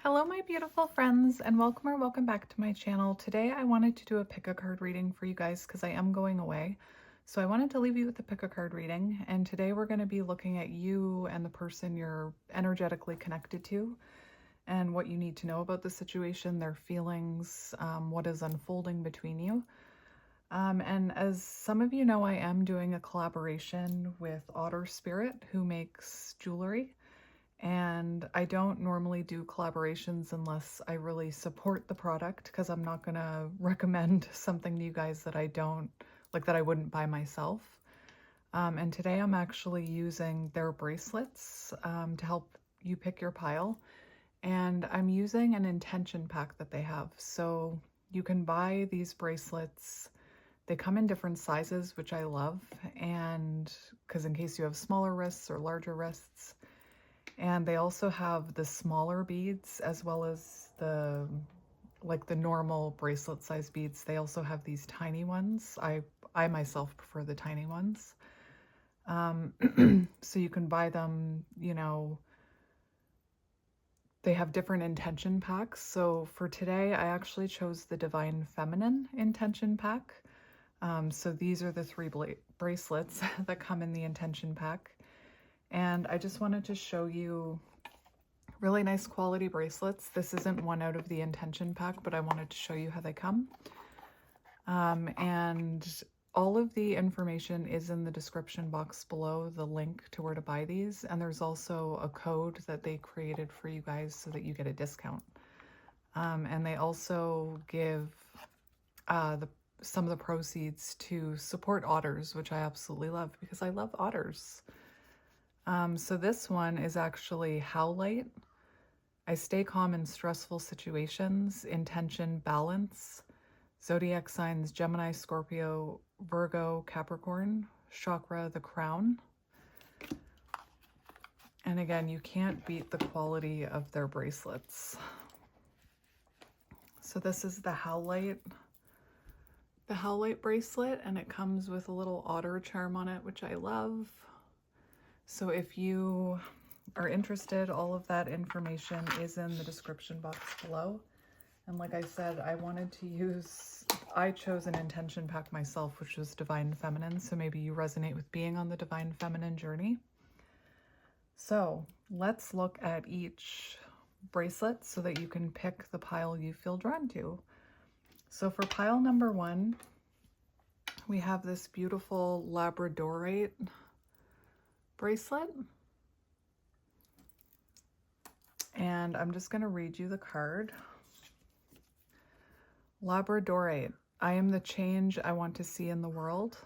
Hello my beautiful friends, and welcome back to my channel. Today I wanted to do a pick a card reading for you guys because I am going away. So I wanted to leave you with a pick a card reading, and today we're going to be looking at you and the person you're energetically connected to and what you need to know about the situation, their feelings, what is unfolding between you. And as some of you know, I am doing a collaboration with Otter Spirit, who makes jewelry. And I don't normally do collaborations unless I really support the product, because I'm not going to recommend something to you guys that I don't like, that I wouldn't buy myself. And today I'm actually using their bracelets to help you pick your pile. And I'm using an intention pack that they have. So you can buy these bracelets. They come in different sizes, which I love. And because in case you have smaller wrists or larger wrists. And they also have the smaller beads as well as the normal bracelet size beads. They also have these tiny ones. I myself prefer the tiny ones. So you can buy them, they have different intention packs. So for today, I actually chose the Divine Feminine intention pack. So these are the three bracelets that come in the intention pack. And I just wanted to show you really nice quality bracelets. This isn't one out of the intention pack, but I wanted to show you how they come. And all of the information is in the description box below, the link to where to buy these. And there's also a code that they created for you guys so that you get a discount. And they also give some of the proceeds to support otters, which I absolutely love because I love otters. So this one is actually Howlite. I stay calm in stressful situations. Intention, balance. Zodiac signs, Gemini, Scorpio, Virgo, Capricorn. Chakra, the crown. And again, you can't beat the quality of their bracelets. So this is the Howlite bracelet, and it comes with a little otter charm on it, which I love. So if you are interested, all of that information is in the description box below. And like I said, I chose an intention pack myself, which was Divine Feminine. So maybe you resonate with being on the Divine Feminine journey. So let's look at each bracelet so that you can pick the pile you feel drawn to. So for pile number 1, we have this beautiful Labradorite bracelet, and I'm just going to read you the card. Labradorite, I am the change I want to see in the world.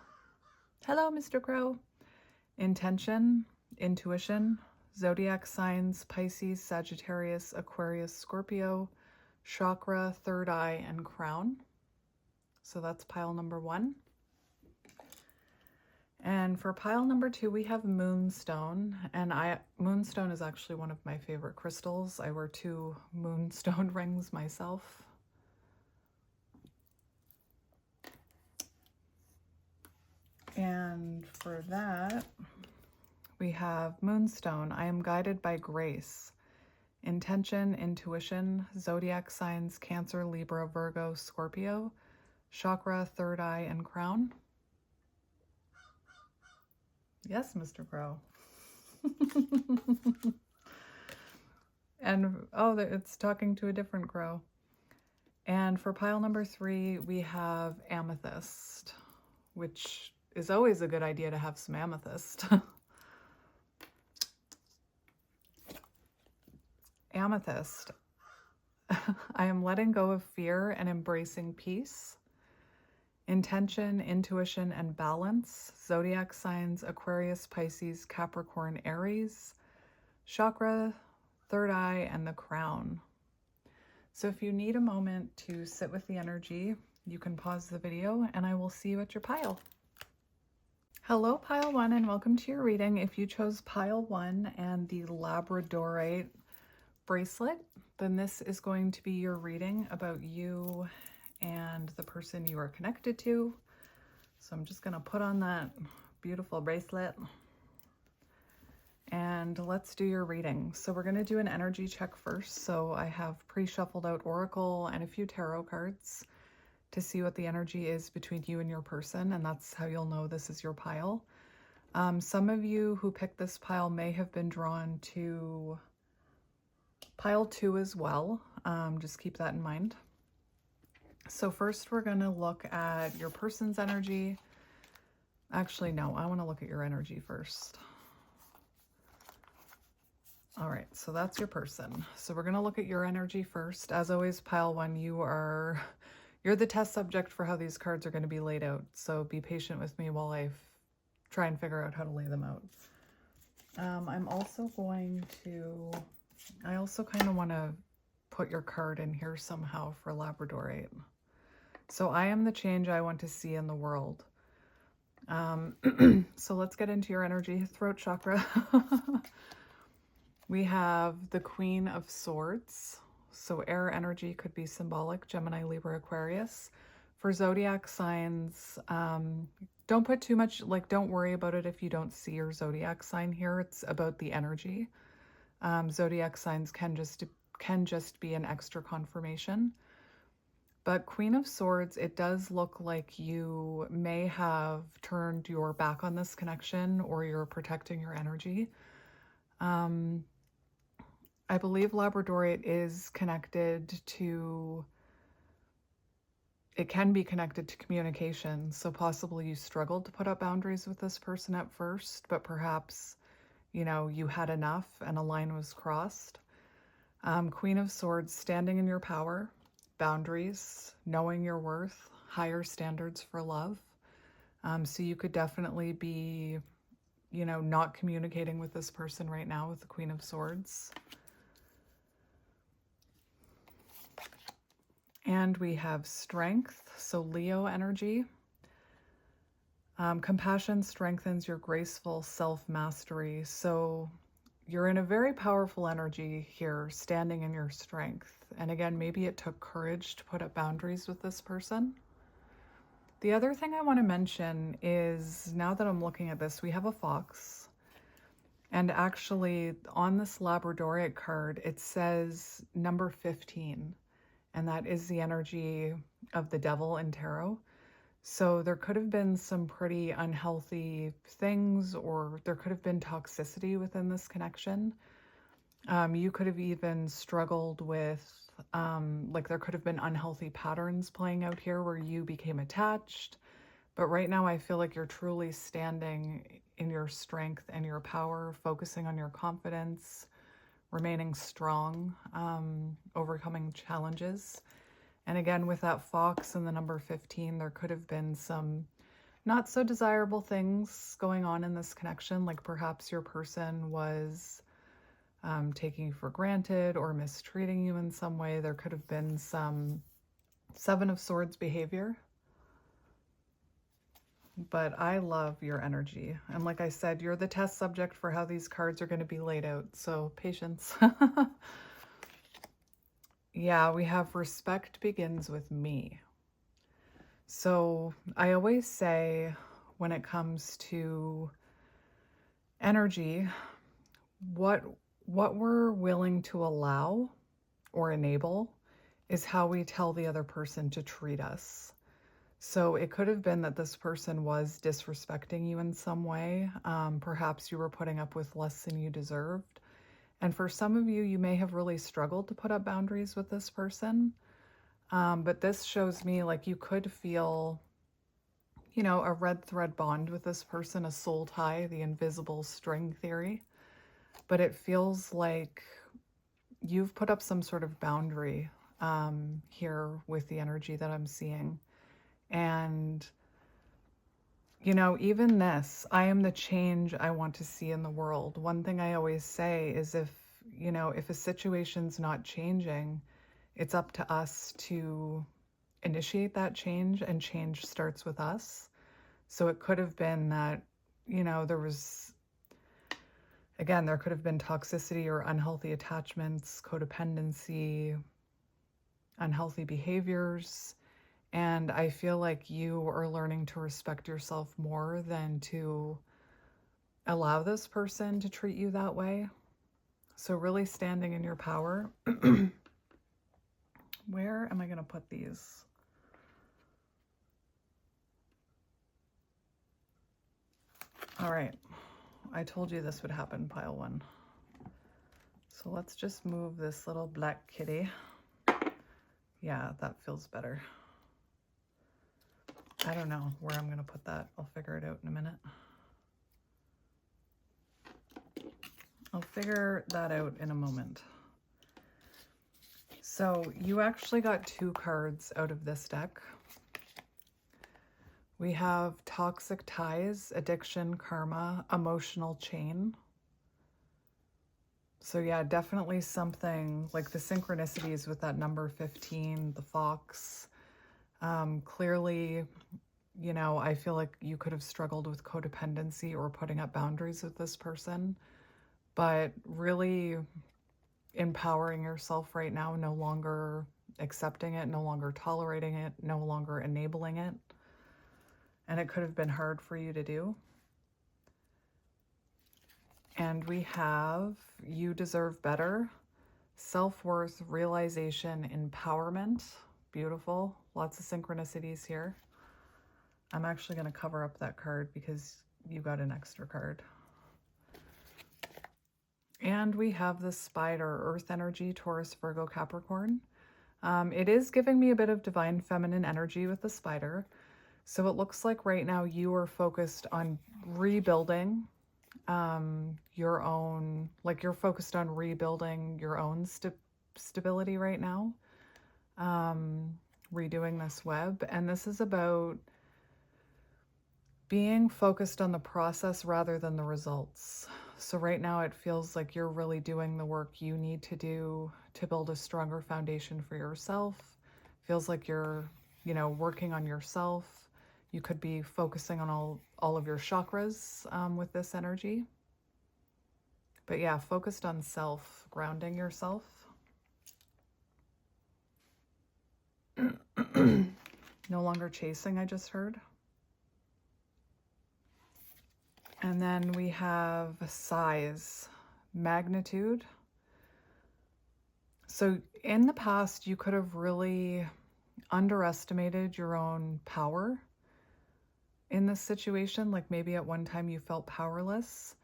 Hello, Mr. Crow. Intention, intuition, zodiac signs, Pisces, Sagittarius, Aquarius, Scorpio, chakra, third eye, and crown. So that's pile number 1. And for pile number 2, we have Moonstone, and Moonstone is actually one of my favorite crystals. I wear 2 Moonstone rings myself. And for that, we have Moonstone. I am guided by grace. Intention, intuition, zodiac signs, Cancer, Libra, Virgo, Scorpio, chakra, third eye, and crown. Yes, Mr. Crow. And, oh, it's talking to a different crow. And for pile number 3, we have Amethyst, which is always a good idea to have some amethyst. Amethyst. I am letting go of fear and embracing peace. Intention, intuition, and balance. Zodiac signs, Aquarius, Pisces, Capricorn, Aries. Chakra, third eye, and the crown. So if you need a moment to sit with the energy, you can pause the video and I will see you at your pile. Hello, pile 1, and welcome to your reading. If you chose pile 1 and the Labradorite bracelet, then this is going to be your reading about you and the person you are connected to. So I'm just going to put on that beautiful bracelet. and let's do your reading. So we're going to do an energy check first. So I have pre-shuffled out Oracle and a few tarot cards to see what the energy is between you and your person, and that's how you'll know this is your pile. Some of you who picked this pile may have been drawn to pile 2 as well. Just keep that in mind. So first we're going to look at your person's energy. Actually, no, I want to look at your energy first. All right, so that's your person. So we're going to look at your energy first. As always, pile 1, you're the test subject for how these cards are going to be laid out. So be patient with me while I try and figure out how to lay them out. I'm also going to, I also kind of want to put your card in here somehow for Labradorite. So I am the change I want to see in the world. So let's get into your energy. Throat chakra. We have the Queen of Swords. So air energy could be symbolic, Gemini, Libra, Aquarius. For zodiac signs, don't put too much, don't worry about it if you don't see your zodiac sign here. It's about the energy. Zodiac signs can just be an extra confirmation. But Queen of Swords, it does look like you may have turned your back on this connection, or you're protecting your energy. I believe Labradorite is connected to, it can be connected to communication. So possibly you struggled to put up boundaries with this person at first, but perhaps, you had enough and a line was crossed. Queen of Swords, standing in your power, boundaries, knowing your worth, higher standards for love. So you could definitely be, not communicating with this person right now with the Queen of Swords. And we have strength, so Leo energy. Compassion strengthens your graceful self-mastery. So you're in a very powerful energy here, standing in your strength. And again, maybe it took courage to put up boundaries with this person. The other thing I want to mention is, now that I'm looking at this, we have a fox. And actually, on this Labradorite card, it says number 15. And that is the energy of the devil in tarot. So there could have been some pretty unhealthy things, or there could have been toxicity within this connection. You could have even struggled with, there could have been unhealthy patterns playing out here where you became attached. But right now I feel like you're truly standing in your strength and your power, focusing on your confidence, remaining strong, overcoming challenges. And again, with that fox and the number 15, there could have been some not so desirable things going on in this connection. Like perhaps your person was taking you for granted or mistreating you in some way. There could have been some Seven of Swords behavior. But I love your energy. And like I said, you're the test subject for how these cards are going to be laid out. So patience. Yeah, we have respect begins with me. So I always say when it comes to energy, what we're willing to allow or enable is how we tell the other person to treat us. So it could have been that this person was disrespecting you in some way. Perhaps you were putting up with less than you deserved. And for some of you, you may have really struggled to put up boundaries with this person. But this shows me like you could feel, a red thread bond with this person, a soul tie, the invisible string theory. But it feels like you've put up some sort of boundary here with the energy that I'm seeing. And, even this, I am the change I want to see in the world. One thing I always say is if a situation's not changing, it's up to us to initiate that change, and change starts with us. So it could have been that, there could have been toxicity or unhealthy attachments, codependency, unhealthy behaviors. And I feel like you are learning to respect yourself more than to allow this person to treat you that way. So really standing in your power. Where am I going to put these? All right. I told you this would happen, pile one. So let's just move this little black kitty. Yeah, that feels better. I don't know where I'm going to put that. I'll figure it out in a minute. I'll figure that out in a moment. So you actually got 2 cards out of this deck. We have toxic ties, addiction, karma, emotional chain. So yeah, definitely something like the synchronicities with that number 15, the fox. Clearly, you know, I feel like you could have struggled with codependency or putting up boundaries with this person, but really empowering yourself right now, no longer accepting it, no longer tolerating it, no longer enabling it. And it could have been hard for you to do. And we have you deserve better, self-worth, realization, empowerment. Beautiful. Lots of synchronicities here. I'm actually going to cover up that card because you got an extra card. And we have the spider, earth energy, Taurus, Virgo, Capricorn. It is giving me a bit of divine feminine energy with the spider. So it looks like right now you are focused on rebuilding your own, like you're focused on rebuilding your own stability right now, redoing this web. And this is about being focused on the process rather than the results. So right now it feels like you're really doing the work you need to do to build a stronger foundation for yourself. Feels like you're, you know, working on yourself. You could be focusing on all of your chakras with this energy. But yeah, focused on self, grounding yourself. No longer chasing, I just heard. And then we have size, magnitude. So in the past, you could have really underestimated your own power in this situation. Like maybe at one time you felt powerless.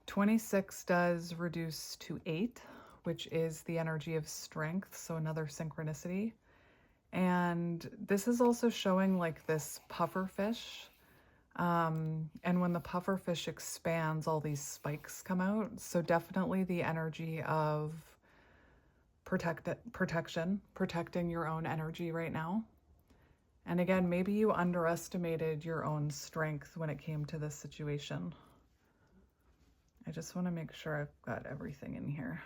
26 does reduce to 8, which is the energy of strength. So another synchronicity. And this is also showing like this puffer fish. And when the puffer fish expands, all these spikes come out. So definitely the energy of protection, protecting your own energy right now. And again, maybe you underestimated your own strength when it came to this situation. I just want to make sure I've got everything in here.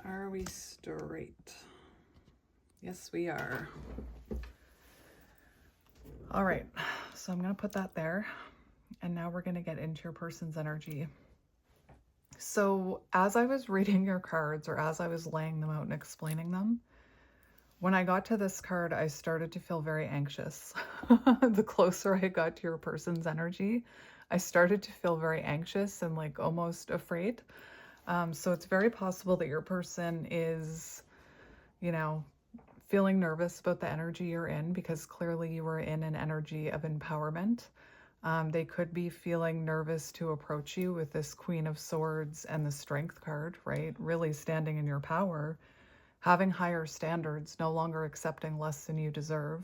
Are we straight? Yes, we are. All right, so I'm going to put that there. And now we're going to get into your person's energy. So as I was reading your cards, or as I was laying them out and explaining them, when I got to this card, I started to feel very anxious. The closer I got to your person's energy, I started to feel very anxious and like almost afraid. So it's very possible that your person is, you know, feeling nervous about the energy you're in, because clearly you are in an energy of empowerment. They could be feeling nervous to approach you with this Queen of Swords and the Strength card, right? Really standing in your power, having higher standards, no longer accepting less than you deserve.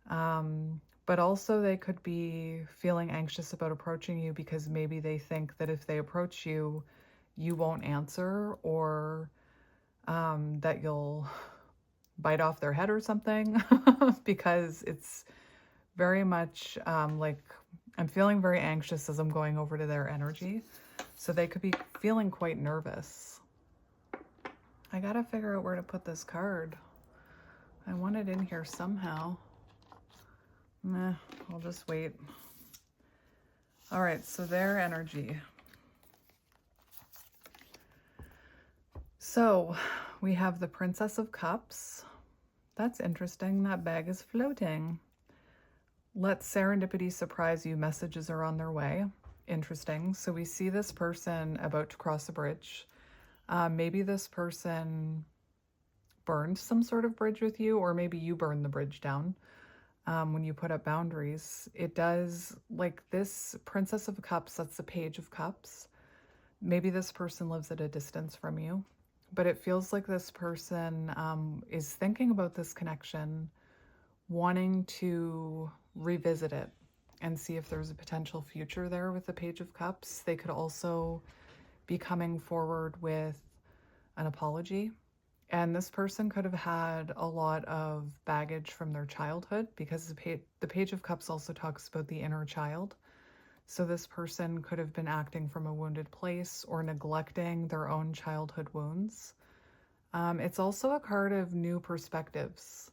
But also they could be feeling anxious about approaching you because maybe they think that if they approach you, you won't answer, or that you'll bite off their head or something, because it's very much like I'm feeling very anxious as I'm going over to their energy. So they could be feeling quite nervous. I gotta figure out where to put this card. I want it in here somehow. Nah, I'll just wait. All right, so their energy. So We have the Princess of Cups. That's interesting. That bag is floating. Let serendipity surprise you. Messages are on their way. Interesting. So we see this person about to cross a bridge. Maybe this person burned some sort of bridge with you, or maybe you burned the bridge down when you put up boundaries. It does, like this Princess of Cups, that's the Page of Cups. Maybe this person lives at a distance from you, but it feels like this person is thinking about this connection, wanting to revisit it and see if there's a potential future there with the Page of Cups. They could also be coming forward with an apology. And this person could have had a lot of baggage from their childhood, because the Page of Cups also talks about the inner child. So this person could have been acting from a wounded place or neglecting their own childhood wounds. It's also a card of new perspectives.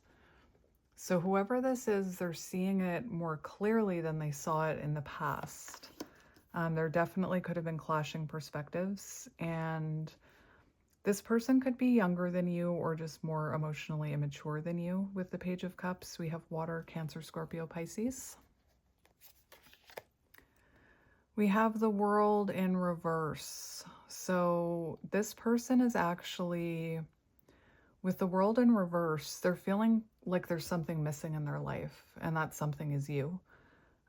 So whoever this is, they're seeing it more clearly than they saw it in the past. There definitely could have been clashing perspectives, and this person could be younger than you or just more emotionally immature than you. With the Page of Cups, we have water, Cancer, Scorpio, Pisces. We have the World in reverse. So this person is actually, with the World in reverse, they're feeling like there's something missing in their life, and that something is you.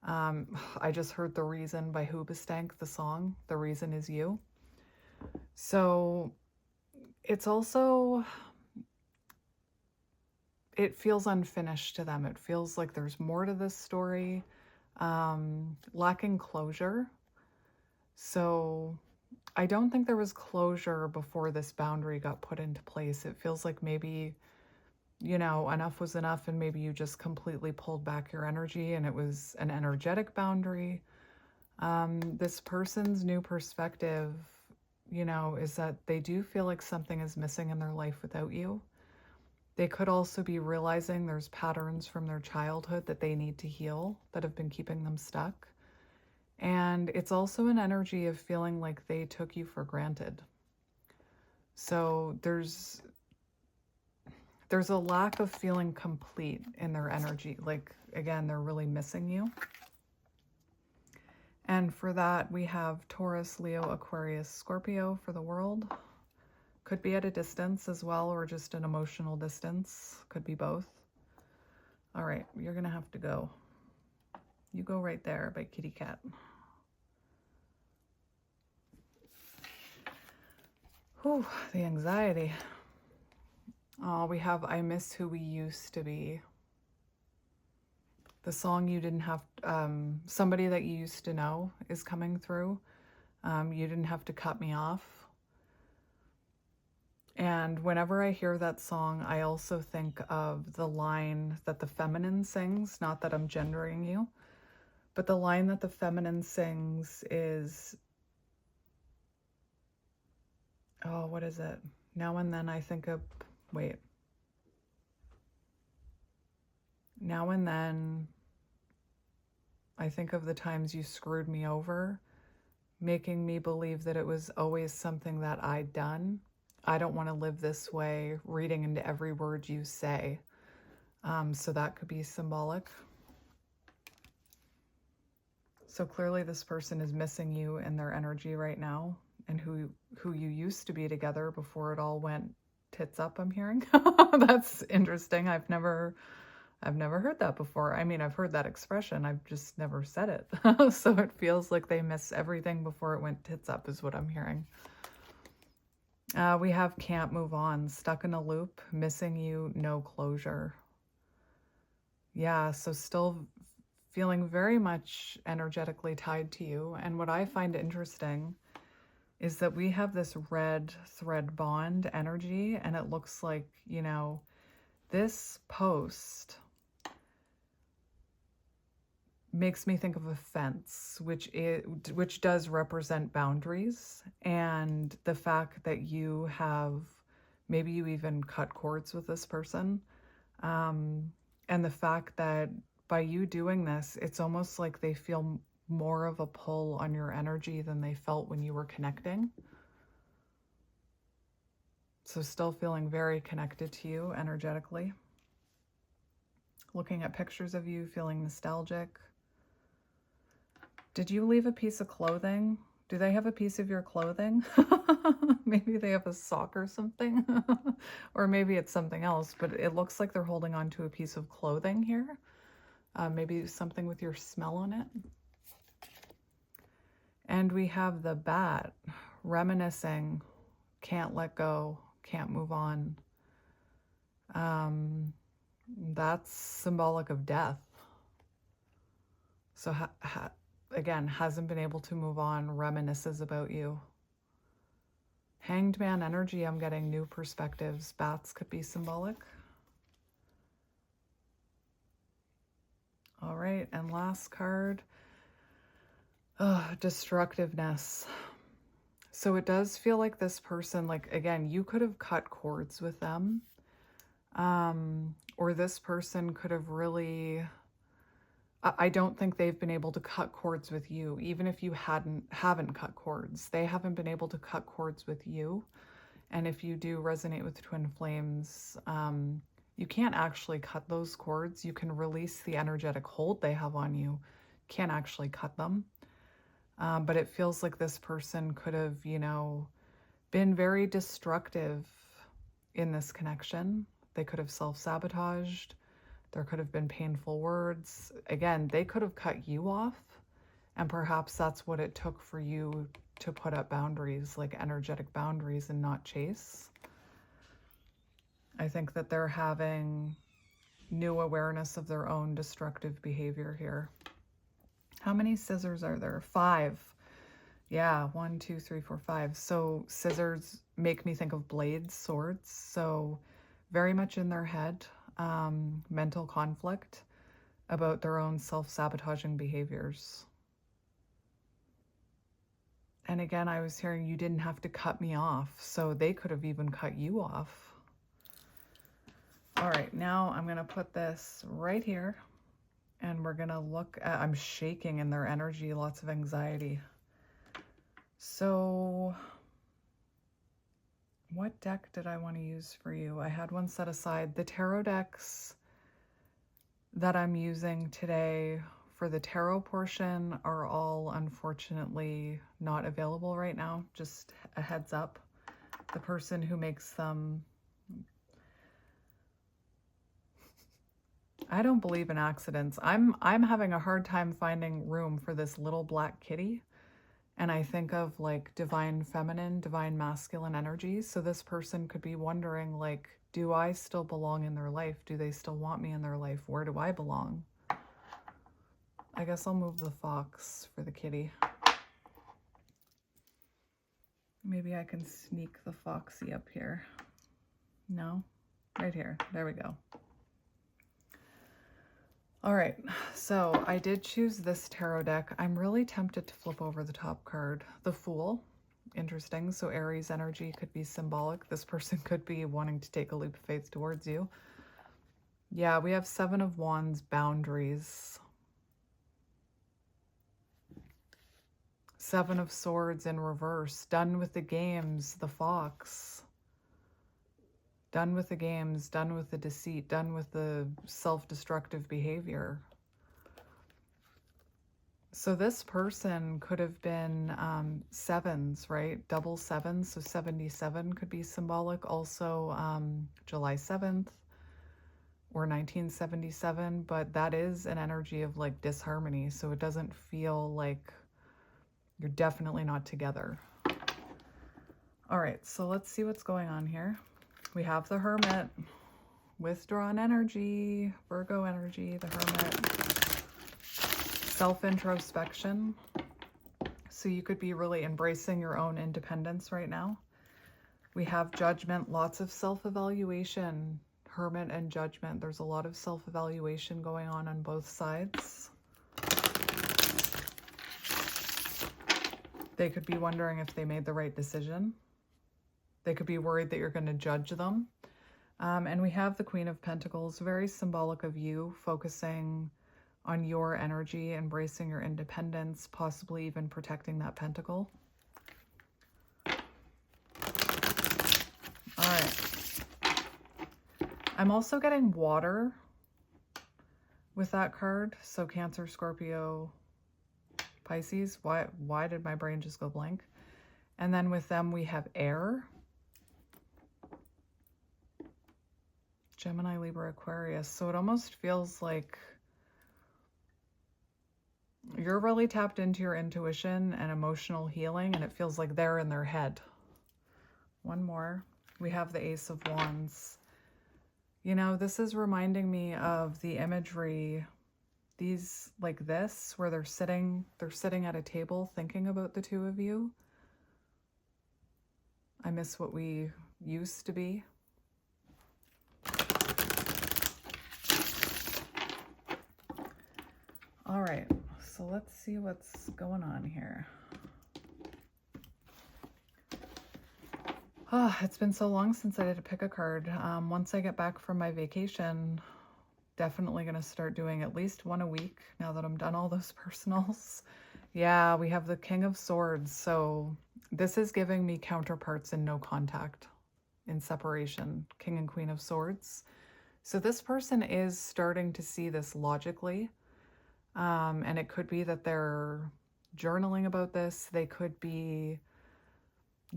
I just heard The Reason by Hoobastank, the song. The reason is you. So it's also, it feels unfinished to them. It feels like there's more to this story, lacking closure. So I don't think there was closure before this boundary got put into place. It feels like maybe, you know, enough was enough, and maybe you just completely pulled back your energy and it was an energetic boundary. This person's new perspective, you know, is that they do feel like something is missing in their life without you. They could also be realizing there's patterns from their childhood that they need to heal that have been keeping them stuck. And it's also an energy of feeling like they took you for granted. So there's a lack of feeling complete in their energy. Like, again, they're really missing you. And for that, we have Taurus, Leo, Aquarius, Scorpio for the World. Could be at a distance as well, or just an emotional distance. Could be both. All right, you're going to have to go. You go right there by Kitty Cat. Whew, the anxiety. Oh, we have I Miss Who We Used to Be. The song you didn't have, somebody that you used to know is coming through. You didn't have to cut me off. And whenever I hear that song, I also think of the line that the feminine sings, not that I'm gendering you, but the line that the feminine sings is, oh, what is it? Now and then I think of, wait. Now and then I think of the times you screwed me over, making me believe that it was always something that I'd done. I don't want to live this way, reading into every word you say. So that could be symbolic. So clearly this person is missing you and their energy right now, and who you used to be together before it all went tits up, I'm hearing. That's interesting. I've never heard that before. I mean, I've heard that expression. I've just never said it. So it feels like they miss everything before it went tits up is what I'm hearing. We have Can't Move On, Stuck in a Loop, Missing You, No Closure. Yeah, so still feeling very much energetically tied to you. And what I find interesting is that we have this red thread bond energy, and it looks like, you know, this post makes me think of a fence, which does represent boundaries, and the fact that you have, maybe you even cut cords with this person, and the fact that by you doing this, it's almost like they feel more of a pull on your energy than they felt when you were connecting. So still feeling very connected to you energetically. Looking at pictures of you, feeling nostalgic. Did you leave a piece of clothing? Do they have a piece of your clothing? Maybe they have a sock or something. Or maybe it's something else, but it looks like they're holding on to a piece of clothing here. Maybe something with your smell on it. And we have the bat, reminiscing, can't let go, can't move on. That's symbolic of death. So again, hasn't been able to move on, reminisces about you. Hanged man energy, I'm getting new perspectives. Bats could be symbolic. All right, and last card. Destructiveness. So it does feel like this person, like, again, you could have cut cords with them. Or this person could have really... I don't think they've been able to cut cords with you, even if you haven't cut cords. They haven't been able to cut cords with you. And if you do resonate with twin flames, you can't actually cut those cords. You can release the energetic hold they have on you. Can't actually cut them. But it feels like this person could have, you know, been very destructive in this connection. They could have self-sabotaged. There could have been painful words. Again, they could have cut you off, and perhaps that's what it took for you to put up boundaries, like energetic boundaries, and not chase. I think that they're having new awareness of their own destructive behavior here. How many scissors are there? 5. Yeah, 1, 2, 3, 4, 5. So scissors make me think of blades, swords. So very much in their head. Mental conflict about their own self-sabotaging behaviors. And again, I was hearing you didn't have to cut me off, so they could have even cut you off. All right, now I'm going to put this right here, and we're going to look at, I'm shaking in their energy, lots of anxiety. So what deck did I want to use for you? I had one set aside. The tarot decks that I'm using today for the tarot portion are all unfortunately not available right now. Just a heads up. The person who makes them, I don't believe in accidents. I'm having a hard time finding room for this little black kitty. And I think of like divine feminine, divine masculine energies. So this person could be wondering, like, do I still belong in their life? Do they still want me in their life? Where do I belong? I guess I'll move the fox for the kitty. Maybe I can sneak the foxy up here. No? Right here. There we go. All right, so I did choose this tarot deck. I'm really tempted to flip over the top card, the Fool. Interesting. So Aries energy could be symbolic. This person could be wanting to take a leap of faith towards you. Yeah, we have 7 of Wands, boundaries. 7 of Swords in reverse. Done with the games, the fox. Done with the games, done with the deceit, done with the self-destructive behavior. So this person could have been 7s, right? Double 7s, so 77 could be symbolic. Also July 7th or 1977, but that is an energy of like disharmony. So it doesn't feel like you're definitely not together. All right, so let's see what's going on here. We have the Hermit, withdrawn energy, Virgo energy, the Hermit, self-introspection. So you could be really embracing your own independence right now. We have Judgment, lots of self-evaluation, Hermit and Judgment. There's a lot of self-evaluation going on both sides. They could be wondering if they made the right decision. They could be worried that you're going to judge them. And we have the Queen of Pentacles, very symbolic of you focusing on your energy, embracing your independence, possibly even protecting that pentacle. All right. I'm also getting water with that card. So Cancer, Scorpio, Pisces. Why did my brain just go blank? And then with them, we have air. Gemini, Libra, Aquarius. So it almost feels like you're really tapped into your intuition and emotional healing, and it feels like they're in their head. One more. We have the Ace of Wands. You know, this is reminding me of the imagery, these like this, where they're sitting at a table thinking about the two of you. I miss what we used to be. All right, so let's see what's going on here. Oh, it's been so long since I did a pick a card. Once I get back from my vacation, definitely going to start doing at least one a week now that I'm done all those personals. Yeah, we have the King of Swords. So this is giving me counterparts in no contact, in separation, King and Queen of Swords. So this person is starting to see this logically. And it could be that they're journaling about this. They could be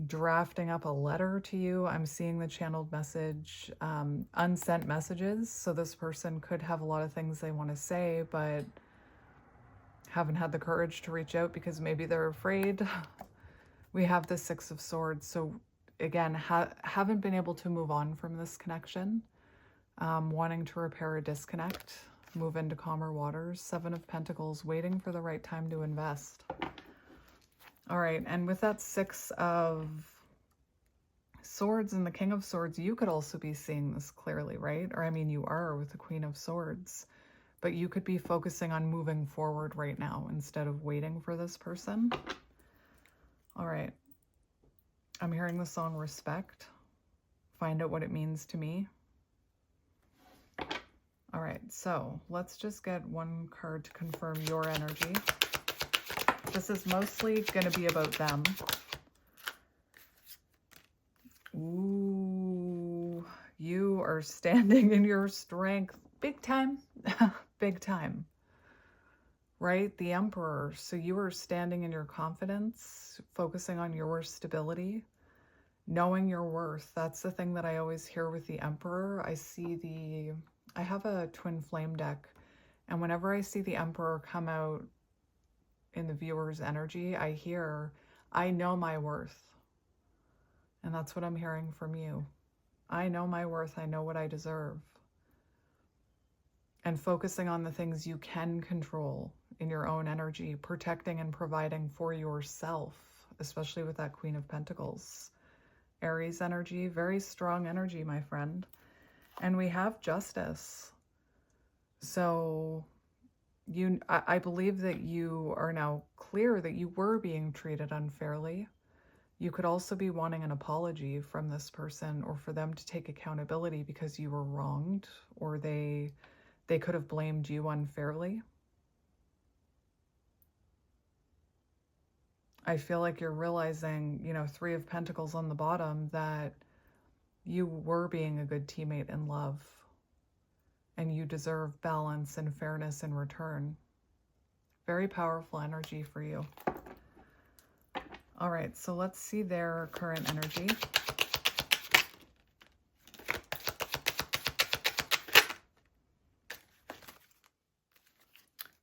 drafting up a letter to you. I'm seeing the channeled message, unsent messages. So this person could have a lot of things they want to say, but haven't had the courage to reach out because maybe they're afraid. We have the Six of Swords. So again, haven't been able to move on from this connection, wanting to repair a disconnect, move into calmer waters. Seven of Pentacles, waiting for the right time to invest. All right, and with that Six of Swords and the King of Swords, you could also be seeing this clearly, right? Or I mean, you are with the Queen of Swords, but you could be focusing on moving forward right now instead of waiting for this person. All right, I'm hearing the song Respect. Find out what it means to me. All right, so let's just get one card to confirm your energy. This is mostly going to be about them. Ooh, you are standing in your strength. Big time. Big time. Right? The Emperor. So you are standing in your confidence, focusing on your stability, knowing your worth. That's the thing that I always hear with the Emperor. I have a twin flame deck, and whenever I see the Emperor come out in the viewer's energy, I hear, I know my worth. And that's what I'm hearing from you. I know my worth. I know what I deserve. And focusing on the things you can control in your own energy, protecting and providing for yourself, especially with that Queen of Pentacles. Aries energy, very strong energy, my friend. And we have Justice. So I believe that you are now clear that you were being treated unfairly. You could also be wanting an apology from this person, or for them to take accountability because you were wronged, or they could have blamed you unfairly. I feel like you're realizing, you know, Three of Pentacles on the bottom, that you were being a good teammate in love, and you deserve balance and fairness in return. Very powerful energy for you. All right, so let's see their current energy.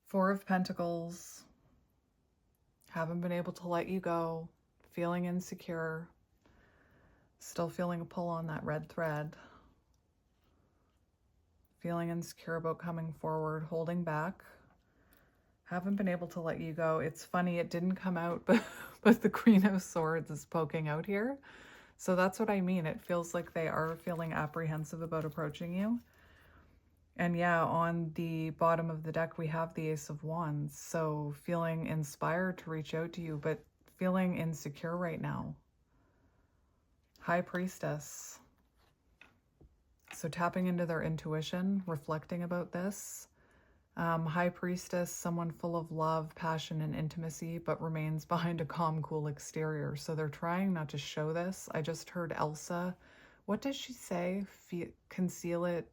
Four of Pentacles. Haven't been able to let you go. Feeling insecure. Still feeling a pull on that red thread. Feeling insecure about coming forward, holding back. Haven't been able to let you go. It's funny, it didn't come out, but the Queen of Swords is poking out here. So that's what I mean. It feels like they are feeling apprehensive about approaching you. And yeah, on the bottom of the deck, we have the Ace of Wands. So feeling inspired to reach out to you, but feeling insecure right now. High Priestess. So tapping into their intuition, reflecting about this. High Priestess, someone full of love, passion, and intimacy, but remains behind a calm, cool exterior. So they're trying not to show this. I just heard Elsa What does she say? Conceal it,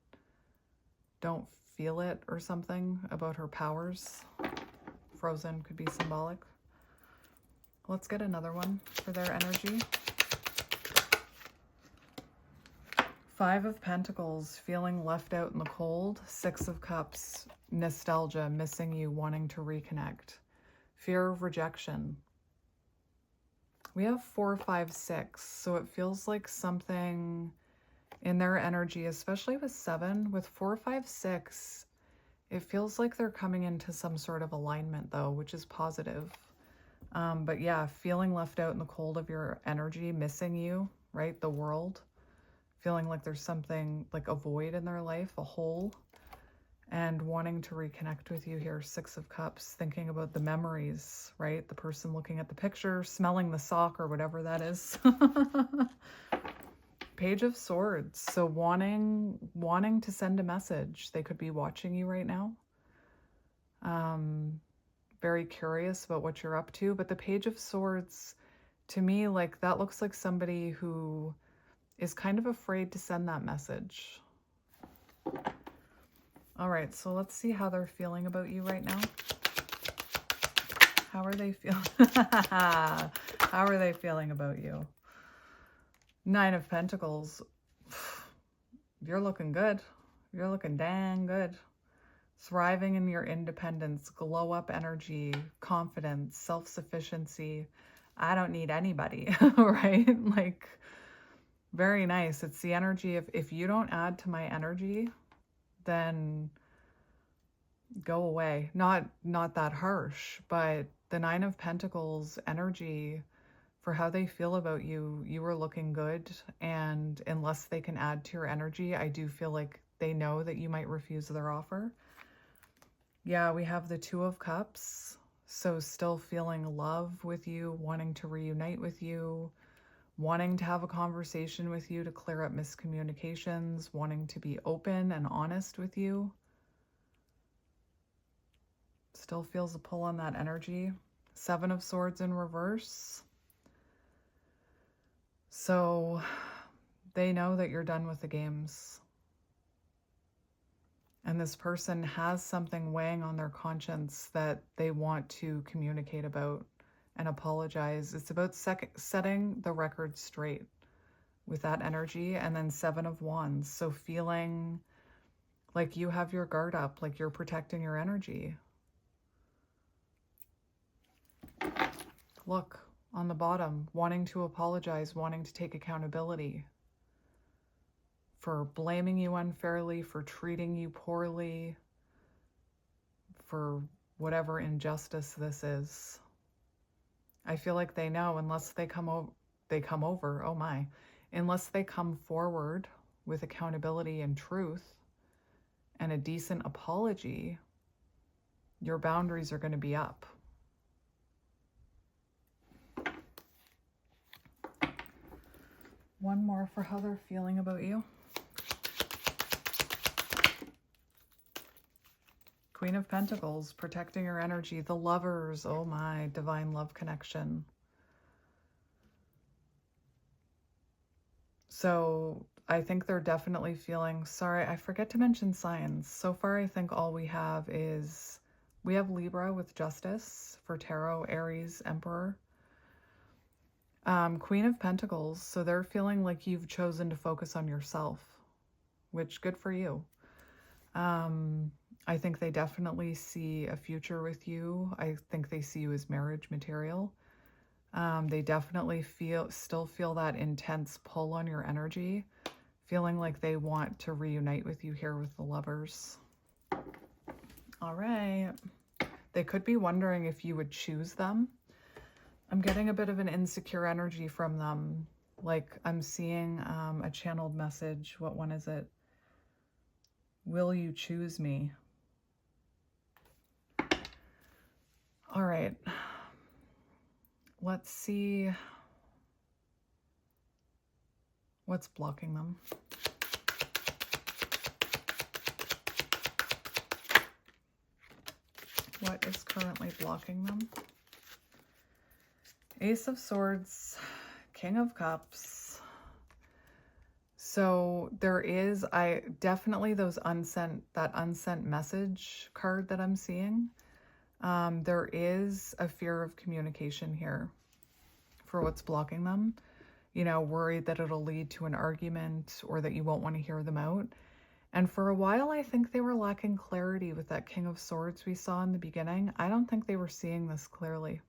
don't feel it, or something about her powers. Frozen could be symbolic. Let's get another one for their energy. Five of Pentacles, feeling left out in the cold. Six of Cups, nostalgia, missing you, wanting to reconnect. Fear of rejection. We have 4, 5, 6, so it feels like something in their energy, especially with 7, with 4, 5, 6, it feels like they're coming into some sort of alignment though, which is positive. But yeah, feeling left out in the cold of your energy, missing you, right? The world, feeling like there's something like a void in their life, a hole, and wanting to reconnect with you here. 6 of Cups, thinking about the memories, right? The person looking at the picture, smelling the sock or whatever that is. Page of Swords, so wanting to send a message. They could be watching you right now. Very curious about what you're up to. But the Page of Swords, to me, like that looks like somebody who is kind of afraid to send that message. All right, so let's see how they're feeling about you right now. How are they feeling? How are they feeling about you? 9 of Pentacles. You're looking good. You're looking dang good. Thriving in your independence, glow up energy, confidence, self-sufficiency. I don't need anybody, right? Like, very nice. It's the energy of, if you don't add to my energy, then go away. Not that harsh, but the 9 of Pentacles energy for how they feel about you, you are looking good. And unless they can add to your energy, I do feel like they know that you might refuse their offer. Yeah, we have the 2 of Cups. So still feeling love with you, wanting to reunite with you, wanting to have a conversation with you to clear up miscommunications, wanting to be open and honest with you. Still feels a pull on that energy. 7 of Swords in reverse. So they know that you're done with the games. And this person has something weighing on their conscience that they want to communicate about and apologize. It's about setting the record straight with that energy. And then 7 of Wands. So feeling like you have your guard up, like you're protecting your energy. Look, on the bottom, wanting to apologize, wanting to take accountability for blaming you unfairly, for treating you poorly, for whatever injustice this is. I feel like they know unless they come over, oh my, unless they come forward with accountability and truth and a decent apology, your boundaries are going to be up. One more for how they're feeling about you. Queen of Pentacles, protecting your energy. The Lovers, oh my, divine love connection. So I think they're definitely feeling, sorry, I forget to mention signs. So far, I think all we have is, we have Libra with Justice for Tarot, Aries, Emperor. Queen of Pentacles, so they're feeling like you've chosen to focus on yourself, which good for you. I think they definitely see a future with you. I think they see you as marriage material. They definitely still feel that intense pull on your energy, feeling like they want to reunite with you here with the Lovers. All right. They could be wondering if you would choose them. I'm getting a bit of an insecure energy from them. Like I'm seeing a channeled message. What one is it? Will you choose me? All right. Let's see what's blocking them. What is currently blocking them? Ace of Swords, King of Cups. So there is, I definitely that unsent message card that I'm seeing. There is a fear of communication here for what's blocking them. Worried that it'll lead to an argument or that you won't want to hear them out. And for a while, I think they were lacking clarity with that King of Swords we saw in the beginning. I don't think they were seeing this clearly.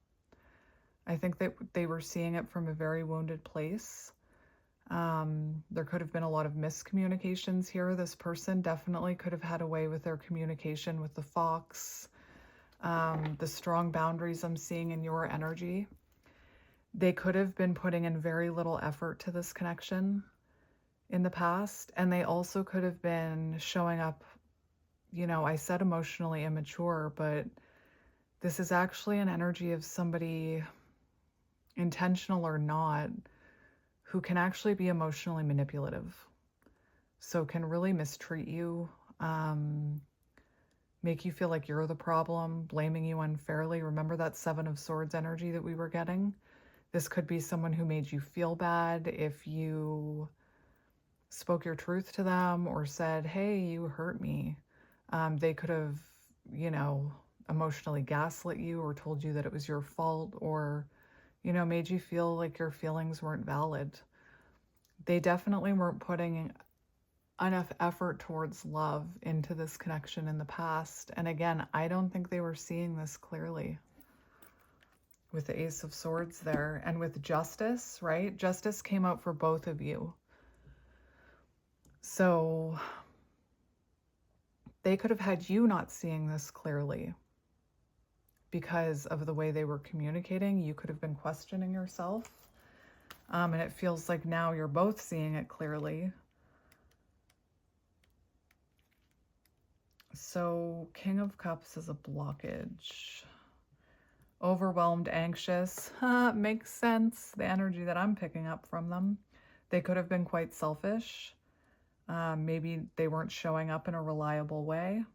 I think that they were seeing it from a very wounded place. There could have been a lot of miscommunications here. This person definitely could have had a way with their communication with the fox. The strong boundaries I'm seeing in your energy. They could have been putting in very little effort to this connection in the past. And they also could have been showing up, I said emotionally immature, but this is actually an energy of somebody, intentional or not, who can actually be emotionally manipulative. So can really mistreat you, make you feel like you're the problem, blaming you unfairly. Remember that Seven of Swords energy that we were getting? This could be someone who made you feel bad if you spoke your truth to them or said, hey, you hurt me. They could have, emotionally gaslit you or told you that it was your fault or, made you feel like your feelings weren't valid. They definitely weren't putting enough effort towards love into this connection in the past. And again, I don't think they were seeing this clearly with the Ace of Swords there. And with Justice, right? Justice came out for both of you. So they could have had you not seeing this clearly because of the way they were communicating. You could have been questioning yourself. And it feels like now you're both seeing it clearly. So King of Cups is a blockage. Overwhelmed, anxious. Makes sense. The energy that I'm picking up from them. They could have been quite selfish. Maybe they weren't showing up in a reliable way.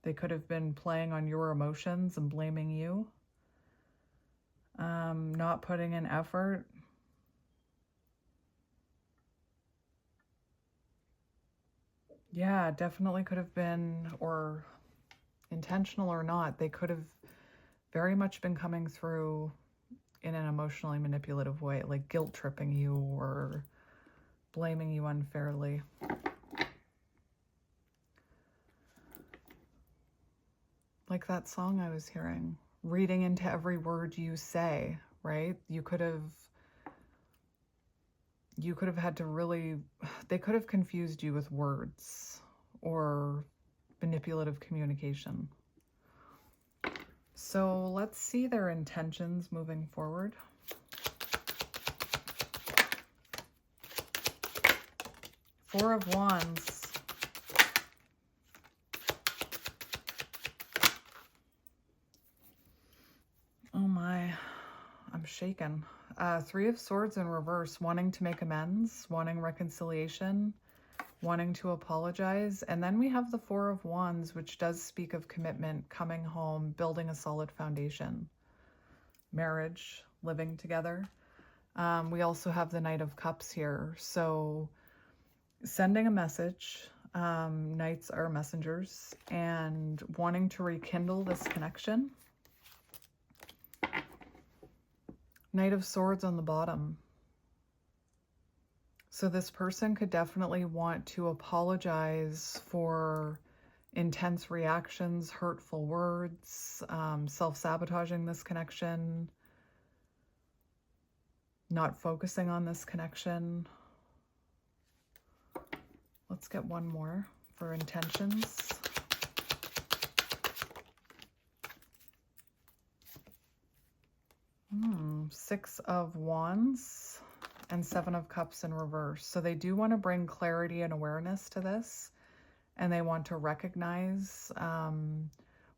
They could have been playing on your emotions and blaming you. Not putting in effort. Yeah, definitely could have been, or intentional or not, they could have very much been coming through in an emotionally manipulative way, like guilt tripping you or blaming you unfairly. Like that song I was hearing, reading into every word you say, right? You could have had to really, they could have confused you with words or manipulative communication. So let's see their intentions moving forward. Four of Wands. Oh my, I'm shaken. Three of Swords in reverse, wanting to make amends, wanting reconciliation, wanting to apologize. And then we have the Four of Wands, which does speak of commitment, coming home, building a solid foundation, marriage, living together. We also have the Knight of Cups here. So sending a message, knights are messengers, and wanting to rekindle this connection. Knight of Swords on the bottom. So this person could definitely want to apologize for intense reactions, hurtful words, self-sabotaging this connection, not focusing on this connection. Let's get one more for intentions. Six of Wands and Seven of Cups in reverse. So they do want to bring clarity and awareness to this, and they want to recognize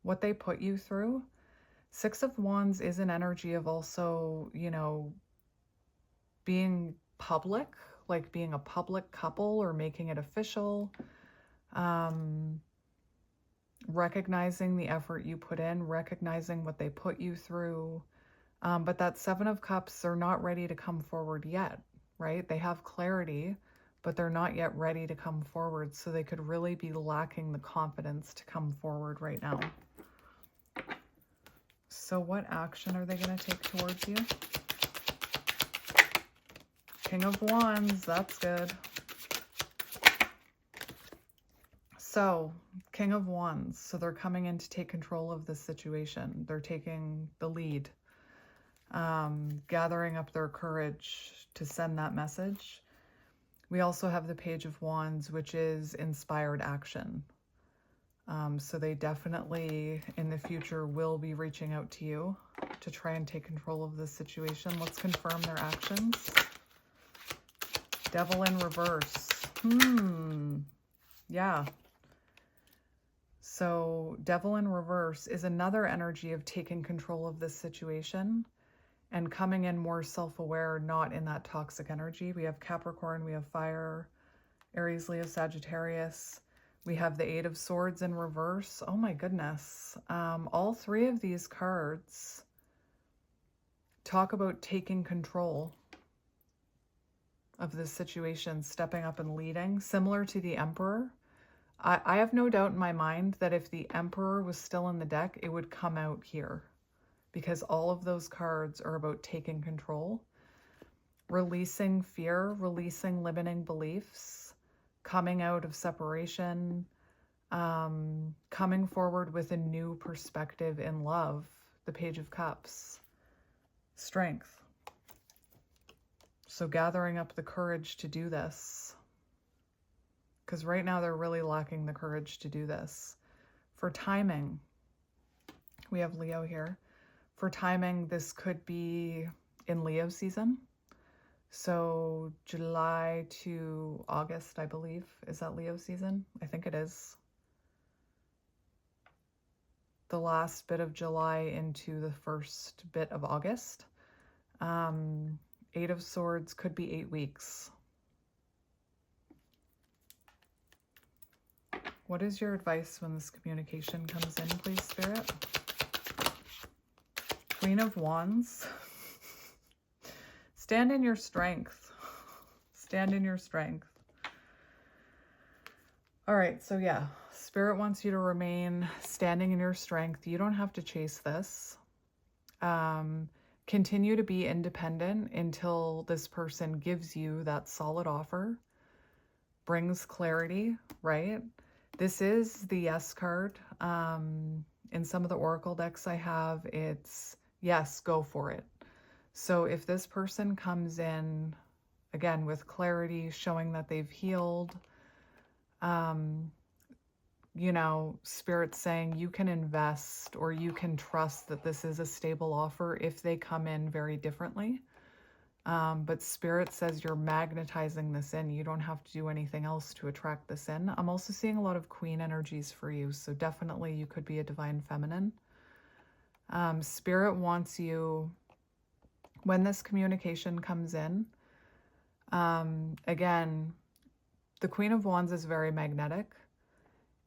what they put you through. Six of Wands is an energy of also, being public, like being a public couple or making it official, recognizing the effort you put in, recognizing what they put you through. But that Seven of Cups, they're not ready to come forward yet, right? They have clarity, but they're not yet ready to come forward. So they could really be lacking the confidence to come forward right now. So what action are they going to take towards you? King of Wands, that's good. So, King of Wands, so they're coming in to take control of this situation. They're taking the lead, gathering up their courage to send that message. We also have the Page of Wands, which is inspired action. So they definitely, in the future, will be reaching out to you to try and take control of this situation. Let's confirm their actions. Devil in reverse. Yeah. So Devil in reverse is another energy of taking control of this situation and coming in more self-aware, not in that toxic energy. We have Capricorn, we have fire, Aries, Leo, Sagittarius. We have the Eight of Swords in reverse. Oh my goodness. All three of these cards talk about taking control of this situation, stepping up and leading, similar to the Emperor. I have no doubt in my mind that if the Emperor was still in the deck, it would come out here, because all of those cards are about taking control, releasing fear, releasing limiting beliefs, coming out of separation, coming forward with a new perspective in love. The Page of Cups, strength. So gathering up the courage to do this, because right now they're really lacking the courage to do this. For timing, we have Leo here. For timing, this could be in Leo season. So July to August, I believe. Is that Leo season? I think it is. The last bit of July into the first bit of August. Eight of Swords could be 8 weeks. What is your advice when this communication comes in, please, Spirit? Queen of Wands. Stand in your strength. Stand in your strength. All right, so yeah, Spirit wants you to remain standing in your strength. You don't have to chase this. Continue to be independent until this person gives you that solid offer, brings clarity, right? This is the yes card. In some of the Oracle decks I have, it's yes, go for it. So if this person comes in, again, with clarity, showing that they've healed, you know, Spirit's saying you can invest or you can trust that this is a stable offer if they come in very differently. But Spirit says you're magnetizing this in. You don't have to do anything else to attract this in. I'm also seeing a lot of Queen energies for you. So definitely you could be a Divine Feminine. Spirit wants you, when this communication comes in, again, the Queen of Wands is very magnetic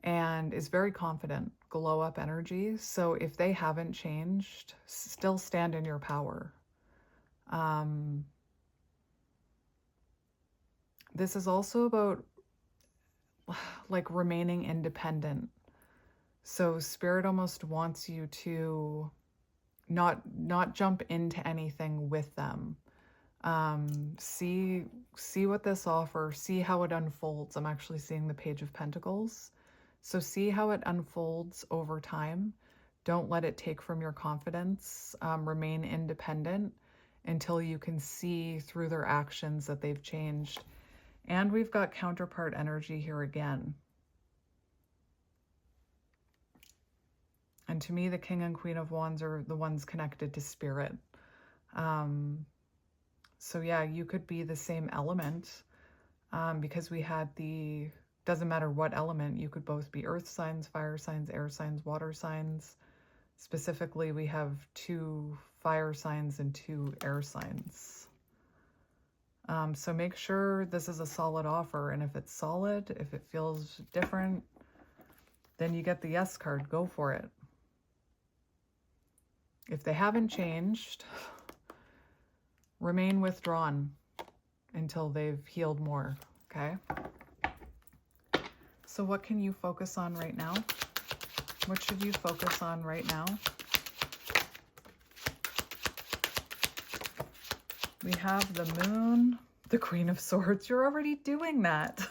and is very confident, glow up energy. So if they haven't changed, still stand in your power. This is also about like remaining independent. So Spirit almost wants you to not jump into anything with them. See what this offers, see how it unfolds. I'm actually seeing the Page of Pentacles. So see how it unfolds over time. Don't let it take from your confidence. Remain independent until you can see through their actions that they've changed. And we've got counterpart energy here again. And to me, the King and Queen of Wands are the ones connected to Spirit. So yeah, you could be the same element, because we had the, doesn't matter what element, you could both be earth signs, fire signs, air signs, water signs. Specifically, we have 2 fire signs and 2 air signs. So make sure this is a solid offer. And if it's solid, if it feels different, then you get the yes card. Go for it. If they haven't changed, remain withdrawn until they've healed more. Okay. So what can you focus on right now? What should you focus on right now? We have the Moon, the Queen of Swords. You're already doing that.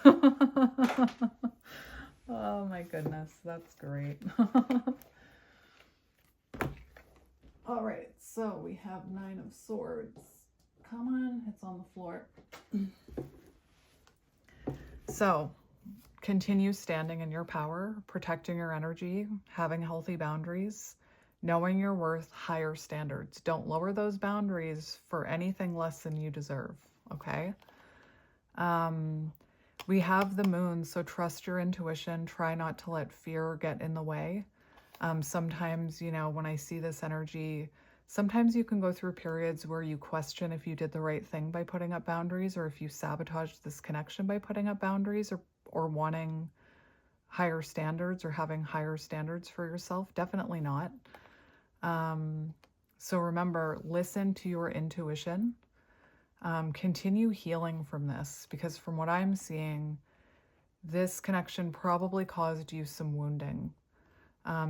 Oh my goodness, that's great. All right, so we have Nine of Swords. Come on, it's on the floor. So continue standing in your power, protecting your energy, having healthy boundaries, knowing your worth, higher standards. Don't lower those boundaries for anything less than you deserve, okay? We have the Moon, so trust your intuition. Try not to let fear get in the way. Sometimes, you know, when I see this energy, sometimes you can go through periods where you question if you did the right thing by putting up boundaries, or if you sabotaged this connection by putting up boundaries, or wanting higher standards or having higher standards for yourself. Definitely not. So remember, listen to your intuition. Continue healing from this, because from what I'm seeing, this connection probably caused you some wounding.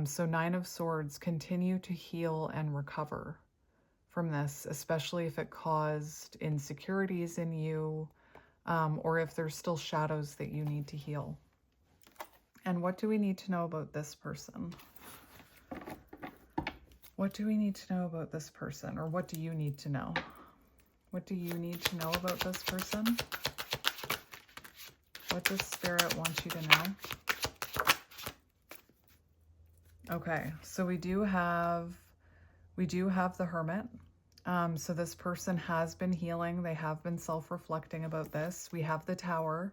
So Nine of Swords, continue to heal and recover from this, especially if it caused insecurities in you, or if there's still shadows that you need to heal. And what do we need to know about this person? What do we need to know about this person? Or what do you need to know? What do you need to know about this person? What does Spirit want you to know? Okay, so we do have the Hermit. So this person has been healing. They have been self-reflecting about this. We have the Tower.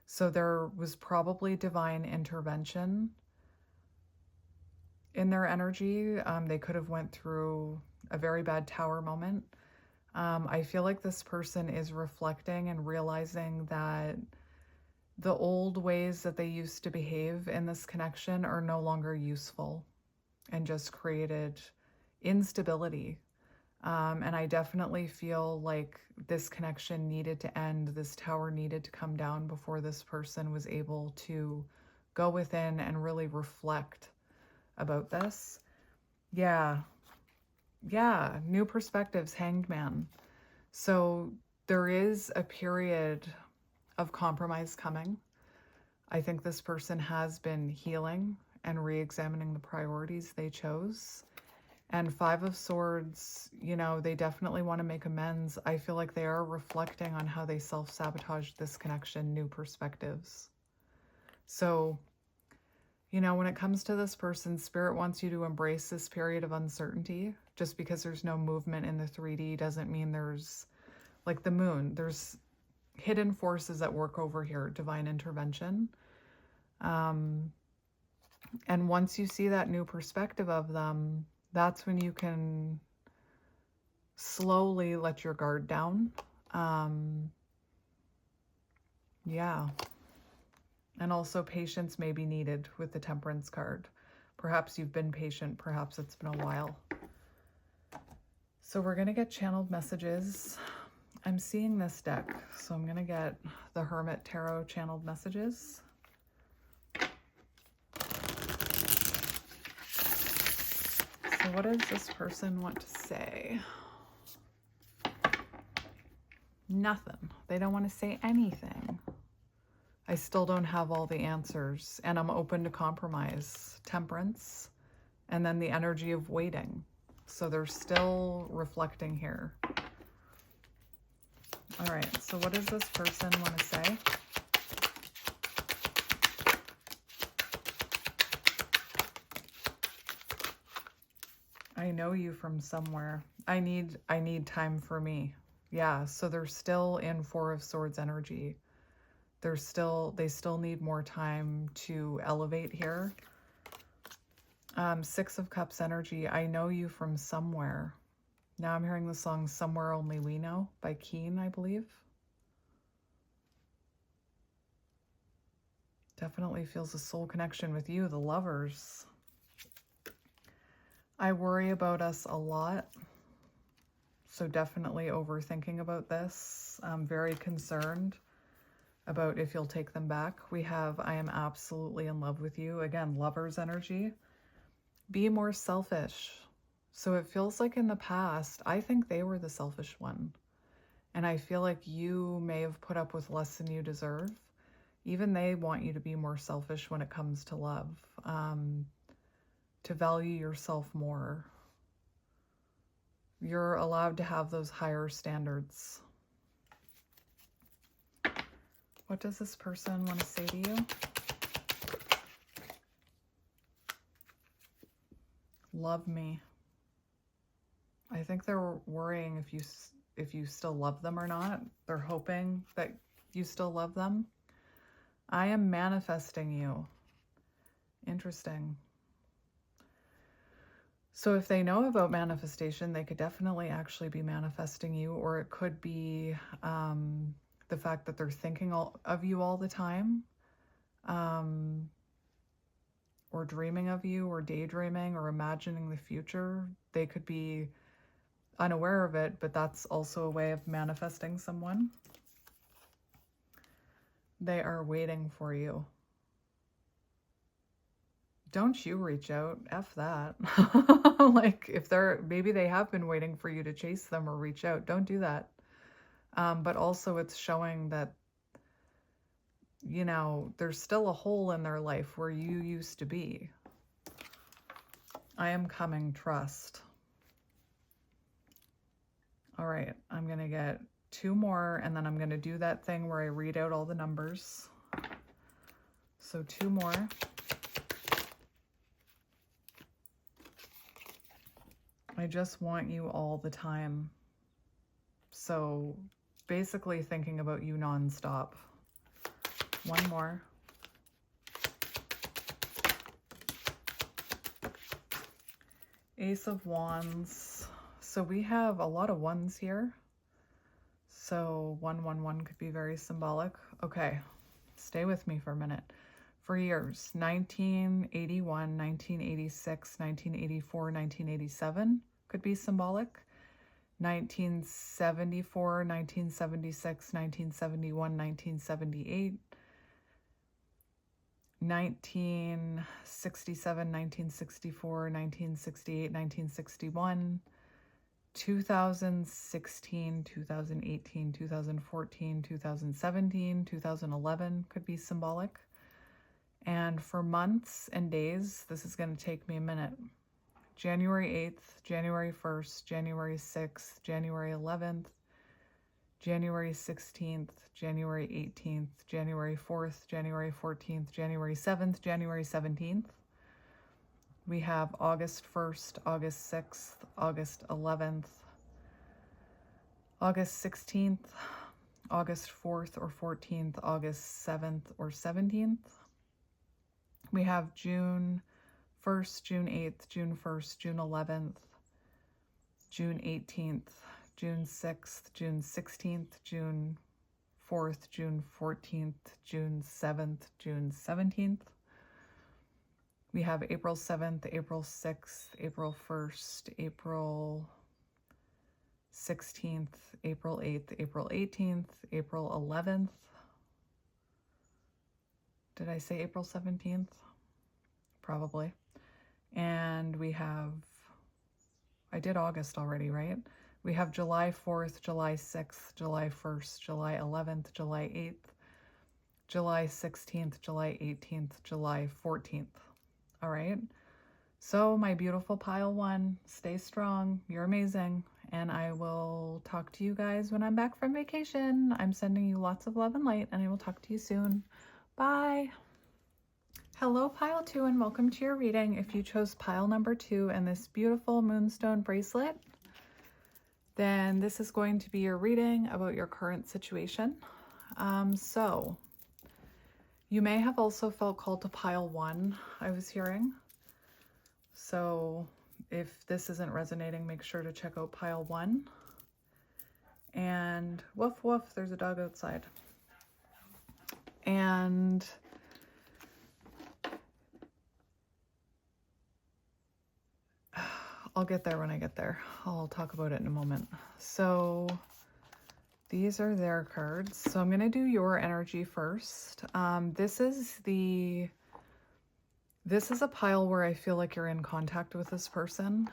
So there was probably divine intervention in their energy. They could have went through a very bad Tower moment. I feel like this person is reflecting and realizing that the old ways that they used to behave in this connection are no longer useful and just created instability. And I definitely feel like this connection needed to end. This Tower needed to come down before this person was able to go within and really reflect about this. Yeah, new perspectives, Hanged Man. So there is a period of compromise coming. I think this person has been healing and re-examining the priorities they chose. And Five of Swords, you know, they definitely want to make amends. I feel like they are reflecting on how they self-sabotaged this connection, new perspectives. So, you know, when it comes to this person, Spirit wants you to embrace this period of uncertainty. Just because there's no movement in the 3D doesn't mean there's, like the Moon, there's hidden forces at work over here, divine intervention. And once you see that new perspective of them, that's when you can slowly let your guard down. Yeah. And also patience may be needed with the Temperance card. Perhaps you've been patient, perhaps it's been a while. So we're going to get channeled messages. I'm seeing this deck, so I'm going to get the Hermit Tarot channeled messages. So what does this person want to say? Nothing. They don't want to say anything. I still don't have all the answers, and I'm open to compromise. Temperance, and then the energy of waiting. So they're still reflecting here. All right, so what does this person want to say? I know you from somewhere. I need time for me. Yeah, so they're still in Four of Swords energy. They still need more time to elevate here. Six of Cups energy. I know you from somewhere. Now I'm hearing the song Somewhere Only We Know by Keen, I believe. Definitely feels a soul connection with you, the Lovers. I worry about us a lot. So definitely overthinking about this. I'm very concerned about if you'll take them back. We have, I am absolutely in love with you. Again, lover's energy. Be more selfish. So it feels like in the past, I think they were the selfish one. And I feel like you may have put up with less than you deserve. Even they want you to be more selfish when it comes to love, to value yourself more. You're allowed to have those higher standards. What does this person want to say to you? Love me. I think they're worrying if you still love them or not. They're hoping that you still love them. I am manifesting you. Interesting. So if they know about manifestation, they could definitely actually be manifesting you, or it could be the fact that they're thinking of you all the time, or dreaming of you, or daydreaming, or imagining the future. They could be unaware of it, but that's also a way of manifesting someone. They are waiting for you. Don't you reach out. F that. Like, if maybe they have been waiting for you to chase them or reach out. Don't do that. But also it's showing that, you know, there's still a hole in their life where you used to be. I am coming, trust. All right, I'm going to get 2 more, and then I'm going to do that thing where I read out all the numbers. So 2 more. I just want you all the time. So basically thinking about you nonstop. 1 more. Ace of Wands. So we have a lot of ones here. So 111 could be very symbolic. Okay, stay with me for a minute. For years, 1981, 1986, 1984, 1987 could be symbolic. 1974, 1976, 1971, 1978, 1967, 1964, 1968, 1961, 2016, 2018, 2014, 2017, 2011 could be symbolic. And for months and days, this is going to take me a minute. January 8th, January 1st, January 6th, January 11th, January 16th, January 18th, January 4th, January 14th, January 7th, January 17th. We have August 1st, August 6th, August 11th, August 16th, August 4th or 14th, August 7th or 17th. We have June 1st, June 8th, June 1st, June 11th, June 18th, June 6th, June 16th, June 4th, June 14th, June 7th, June 17th. We have April 7th, April 6th, April 1st, April 16th, April 8th, April 18th, April 11th. Did I say April 17th? Probably. And we have, I did August already, right? We have July 4th, July 6th, July 1st, July 11th, July 8th, July 16th, July 18th, July 14th. All right. So my beautiful pile 1, stay strong. You're amazing. And I will talk to you guys when I'm back from vacation. I'm sending you lots of love and light, and I will talk to you soon. Bye. Hello, pile 2, and welcome to your reading. If you chose pile number 2 and this beautiful moonstone bracelet, then this is going to be your reading about your current situation. So you may have also felt called to pile 1, I was hearing. So if this isn't resonating, make sure to check out pile 1. And woof woof, there's a dog outside. And I'll get there when I get there. I'll talk about it in a moment. So These are their cards. So I'm going to do your energy first. This is a pile where I feel like you're in contact with this person.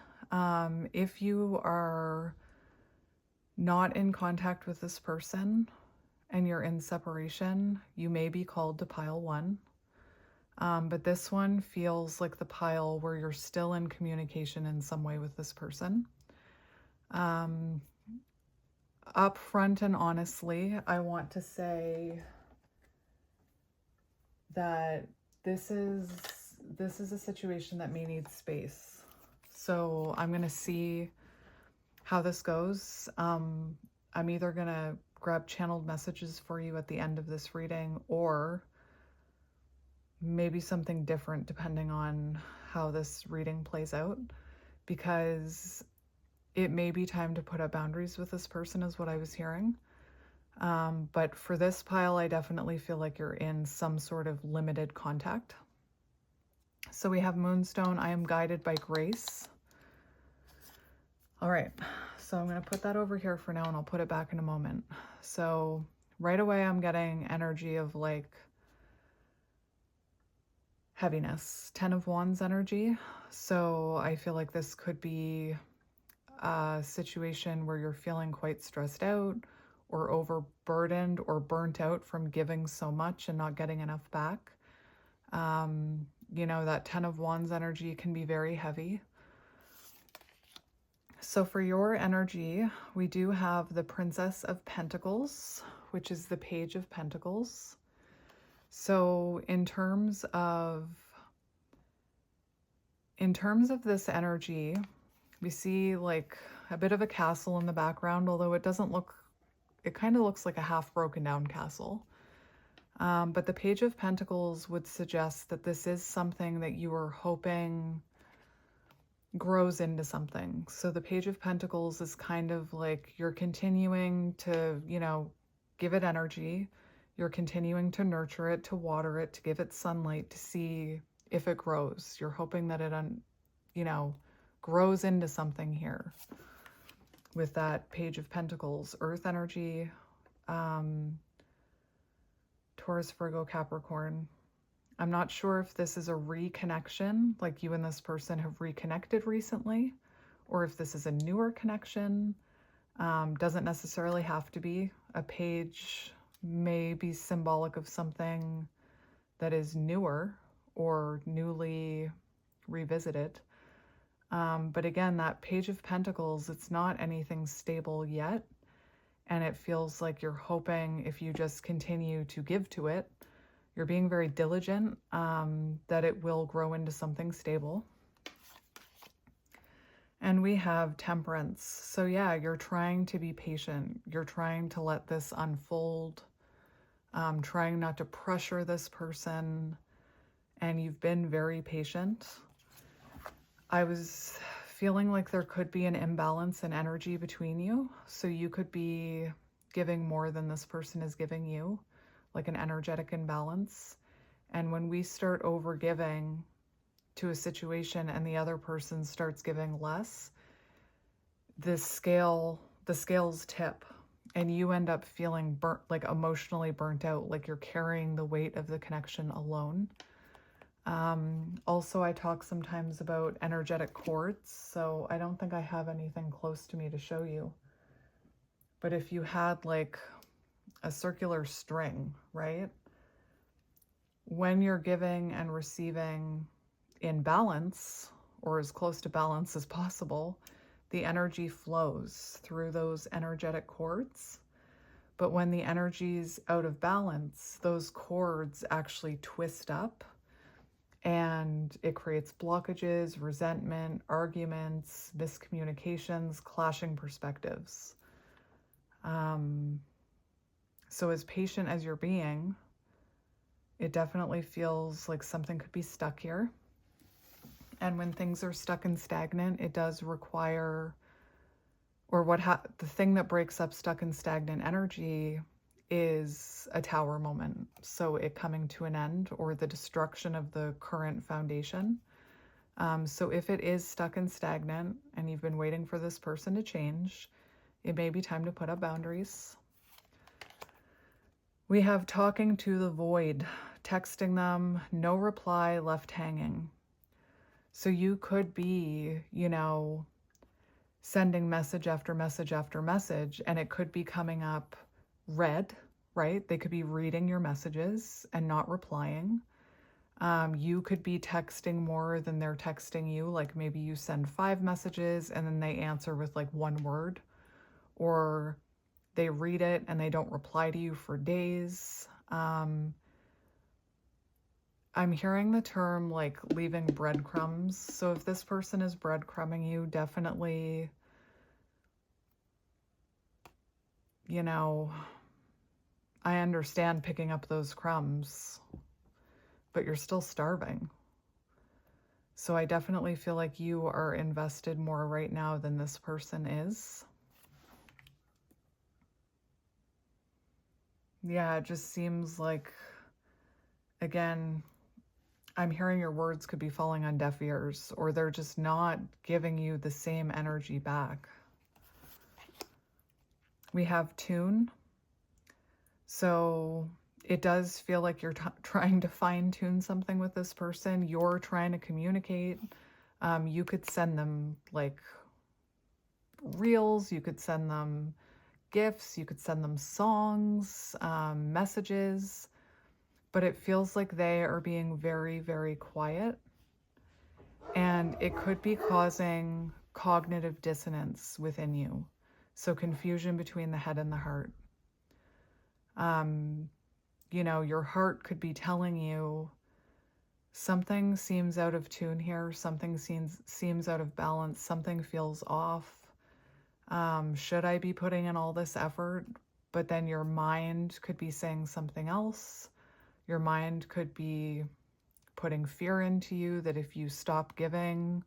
If you are not in contact with this person and you're in separation, you may be called to pile 1. But this one feels like the pile where you're still in communication in some way with this person. Up front and honestly, I want to say that this is a situation that may need space. So I'm going to see how this goes. I'm either going to grab channeled messages for you at the end of this reading, or maybe something different depending on how this reading plays out, because it may be time to put up boundaries with this person is what I was hearing. But for this pile, I definitely feel like you're in some sort of limited contact. So we have Moonstone. I am guided by grace. All right, so I'm going to put that over here for now, and I'll put it back in a moment. So right away, I'm getting energy of like heaviness, 10 of Wands energy. So I feel like this could be a situation where you're feeling quite stressed out or overburdened or burnt out from giving so much and not getting enough back. You know, that 10 of Wands energy can be very heavy. So for your energy, we do have the Princess of Pentacles, which is the Page of Pentacles. So in terms of this energy, we see like a bit of a castle in the background, although it doesn't look, it kind of looks like a half broken down castle. But the Page of Pentacles would suggest that this is something that you are hoping grows into something. So the Page of Pentacles is kind of like you're continuing to, you know, give it energy. You're continuing to nurture it, to water it, to give it sunlight, to see if it grows. You're hoping that it, you know, grows into something here with that Page of Pentacles. Earth energy, Taurus, Virgo, Capricorn. I'm not sure if this is a reconnection, like you and this person have reconnected recently, or if this is a newer connection. Doesn't necessarily have to be. A page may be symbolic of something that is newer or newly revisited. But again, that Page of Pentacles, it's not anything stable yet. And it feels like you're hoping if you just continue to give to it, you're being very diligent, that it will grow into something stable. And we have Temperance. So yeah, you're trying to be patient. You're trying to let this unfold, trying not to pressure this person. And you've been very patient. I was feeling like there could be an imbalance in energy between you. So you could be giving more than this person is giving you, like an energetic imbalance. And when we start over giving to a situation and the other person starts giving less, the scales tip and you end up feeling burnt, like emotionally burnt out, like you're carrying the weight of the connection alone. Also, I talk sometimes about energetic cords, so I don't think I have anything close to me to show you. But if you had like a circular string, right? When you're giving and receiving in balance, or as close to balance as possible, the energy flows through those energetic cords. But when the energy's out of balance, those cords actually twist up and it creates blockages, resentment, arguments, miscommunications, clashing perspectives. So as patient as you're being, it definitely feels like something could be stuck here. And when things are stuck and stagnant, it does require, or the thing that breaks up stuck and stagnant energy is a tower moment. So it coming to an end or the destruction of the current foundation. So if it is stuck and stagnant and you've been waiting for this person to change, it may be time to put up boundaries. We have talking to the void, texting them, no reply, left hanging. So you could be, sending message after message after message, and it could be coming up read, right? They could be reading your messages and not replying. You could be texting more than they're texting you. Like maybe you send 5 messages and then they answer with like 1 word, or they read it and they don't reply to you for days. I'm hearing the term like leaving breadcrumbs. So if this person is breadcrumbing you, definitely, I understand picking up those crumbs, but you're still starving. So I definitely feel like you are invested more right now than this person is. Yeah, it just seems like, again, I'm hearing your words could be falling on deaf ears, or they're just not giving you the same energy back. We have tune. So it does feel like you're trying to fine tune something with this person. You're trying to communicate. You could send them like reels. You could send them gifts. You could send them songs, messages. But it feels like they are being very, very quiet. And it could be causing cognitive dissonance within you. So confusion between the head and the heart. Your heart could be telling you something seems out of tune here, something seems out of balance, something feels off. Should I be putting in all this effort? But then your mind could be saying something else. Your mind could be putting fear into you that if you stop giving,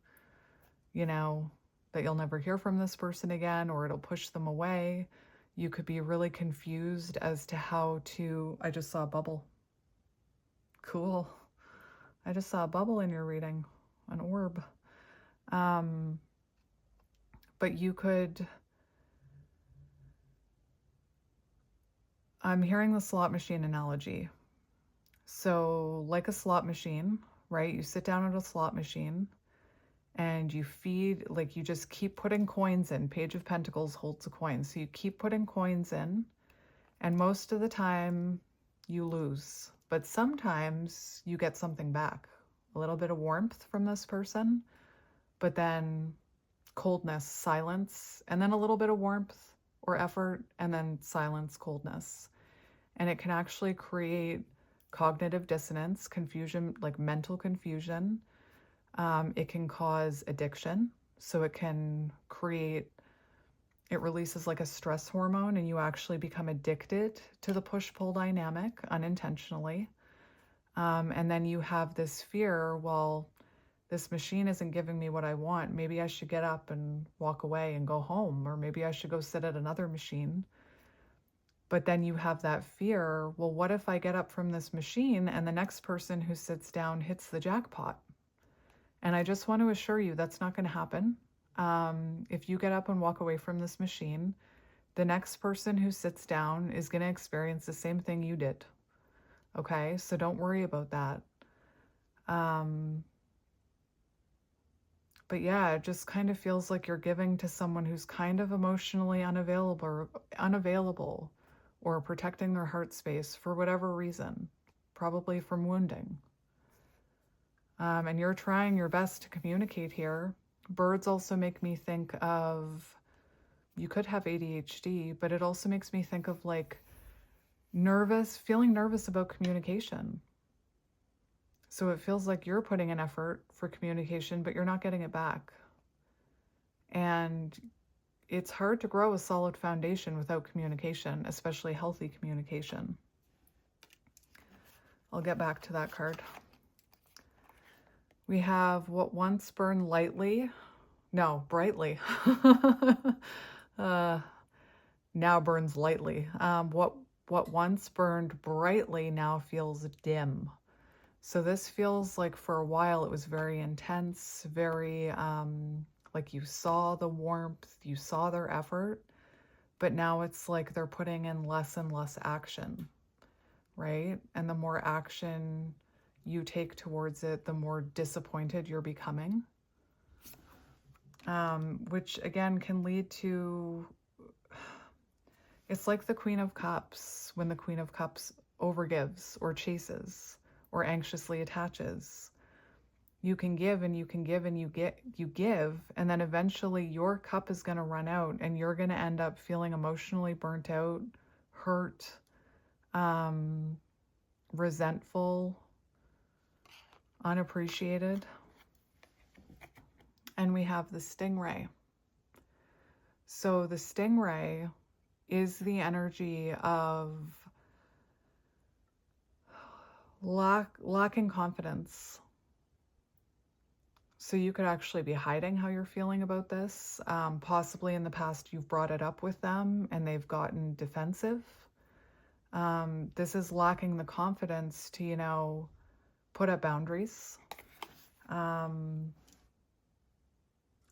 that you'll never hear from this person again, or it'll push them away. You could be really confused as to how to... I just saw a bubble. Cool. I just saw a bubble in your reading, an orb. But you could... I'm hearing the slot machine analogy. So like a slot machine, right? You sit down at a slot machine and you feed, like you just keep putting coins in. Page of Pentacles holds a coin. So you keep putting coins in, and most of the time you lose. But sometimes you get something back. A little bit of warmth from this person, but then coldness, silence, and then a little bit of warmth or effort, and then silence, coldness. And it can actually create cognitive dissonance, confusion, like mental confusion. It can cause addiction. So it can create, it releases like a stress hormone, and you actually become addicted to the push-pull dynamic unintentionally. And then you have this fear, well, this machine isn't giving me what I want. Maybe I should get up and walk away and go home, or maybe I should go sit at another machine. But then you have that fear, well, what if I get up from this machine and the next person who sits down hits the jackpot? And I just want to assure you that's not going to happen. If you get up and walk away from this machine, the next person who sits down is going to experience the same thing you did. Okay, so don't worry about that. But yeah, it just kind of feels like you're giving to someone who's kind of emotionally unavailable, or protecting their heart space for whatever reason, probably from wounding. And you're trying your best to communicate here. Birds also make me think of, you could have ADHD, but it also makes me think of like feeling nervous about communication. So it feels like you're putting an effort for communication, but you're not getting it back. And it's hard to grow a solid foundation without communication, especially healthy communication. I'll get back to that card. We have what once burned brightly. Now burns lightly. What once burned brightly now feels dim. So this feels like for a while it was very intense, very like you saw the warmth, you saw their effort, but now it's like they're putting in less and less action. right? And the more action you take towards it, the more disappointed you're becoming, which again can lead to, it's like the Queen of Cups when the Queen of Cups overgives or chases or anxiously attaches. You can give and you can give and you give, and then eventually your cup is going to run out and you're going to end up feeling emotionally burnt out, hurt, resentful, unappreciated. And we have the stingray. So the stingray is the energy of lacking confidence. So you could actually be hiding how you're feeling about this. Possibly in the past you've brought it up with them and they've gotten defensive. This is lacking the confidence to, put up boundaries.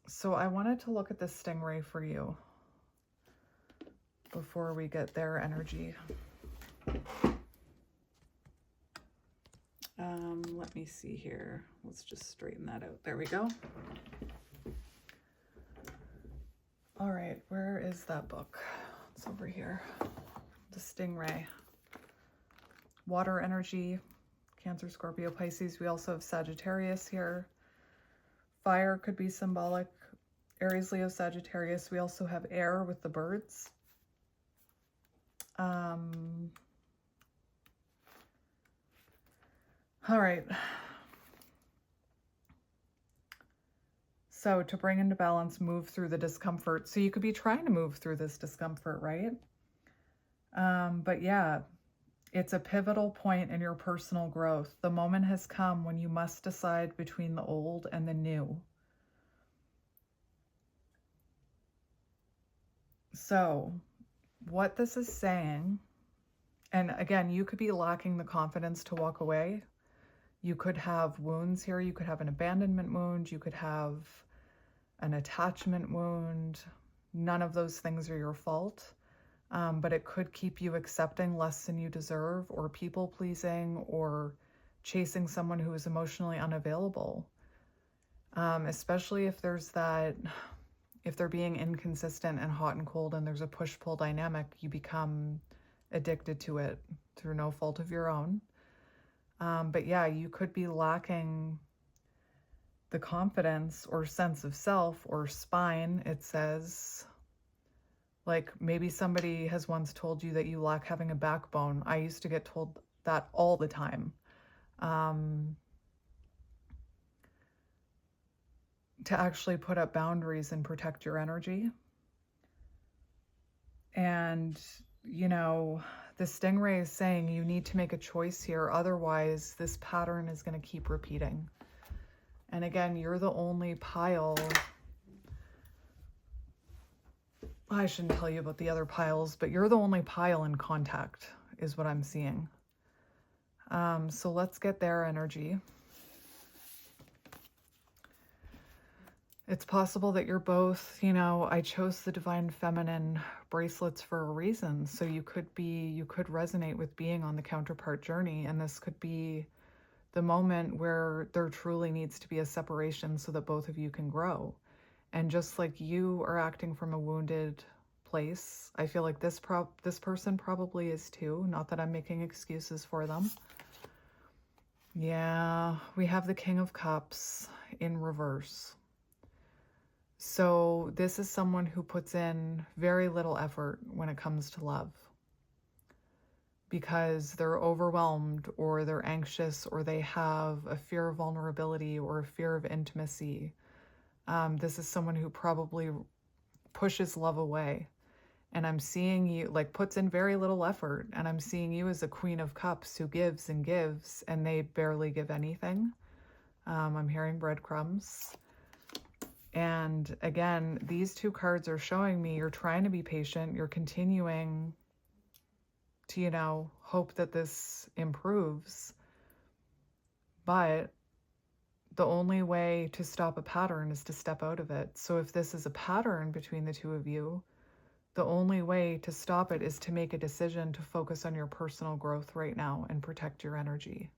So I wanted to look at this stingray for you before we get their energy. Let me see here. Let's just straighten that out. There we go. All right, where is that book? It's over here. The stingray. Water energy, Cancer, Scorpio, Pisces. We also have Sagittarius here. Fire could be symbolic. Aries, Leo, Sagittarius. We also have air with the birds. All right. So to bring into balance, move through the discomfort. So you could be trying to move through this discomfort, right? But yeah, it's a pivotal point in your personal growth. The moment has come when you must decide between the old and the new. So what this is saying, and again, you could be lacking the confidence to walk away. You could have wounds here. You could have an abandonment wound. You could have an attachment wound. None of those things are your fault, but it could keep you accepting less than you deserve, or people pleasing, or chasing someone who is emotionally unavailable. Especially if there's that, if they're being inconsistent and hot and cold and there's a push-pull dynamic, you become addicted to it through no fault of your own. But yeah, you could be lacking the confidence or sense of self or spine. It says, like, maybe somebody has once told you that you lack having a backbone. I used to get told that all the time. To actually put up boundaries and protect your energy. And, the stingray is saying you need to make a choice here. Otherwise, this pattern is going to keep repeating. And again, you're the only pile. I shouldn't tell you about the other piles, but you're the only pile in contact is what I'm seeing. So let's get their energy. It's possible that you're both, I chose the divine feminine bracelets for a reason. So you could resonate with being on the counterpart journey. And this could be the moment where there truly needs to be a separation so that both of you can grow. And just like you are acting from a wounded place, I feel like this person probably is too. Not that I'm making excuses for them. Yeah, we have the King of Cups in reverse. So this is someone who puts in very little effort when it comes to love because they're overwhelmed or they're anxious or they have a fear of vulnerability or a fear of intimacy. This is someone who probably pushes love away. And I'm seeing you, like, puts in very little effort. And I'm seeing you as a Queen of Cups who gives and gives and they barely give anything. I'm hearing breadcrumbs. And again, these two cards are showing me you're trying to be patient. You're continuing to, hope that this improves. But the only way to stop a pattern is to step out of it. So if this is a pattern between the two of you, the only way to stop it is to make a decision to focus on your personal growth right now and protect your energy.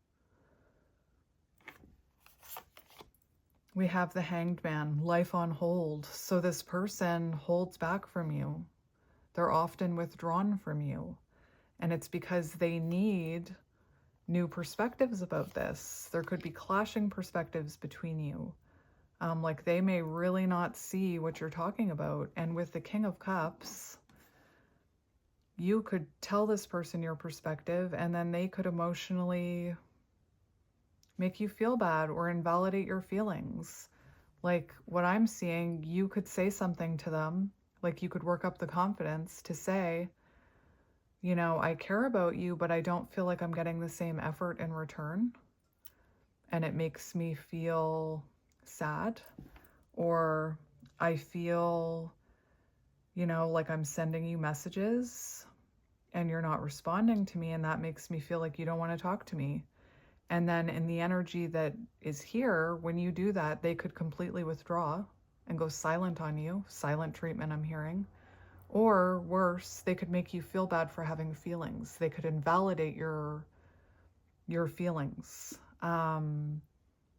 We have the Hanged Man, life on hold. So this person holds back from you. They're often withdrawn from you. And it's because they need new perspectives about this. There could be clashing perspectives between you. Like they may really not see what you're talking about. And with the King of Cups, you could tell this person your perspective and then they could emotionally make you feel bad or invalidate your feelings. Like what I'm seeing, you could say something to them, like you could work up the confidence to say, you know, I care about you, but I don't feel like I'm getting the same effort in return. And it makes me feel sad, or I feel, you know, like I'm sending you messages and you're not responding to me, and that makes me feel like you don't want to talk to me. And then in the energy that is here, when you do that, they could completely withdraw and go silent on you. Silent treatment, I'm hearing. Or worse, they could make you feel bad for having feelings. They could invalidate your feelings,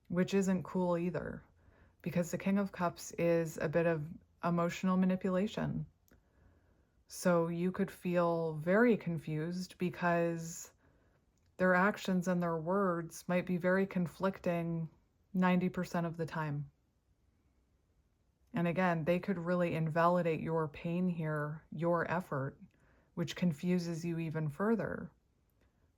which isn't cool either, because the King of Cups is a bit of emotional manipulation. So you could feel very confused because their actions and their words might be very conflicting 90% of the time. And again, they could really invalidate your pain here, your effort, which confuses you even further,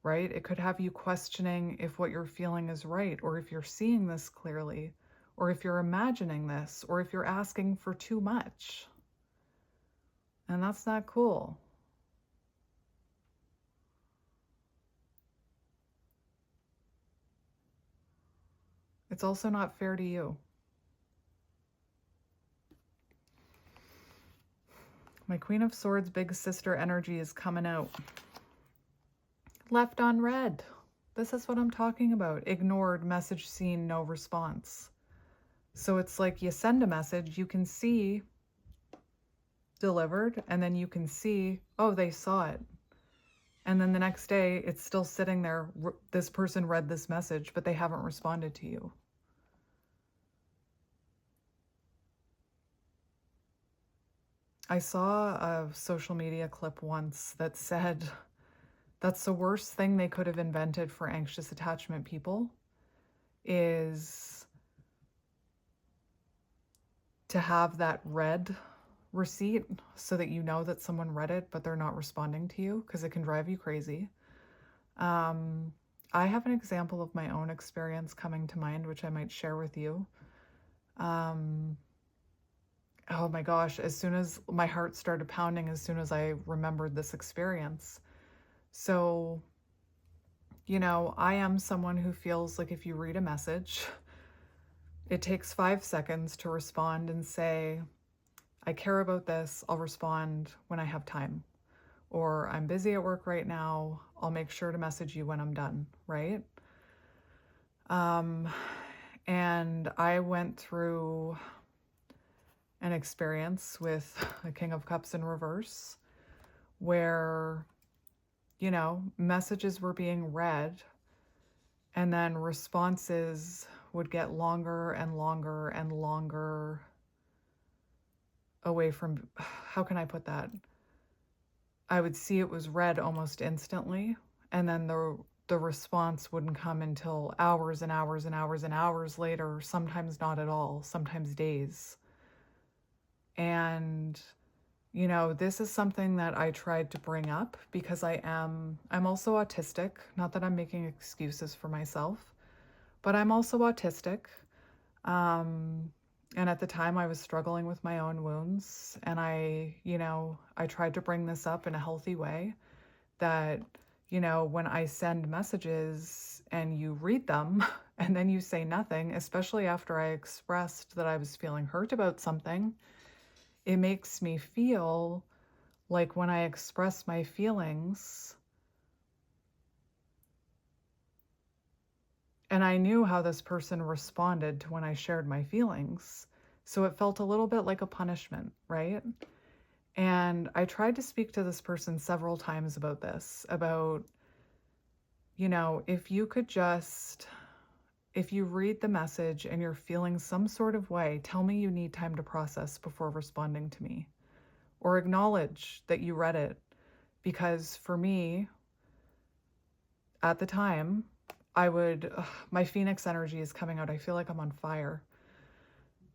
right? It could have you questioning if what you're feeling is right, or if you're seeing this clearly, or if you're imagining this, or if you're asking for too much. And that's not cool. It's also not fair to you. My Queen of Swords, big sister energy is coming out. Left on red. This is what I'm talking about. Ignored, message seen, no response. So it's like you send a message, you can see delivered, and then you can see, oh, they saw it. And then the next day, it's still sitting there. This person read this message, but they haven't responded to you. I saw a social media clip once that said that's the worst thing they could have invented for anxious attachment people, is to have that read receipt so that you know that someone read it, but they're not responding to you, because it can drive you crazy. I have an example of my own experience coming to mind, which I might share with you. Oh my gosh, as soon as my heart started pounding, as soon as I remembered this experience. So, you know, I am someone who feels like if you read a message, it takes 5 seconds to respond and say, I care about this, I'll respond when I have time. Or I'm busy at work right now, I'll make sure to message you when I'm done, right? And I went through an experience with a King of Cups in reverse, where, you know, messages were being read and then responses would get longer and longer and longer away from, how can I put that? I would see it was read almost instantly, and then the response wouldn't come until hours and hours and hours and hours later, sometimes not at all, sometimes days. And, you know, this is something that I tried to bring up because I'm also autistic. Not that I'm making excuses for myself, but I'm also autistic. And at the time I was struggling with my own wounds, and I tried to bring this up in a healthy way, that, you know, when I send messages and you read them and then you say nothing, especially after I expressed that I was feeling hurt about something, it makes me feel like when I express my feelings, and I knew how this person responded to when I shared my feelings, so it felt a little bit like a punishment, right? And I tried to speak to this person several times about this, about, if you could just, if you read the message and you're feeling some sort of way, tell me you need time to process before responding to me, or acknowledge that you read it. Because for me, at the time, my Phoenix energy is coming out. I feel like I'm on fire.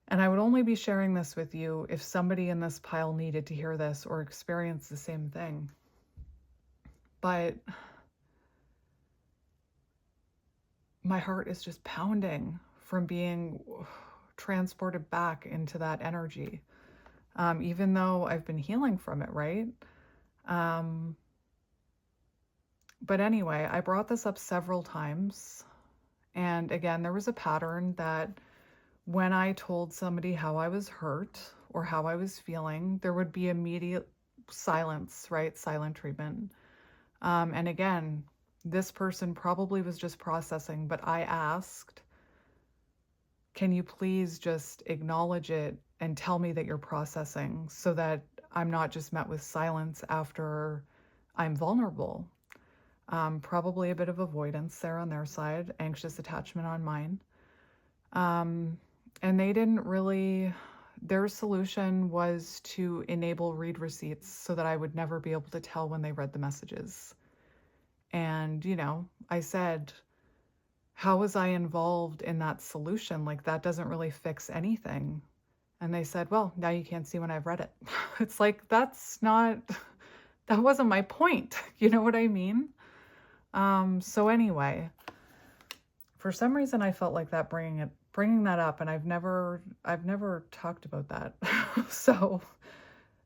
And I would only be sharing this with you if somebody in this pile needed to hear this or experience the same thing. But my heart is just pounding from being transported back into that energy, even though I've been healing from it, right? But anyway, I brought this up several times. And again, there was a pattern that when I told somebody how I was hurt or how I was feeling, there would be immediate silence, right? Silent treatment. And again, this person probably was just processing, but I asked, can you please just acknowledge it and tell me that you're processing so that I'm not just met with silence after I'm vulnerable? Probably a bit of avoidance there on their side, anxious attachment on mine. And they didn't really, their solution was to enable read receipts so that I would never be able to tell when they read the messages. And, I said, how was I involved in that solution? Like, that doesn't really fix anything. And they said, well, now you can't see when I've read it. It's like, that wasn't my point. You know what I mean? So anyway, for some reason I felt like that bringing that up, and I've never talked about that. So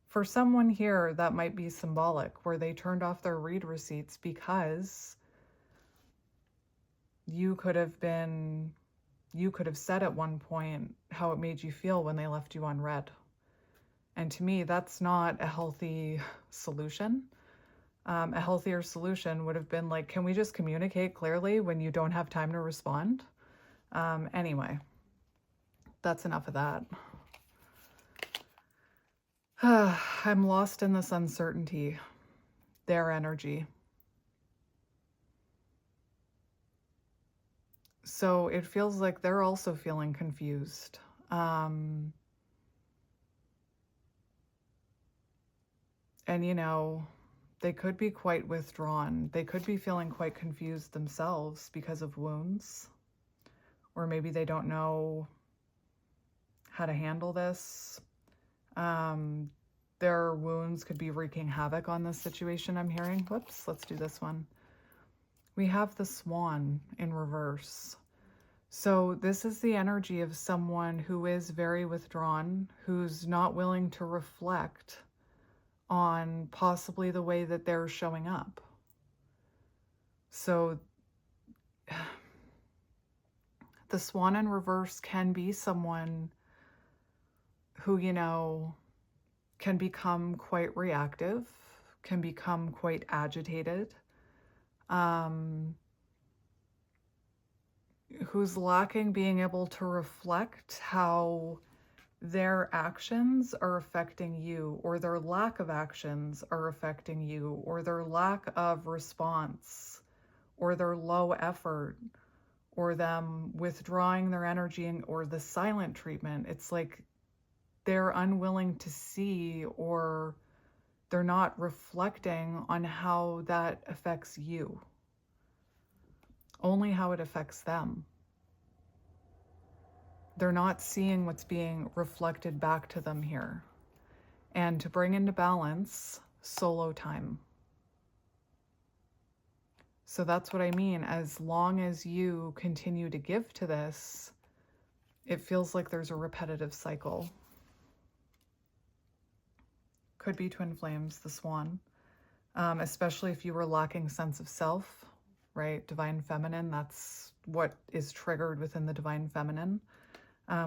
for someone here, that might be symbolic, where they turned off their read receipts because you could have said at one point how it made you feel when they left you unread. And to me, that's not a healthy solution. A healthier solution would have been like, can we just communicate clearly when you don't have time to respond? Anyway, that's enough of that. I'm lost in this uncertainty, their energy. So it feels like they're also feeling confused. And they could be quite withdrawn. They could be feeling quite confused themselves because of wounds. Or maybe they don't know how to handle this. Their wounds could be wreaking havoc on this situation, I'm hearing. Whoops, let's do this one. We have the Swan in reverse. So this is the energy of someone who is very withdrawn, who's not willing to reflect on possibly the way that they're showing up. So the Swan in reverse can be someone who, can become quite reactive, can become quite agitated, who's lacking being able to reflect how their actions are affecting you, or their lack of actions are affecting you, or their lack of response, or their low effort, or them withdrawing their energy, or the silent treatment. It's like they're unwilling to see, or they're not reflecting on how that affects you, only how it affects them. They're not seeing what's being reflected back to them here. And to bring into balance, solo time. So that's what I mean. As long as you continue to give to this, it feels like there's a repetitive cycle. Could be twin flames, the Swan. Especially if you were lacking sense of self, right? Divine feminine, that's what is triggered within the divine feminine.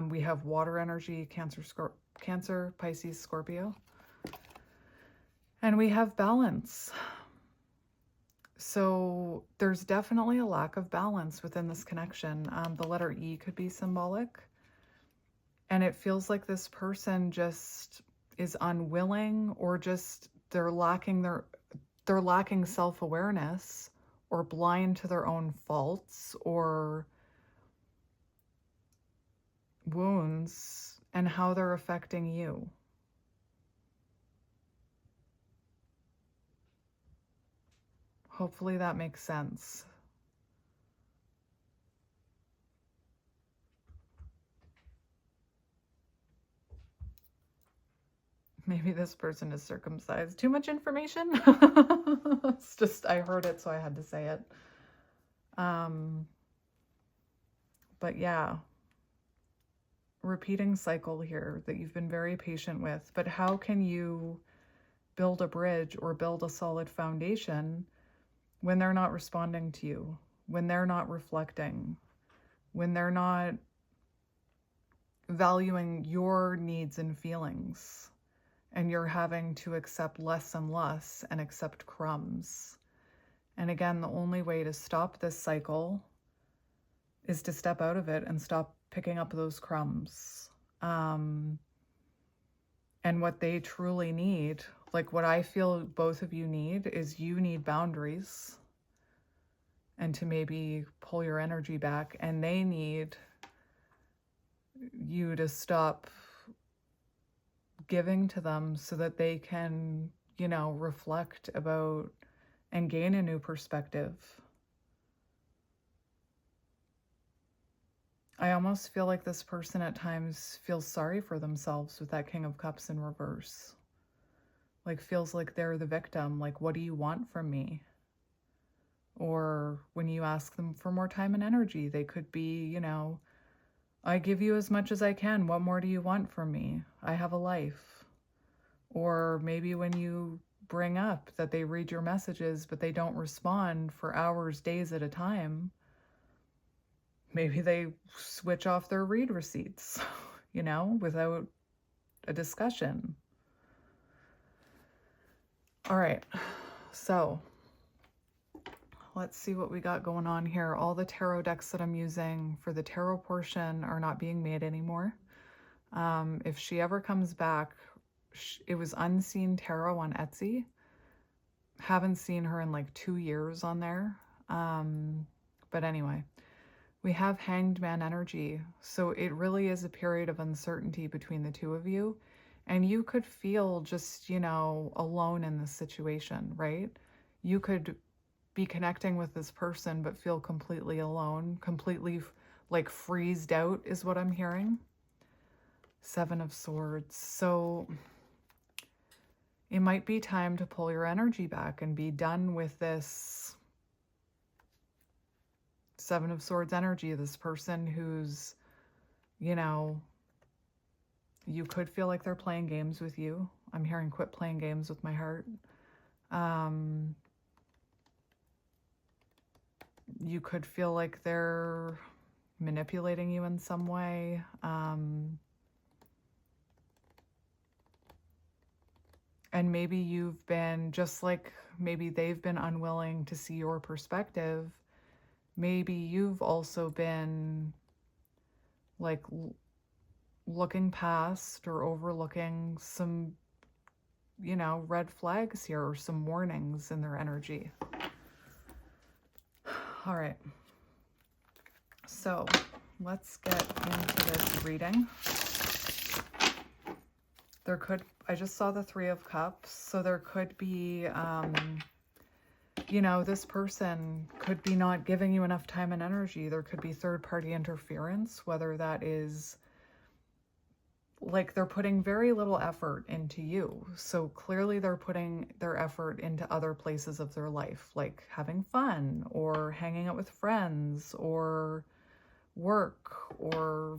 We have water energy, Cancer, Pisces, Scorpio. And we have balance. So there's definitely a lack of balance within this connection. The letter E could be symbolic. And it feels like this person just is unwilling, or just they're lacking self-awareness, or blind to their own faults or wounds and how they're affecting you. Hopefully that makes sense. Maybe this person is circumcised. Too much information? It's just, I heard it, so I had to say it. But yeah, repeating cycle here that you've been very patient with. But how can you build a bridge or build a solid foundation when they're not responding to you, when they're not reflecting, when they're not valuing your needs and feelings, and you're having to accept less and less and accept crumbs? And again, the only way to stop this cycle is to step out of it and stop picking up those crumbs. And what they truly need, like what I feel both of you need, is you need boundaries and to maybe pull your energy back, and they need you to stop giving to them so that they can, you know, reflect about and gain a new perspective. I almost feel like this person at times feels sorry for themselves with that King of Cups in reverse. Like feels like they're the victim. Like, what do you want from me? Or when you ask them for more time and energy, they could be, you know, I give you as much as I can. What more do you want from me? I have a life. Or maybe when you bring up that they read your messages, but they don't respond for hours, days at a time, maybe they switch off their read receipts, you know, without a discussion. All right, so let's see what we got going on here. All the tarot decks that I'm using for the tarot portion are not being made anymore. If she ever comes back, it was Unseen Tarot on Etsy. Haven't seen her in like 2 years on there. But anyway, we have Hanged Man energy. So it really is a period of uncertainty between the two of you. And you could feel just, you know, alone in this situation, right? You could be connecting with this person, but feel completely alone, completely like freezed out is what I'm hearing. Seven of Swords. So it might be time to pull your energy back and be done with this Seven of Swords energy, this person who's, you know, you could feel like they're playing games with you. I'm hearing quit playing games with my heart. You could feel like they're manipulating you in some way. And maybe you've been, just like maybe they've been unwilling to see your perspective, maybe you've also been like looking past or overlooking some, you know, red flags here or some warnings in their energy. All right. So let's get into this reading. There could, I just saw the Three of Cups. So there could be, you know, this person could be not giving you enough time and energy. There could be third-party interference, whether that is like they're putting very little effort into you. So clearly they're putting their effort into other places of their life, like having fun or hanging out with friends or work or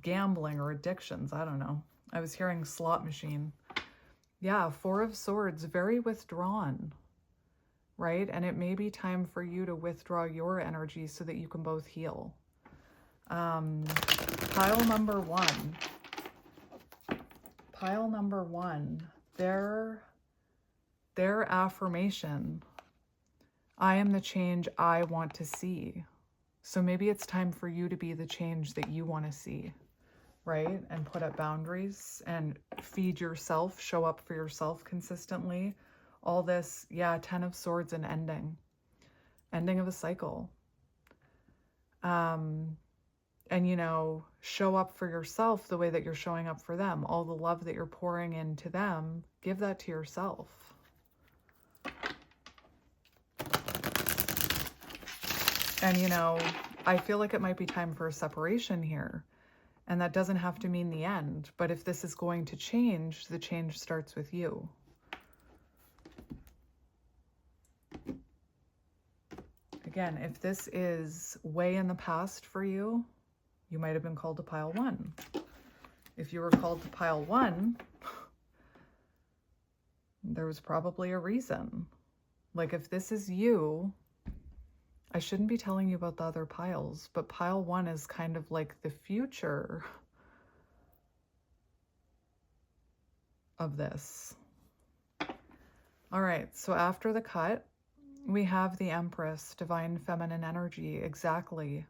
gambling or addictions. I don't know. I was hearing slot machine. Yeah, Four of Swords, very withdrawn, right? And it may be time for you to withdraw your energy so that you can both heal. Pile number one. Pile number one, their affirmation, I am the change I want to see. So maybe it's time for you to be the change that you want to see. right? And put up boundaries and feed yourself, show up for yourself consistently. All this, yeah, 10 of Swords and ending of a cycle. And, you know, show up for yourself the way that you're showing up for them. All the love that you're pouring into them, give that to yourself. And, you know, I feel like it might be time for a separation here. And that doesn't have to mean the end. But if this is going to change, the change starts with you. Again, if this is way in the past for you, you might have been called to pile 1. If you were called to pile 1, there was probably a reason. Like if this is you, I shouldn't be telling you about the other piles, but pile 1 is kind of like the future of this. All right, so after the cut, we have the Empress, divine feminine energy, exactly.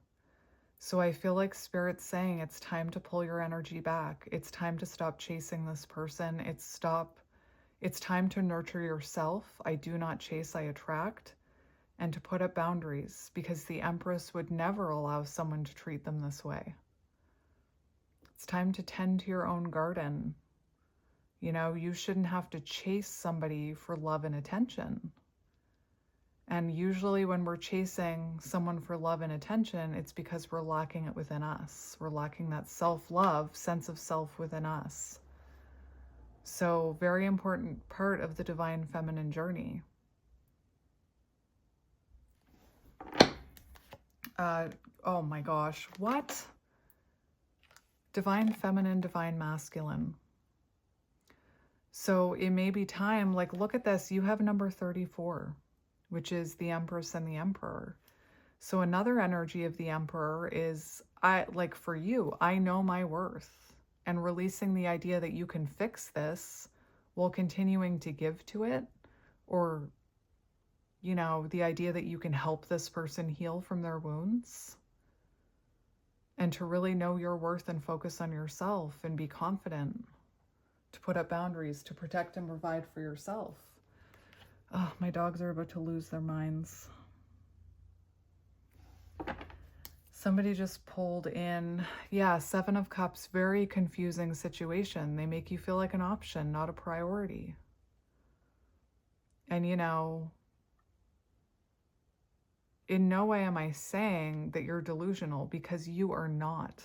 So I feel like Spirit's saying it's time to pull your energy back. It's time to stop chasing this person. It's time to nurture yourself. I do not chase, I attract. And to put up boundaries, because the Empress would never allow someone to treat them this way. It's time to tend to your own garden. You know, you shouldn't have to chase somebody for love and attention. And usually when we're chasing someone for love and attention, it's because we're lacking it within us. We're lacking that self-love, sense of self within us. So very important part of the divine feminine journey. Oh my gosh, what? Divine feminine, divine masculine. So it may be time, like look at this, you have number 34. Which is the Empress and the Emperor. So another energy of the Emperor is, like for you, I know my worth. And releasing the idea that you can fix this while continuing to give to it, or, you know, the idea that you can help this person heal from their wounds. And to really know your worth and focus on yourself and be confident, to put up boundaries, to protect and provide for yourself. Oh, my dogs are about to lose their minds. Somebody just pulled in, yeah, 7 of Cups, very confusing situation. They make you feel like an option, not a priority. And you know, in no way am I saying that you're delusional, because you are not.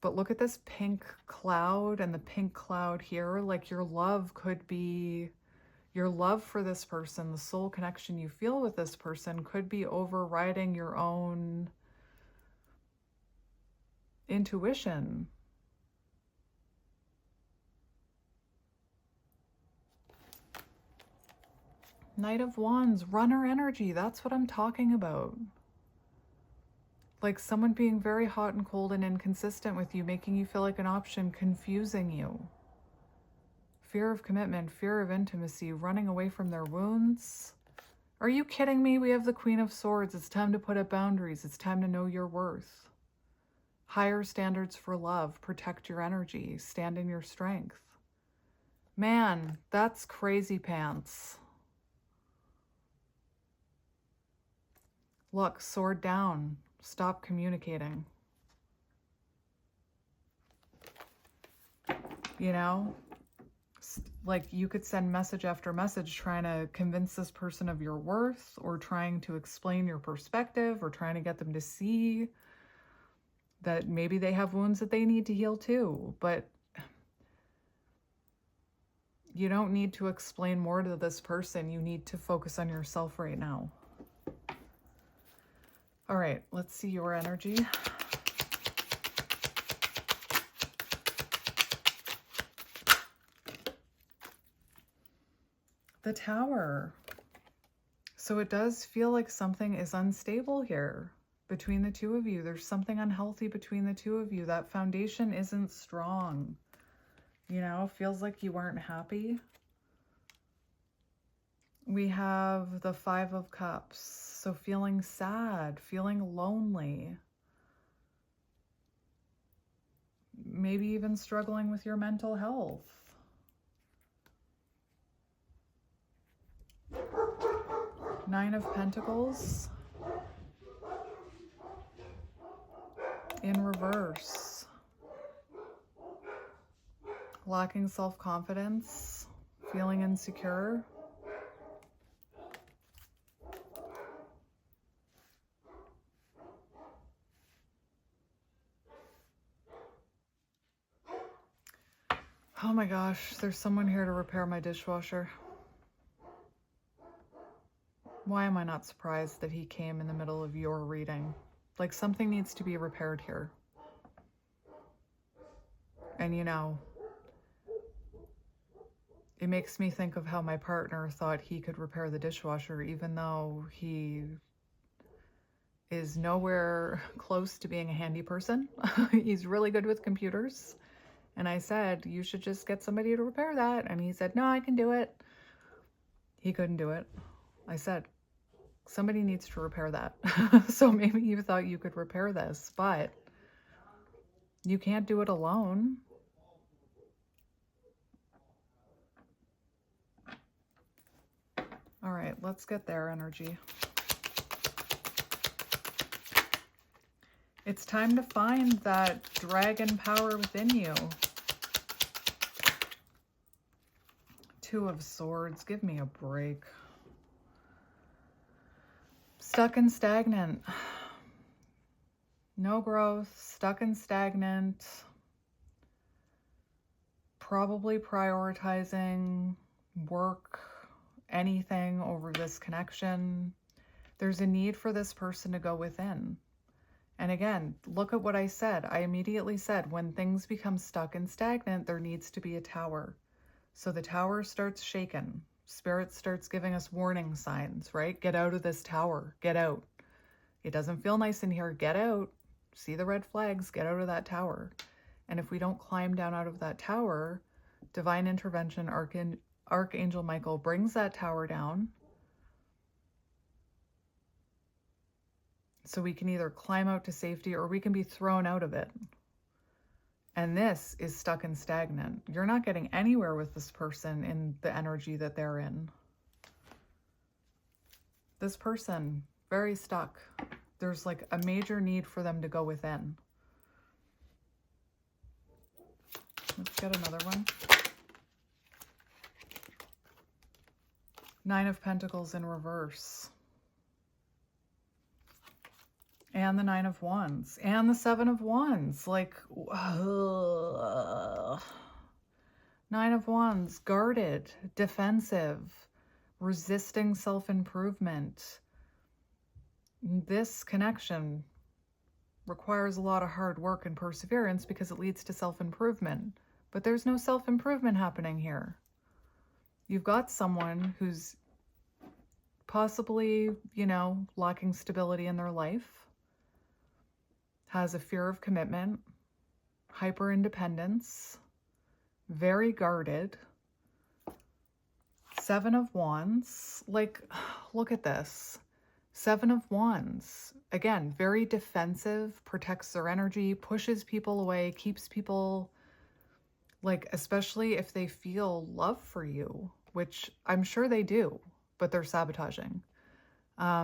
But look at this pink cloud and the pink cloud here. Like your love could be, your love for this person, the soul connection you feel with this person could be overriding your own intuition. Knight of Wands, runner energy, that's what I'm talking about. Like someone being very hot and cold and inconsistent with you, making you feel like an option, confusing you. Fear of commitment, fear of intimacy, running away from their wounds. Are you kidding me? We have the Queen of Swords. It's time to put up boundaries. It's time to know your worth. Higher standards for love. Protect your energy. Stand in your strength. Man, that's crazy pants. Look, sword down. Stop communicating. You know? Like you could send message after message trying to convince this person of your worth, or trying to explain your perspective, or trying to get them to see that maybe they have wounds that they need to heal too. But you don't need to explain more to this person. You need to focus on yourself right now. All right, let's see your energy. The Tower. So it does feel like something is unstable here between the two of you. There's something unhealthy between the two of you. That foundation isn't strong. You know, feels like you weren't happy. We have the 5 of Cups. So feeling sad, feeling lonely. maybe even struggling with your mental health. Nine of Pentacles in reverse. Lacking self-confidence, feeling insecure. Oh my gosh, there's someone here to repair my dishwasher. Why am I not surprised that he came in the middle of your reading? Like, something needs to be repaired here. And you know, it makes me think of how my partner thought he could repair the dishwasher, even though he is nowhere close to being a handy person. He's really good with computers. And I said, you should just get somebody to repair that. And he said, no, I can do it. He couldn't do it. I said, somebody needs to repair that. So maybe you thought you could repair this, but you can't do it alone. All right, let's get their energy. It's time to find that dragon power within you. Two of Swords, give me a break. Stuck and stagnant. No growth, stuck and stagnant. Probably prioritizing work, anything over this connection. There's a need for this person to go within. And again, look at what I said. I immediately said, when things become stuck and stagnant, there needs to be a tower. So the tower starts shaking. Spirit starts giving us warning signs, right? Get out of this tower. Get out. It doesn't feel nice in here. Get out. See the red flags. Get out of that tower. And if we don't climb down out of that tower, divine intervention, Archangel Michael brings that tower down. So we can either climb out to safety or we can be thrown out of it. And this is stuck and stagnant. You're not getting anywhere with this person in the energy that they're in. This person, very stuck. There's like a major need for them to go within. Let's get another one. Nine of Pentacles in reverse. And the Nine of Wands. And the Seven of Wands. Like, Nine of Wands. Guarded. Defensive. Resisting self-improvement. This connection requires a lot of hard work and perseverance because it leads to self-improvement. But there's no self-improvement happening here. You've got someone who's possibly, you know, lacking stability in their life. Has a fear of commitment, hyper independence, very guarded. Seven of Wands, like, look at this. Seven of Wands, again, very defensive, protects their energy, pushes people away, keeps people, like, especially if they feel love for you, which I'm sure they do, but they're sabotaging.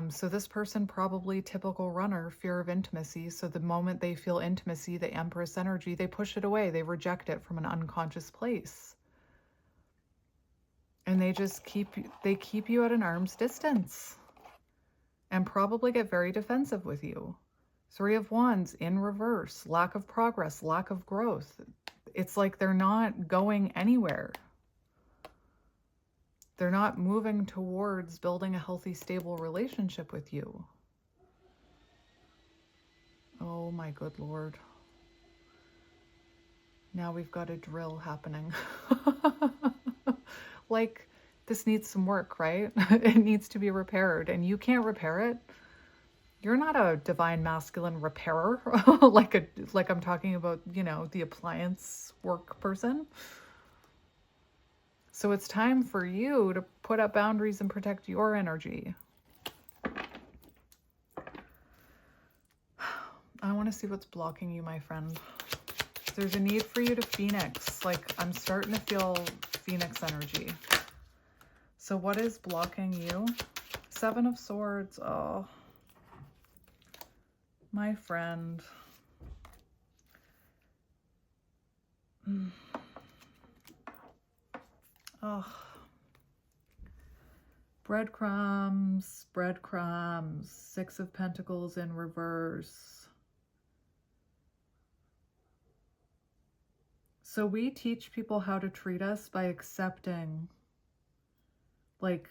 So this person, probably typical runner, fear of intimacy. So the moment they feel intimacy, the Empress energy, they push it away. They reject it from an unconscious place. And they just keep you at an arm's distance and probably get very defensive with you. Three of Wands in reverse, lack of progress, lack of growth. It's like they're not going anywhere. They're not moving towards building a healthy, stable relationship with you. Oh my good Lord. Now we've got a drill happening. Like, this needs some work, right? It needs to be repaired, and you can't repair it. You're not a divine masculine repairer, like I'm talking about, you know, the appliance work person. So it's time for you to put up boundaries and protect your energy. I want to see what's blocking you, my friend. There's a need for you to phoenix. Like, I'm starting to feel phoenix energy. So what is blocking you? Seven of Swords. Oh, my friend. Oh. Breadcrumbs, breadcrumbs. Six of Pentacles in reverse. So we teach people how to treat us by accepting, like,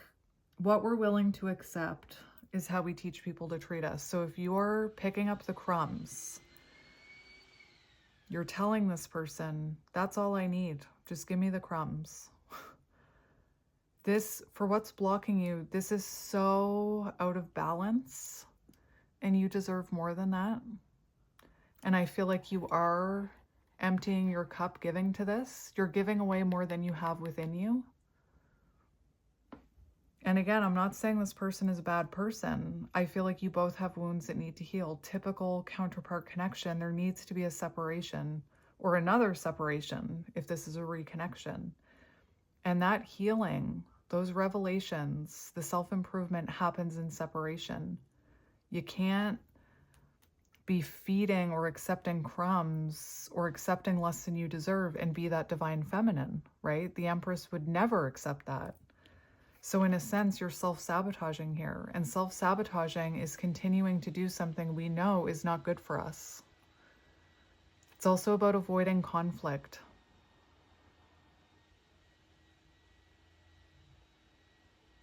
what we're willing to accept is how we teach people to treat us. So if you're picking up the crumbs, you're telling this person, that's all I need. Just give me the crumbs. This, for what's blocking you, this is so out of balance and you deserve more than that. And I feel like you are emptying your cup giving to this. You're giving away more than you have within you. And again, I'm not saying this person is a bad person. I feel like you both have wounds that need to heal. Typical counterpart connection, there needs to be a separation or another separation if this is a reconnection. And that healing, those revelations, the self-improvement happens in separation. You can't be feeding or accepting crumbs or accepting less than you deserve and be that divine feminine, right? The Empress would never accept that. So in a sense, you're self-sabotaging here, and self-sabotaging is continuing to do something we know is not good for us. It's also about avoiding conflict.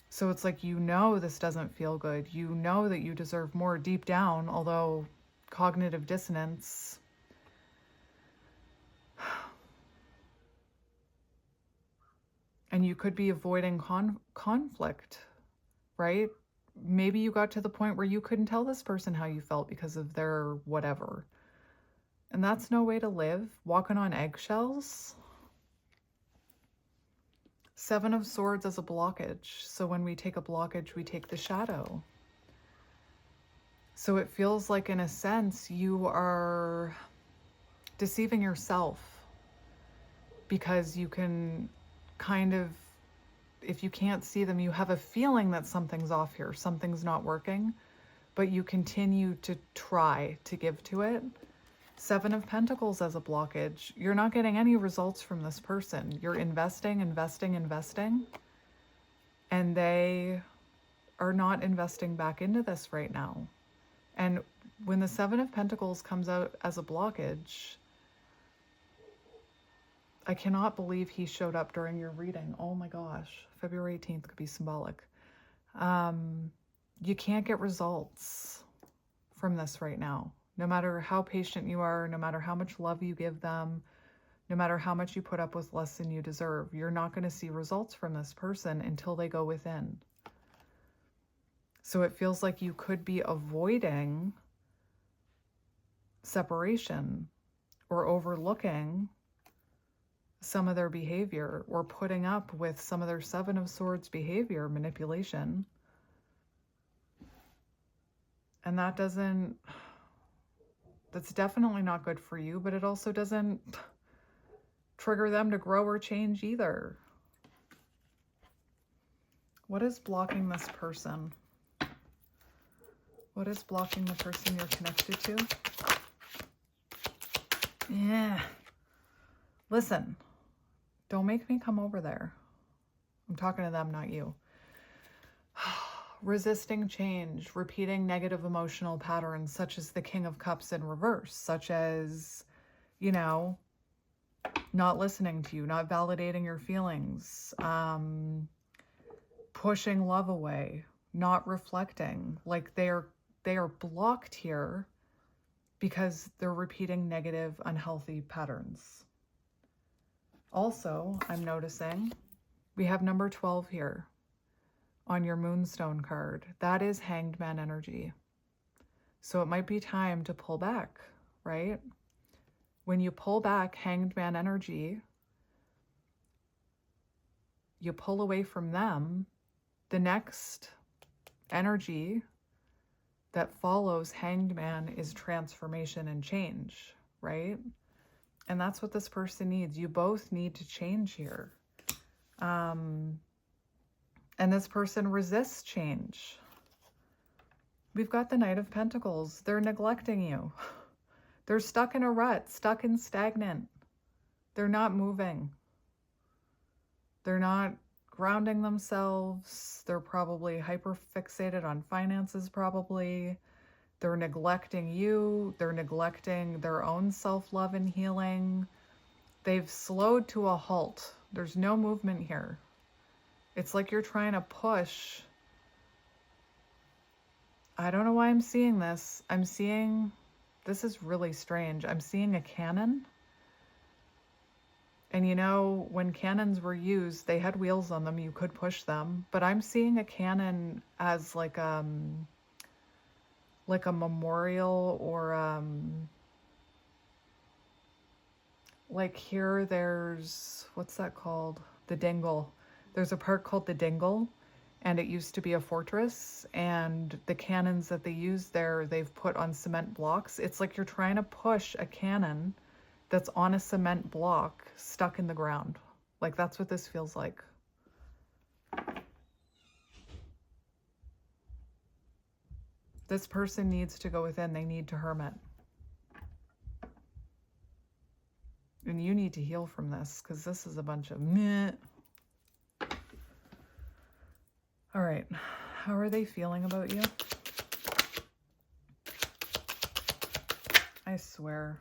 So it's like, you know, this doesn't feel good. You know that you deserve more deep down, although cognitive dissonance. And you could be avoiding conflict, right? Maybe you got to the point where you couldn't tell this person how you felt because of their whatever. And that's no way to live. Walking on eggshells. Seven of Swords as a blockage. So when we take a blockage, we take the shadow. So it feels like, in a sense, you are deceiving yourself because you can kind of, if you can't see them, you have a feeling that something's off here, something's not working, but you continue to try to give to it. Seven of Pentacles as a blockage. You're not getting any results from this person. You're investing, investing, investing, and they are not investing back into this right now. And when the Seven of Pentacles comes out as a blockage, I cannot believe he showed up during your reading. Oh my gosh, February 18th could be symbolic. You can't get results from this right now. No matter how patient you are, no matter how much love you give them, no matter how much you put up with less than you deserve, you're not going to see results from this person until they go within. So it feels like you could be avoiding separation or overlooking some of their behavior or putting up with some of their Seven of Swords behavior, manipulation. And that's definitely not good for you, but it also doesn't trigger them to grow or change either. What is blocking this person? What is blocking the person you're connected to? Yeah. Listen, don't make me come over there. I'm talking to them, not you. Resisting change, repeating negative emotional patterns, such as the King of Cups in reverse, such as, you know, not listening to you, not validating your feelings, pushing love away, not reflecting. Like they are blocked here because they're repeating negative, unhealthy patterns. Also, I'm noticing we have number 12 here on your Moonstone card. That is Hanged Man energy. So it might be time to pull back, right? When you pull back Hanged Man energy, you pull away from them, the next energy that follows Hanged Man is transformation and change, right? And that's what this person needs. You both need to change here. And this person resists change. We've got the Knight of Pentacles. They're neglecting you. They're stuck in a rut, stuck and stagnant. They're not moving. They're not grounding themselves. They're probably hyper fixated on finances, probably. They're neglecting you. They're neglecting their own self-love and healing. They've slowed to a halt. There's no movement here. It's like you're trying to push. I don't know why I'm seeing this. I'm seeing, this is really strange. I'm seeing a cannon. And you know, when cannons were used, they had wheels on them. You could push them. But I'm seeing a cannon as like a memorial, or like here there's, what's that called? The Dingle. There's a park called the Dingle, and it used to be a fortress, and the cannons that they use there, they've put on cement blocks. It's like you're trying to push a cannon that's on a cement block stuck in the ground. Like, that's what this feels like. This person needs to go within. They need to hermit. And you need to heal from this, because this is a bunch of meh. All right. How are they feeling about you? I swear.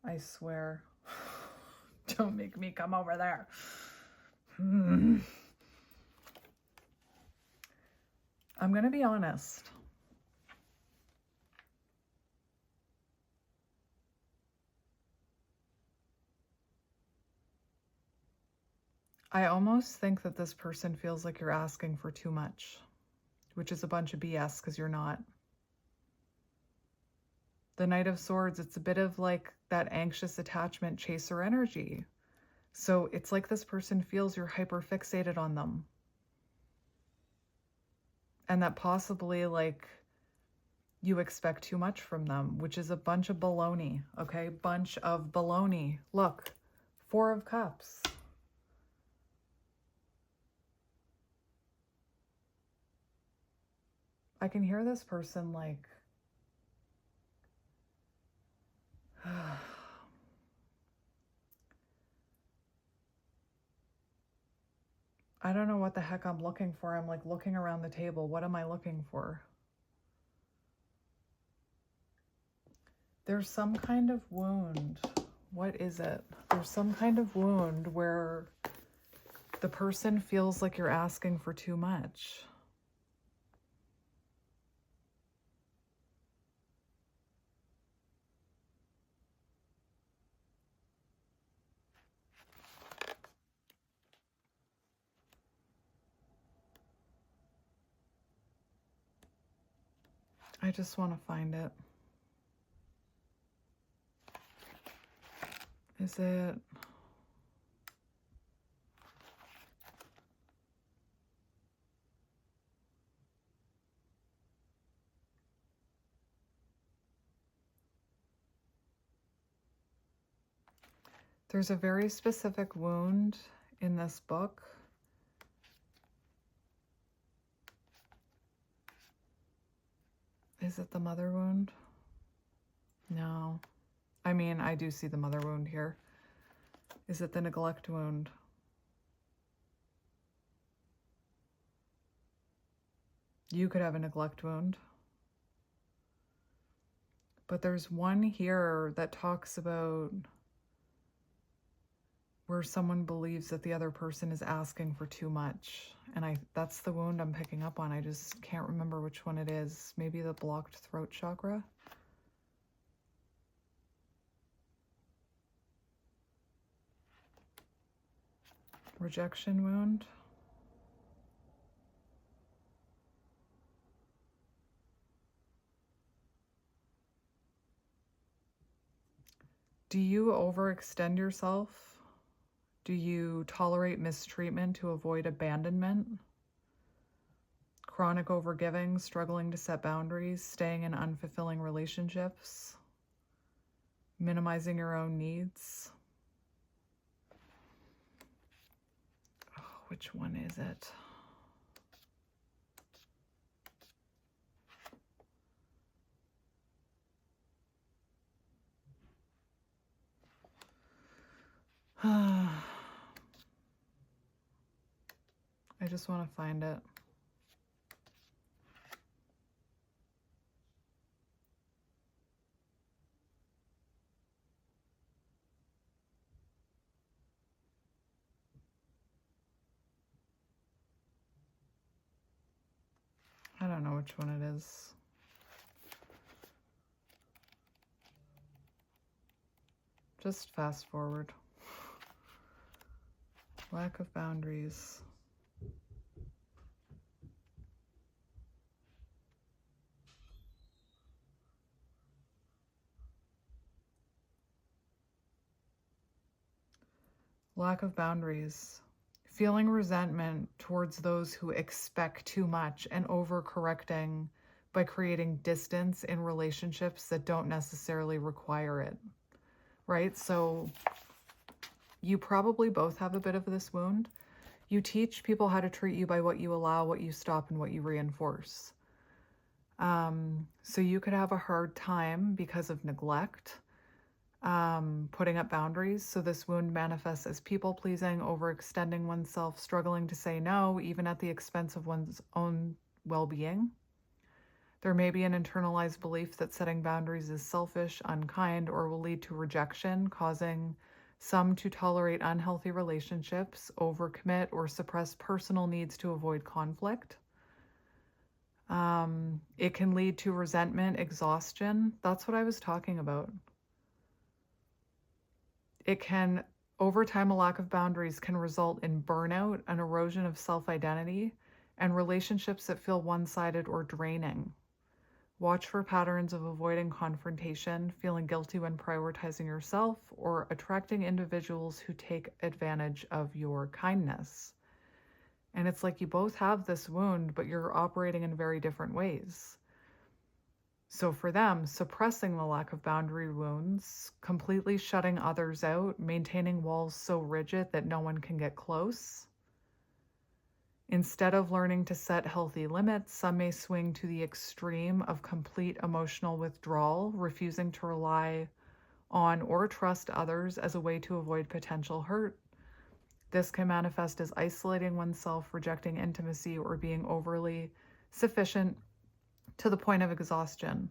I swear. Don't make me come over there. I'm going to be honest. I almost think that this person feels like you're asking for too much, which is a bunch of BS, because you're not. The Knight of Swords, it's a bit of like that anxious attachment chaser energy. So it's like this person feels you're hyper fixated on them. And that possibly like you expect too much from them, which is a bunch of baloney, okay? Bunch of baloney. Look, 4 of Cups. I can hear this person like, I don't know what the heck I'm looking for. I'm like looking around the table. What am I looking for? There's some kind of wound. What is it? There's some kind of wound where the person feels like you're asking for too much. I just want to find it. Is it... There's a very specific wound in this book. Is it the mother wound? No. I mean, I do see the mother wound here. Is it the neglect wound? You could have a neglect wound. But there's one here that talks about where someone believes that the other person is asking for too much. And that's the wound I'm picking up on. I just can't remember which one it is. Maybe the blocked throat chakra? Rejection wound? Do you overextend yourself? Do you tolerate mistreatment to avoid abandonment? Chronic overgiving, struggling to set boundaries, staying in unfulfilling relationships, minimizing your own needs. Oh, which one is it? I just want to find it. I don't know which one it is. Just fast forward. Lack of boundaries. Lack of boundaries. Feeling resentment towards those who expect too much and overcorrecting by creating distance in relationships that don't necessarily require it, right? So you probably both have a bit of this wound. You teach people how to treat you by what you allow, what you stop, and what you reinforce. So you could have a hard time because of neglect, putting up boundaries. So this wound manifests as people-pleasing, overextending oneself, struggling to say no, even at the expense of one's own well-being. There may be an internalized belief that setting boundaries is selfish, unkind, or will lead to rejection, causing some to tolerate unhealthy relationships, overcommit, or suppress personal needs to avoid conflict. It can lead to resentment, exhaustion. That's what I was talking about. It can, over time, a lack of boundaries can result in burnout, an erosion of self-identity, and relationships that feel one-sided or draining. Watch for patterns of avoiding confrontation, feeling guilty when prioritizing yourself, or attracting individuals who take advantage of your kindness. And it's like you both have this wound, but you're operating in very different ways. So for them, suppressing the lack of boundary wounds, completely shutting others out, maintaining walls so rigid that no one can get close. Instead of learning to set healthy limits, some may swing to the extreme of complete emotional withdrawal, refusing to rely on or trust others as a way to avoid potential hurt. This can manifest as isolating oneself, rejecting intimacy, or being overly sufficient to the point of exhaustion.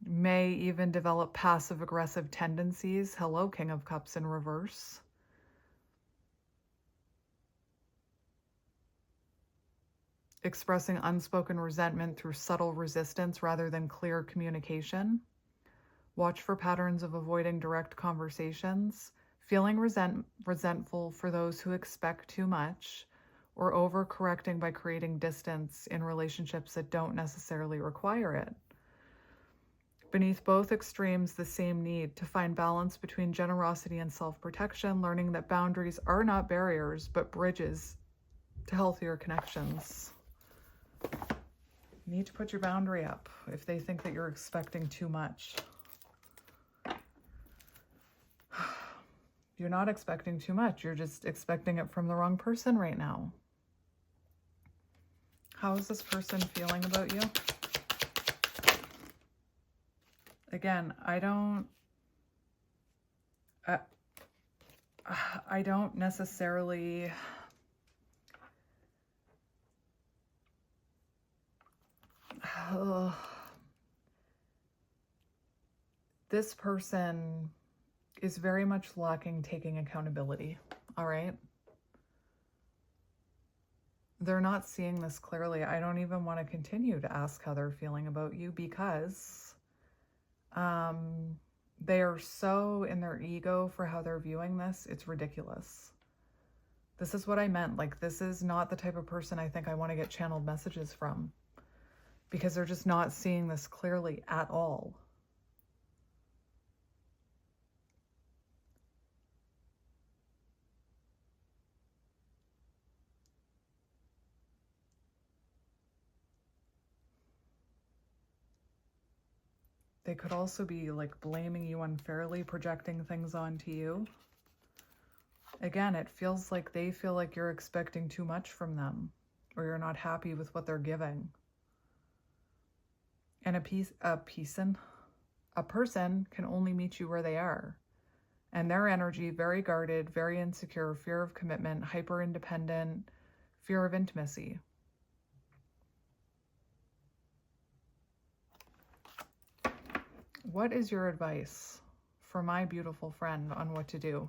May even develop passive-aggressive tendencies. Hello, King of Cups in reverse. Expressing unspoken resentment through subtle resistance rather than clear communication. Watch for patterns of avoiding direct conversations, feeling resentful for those who expect too much, or overcorrecting by creating distance in relationships that don't necessarily require it. Beneath both extremes, the same need to find balance between generosity and self-protection, learning that boundaries are not barriers, but bridges to healthier connections. You need to put your boundary up if they think that you're expecting too much. You're not expecting too much. You're just expecting it from the wrong person right now. How is this person feeling about you? Again, I don't necessarily... This person is very much lacking taking accountability, all right? They're not seeing this clearly. I don't even want to continue to ask how they're feeling about you because they are so in their ego for how they're viewing this. It's ridiculous. This is what I meant. Like, this is not the type of person I think I want to get channeled messages from because they're just not seeing this clearly at all. They could also be like blaming you unfairly, projecting things onto you. Again, it feels like they feel like you're expecting too much from them, or you're not happy with what they're giving. And a person can only meet you where they are. And their energy, very guarded, very insecure, fear of commitment, hyper independent, fear of intimacy. What is your advice for my beautiful friend on what to do?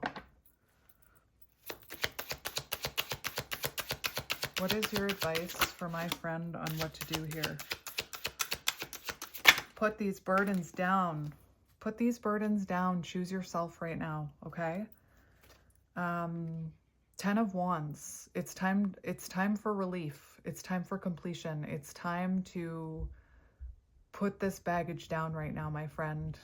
What is your advice for my friend on what to do here? Put these burdens down. Put these burdens down. Choose yourself right now, okay? 10 of Wands. It's time for relief. It's time for completion. It's time to put this baggage down right now, my friend,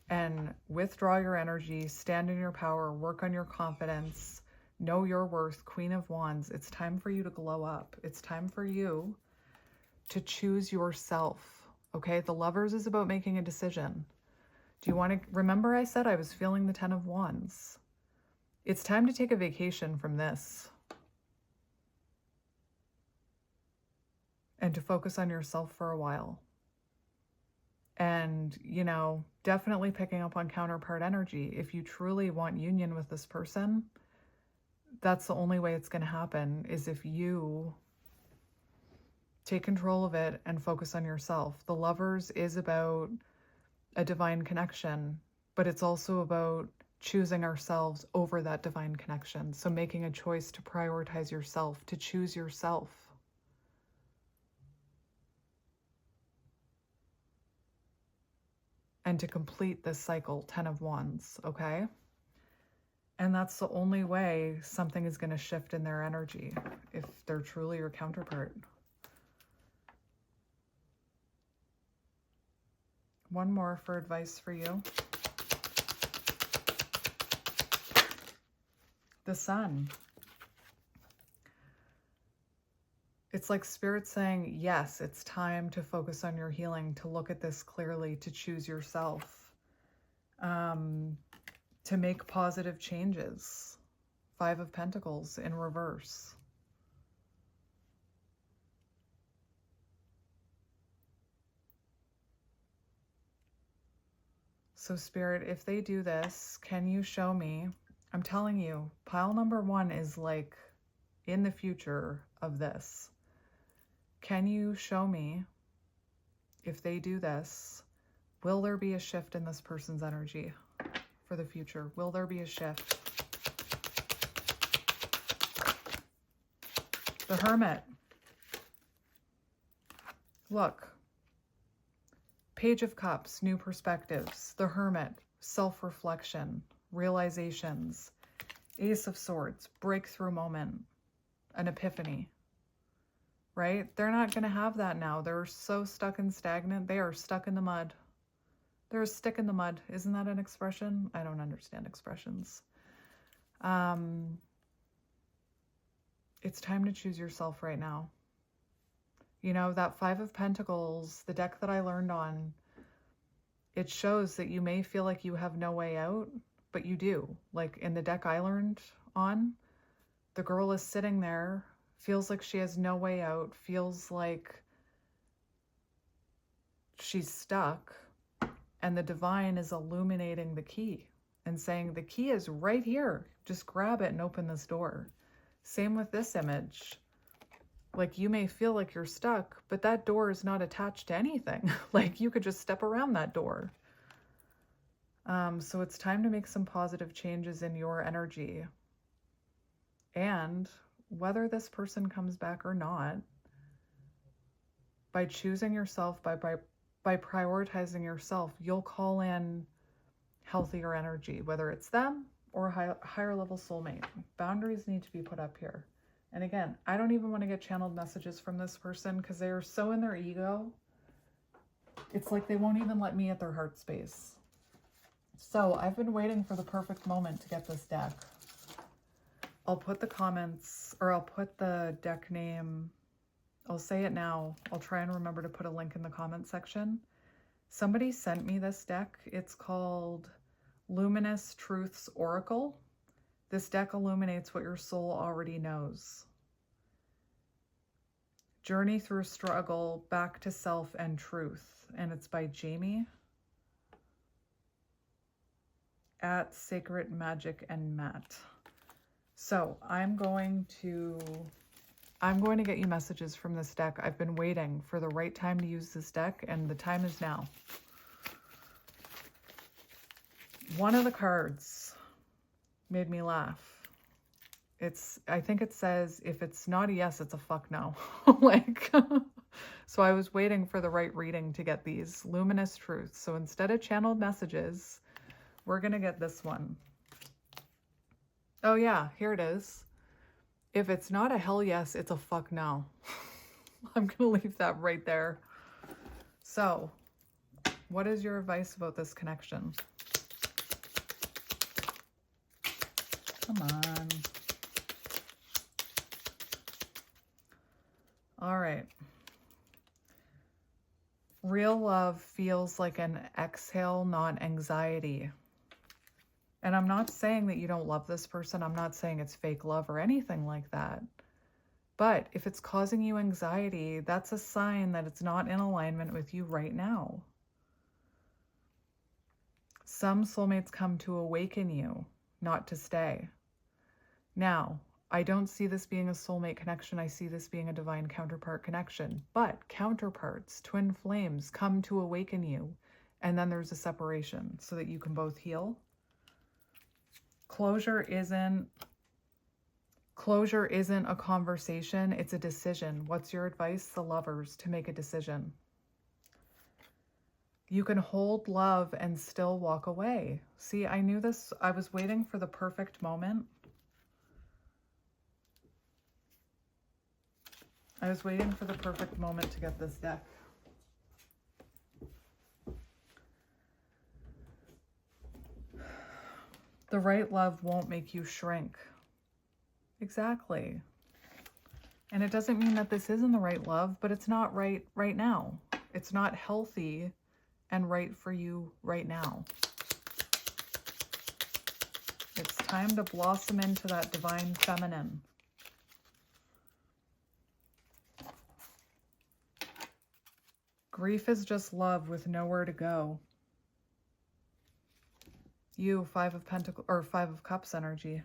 and withdraw your energy, stand in your power, work on your confidence, know your worth. Queen of Wands. It's time for you to glow up. It's time for you to choose yourself, okay? The Lovers is about making a decision. Do you want to remember I said I was feeling the 10 of Wands? It's time to take a vacation from this and to focus on yourself for a while. And, you know, definitely picking up on counterpart energy. If you truly want union with this person, that's the only way it's going to happen, is if you take control of it and focus on yourself. The Lovers is about a divine connection, but it's also about choosing ourselves over that divine connection. So making a choice to prioritize yourself, to choose yourself. And to complete this cycle, 10 of Wands, okay? And that's the only way something is going to shift in their energy, if they're truly your counterpart. One more for advice for you. The Sun. It's like Spirit saying, yes, it's time to focus on your healing, to look at this clearly, to choose yourself, to make positive changes. 5 of Pentacles in reverse. So Spirit, if they do this, can you show me? I'm telling you, pile number 1 is like in the future of this. Can you show me, if they do this, will there be a shift in this person's energy for the future? Will there be a shift? The Hermit. Look. Page of Cups, new perspectives. The Hermit, self-reflection, realizations. Ace of Swords, breakthrough moment, an epiphany. Right? They're not going to have that now. They're so stuck and stagnant. They are stuck in the mud. They're a stick in the mud. Isn't that an expression? I don't understand expressions. It's time to choose yourself right now. You know, that 5 of Pentacles, the deck that I learned on, it shows that you may feel like you have no way out, but you do. Like in the deck I learned on, the girl is sitting there, feels like she has no way out, feels like she's stuck, and the divine is illuminating the key and saying, the key is right here. Just grab it and open this door. Same with this image. Like you may feel like you're stuck, but that door is not attached to anything. Like you could just step around that door. So it's time to make some positive changes in your energy. And whether this person comes back or not, by choosing yourself, by prioritizing yourself, you'll call in healthier energy, whether it's them or a higher level soulmate. Boundaries need to be put up here. And again, I don't even want to get channeled messages from this person because they are so in their ego. It's like they won't even let me at their heart space. So I've been waiting for the perfect moment to get this deck. I'll put the comments, or I'll put the deck name. I'll say it now. I'll try and remember to put a link in the comment section. Somebody sent me this deck. It's called Luminous Truth's Oracle. This deck illuminates what your soul already knows. Journey through struggle, back to self and truth. And it's by Jamie at Sacred Magic and Matt. So I'm going to get you messages from this deck. I've been waiting for the right time to use this deck, and the time is now. One of the cards made me laugh. I think it says, if it's not a yes, it's a fuck no. Like, so I was waiting for the right reading to get these. Luminous Truths. So instead of channeled messages, we're going to get this one. Oh yeah, here it is. If it's not a hell yes, it's a fuck no. I'm going to leave that right there. So, what is your advice about this connection? Come on. All right. Real love feels like an exhale, not anxiety. And I'm not saying that you don't love this person. I'm not saying it's fake love or anything like that. But if it's causing you anxiety, that's a sign that it's not in alignment with you right now. Some soulmates come to awaken you, not to stay. Now, I don't see this being a soulmate connection. I see this being a divine counterpart connection. But counterparts, twin flames, come to awaken you. And then there's a separation so that you can both heal. Closure isn't a conversation, it's a decision. What's your advice? The lovers, to make a decision. You can hold love and still walk away. See, I knew this. I was waiting for the perfect moment. I was waiting for the perfect moment to get this deck. The right love won't make you shrink. Exactly. And it doesn't mean that this isn't the right love, but it's not right now. It's not healthy and right for you right now. It's time to blossom into that divine feminine. Grief is just love with nowhere to go. You, Five of Cups energy.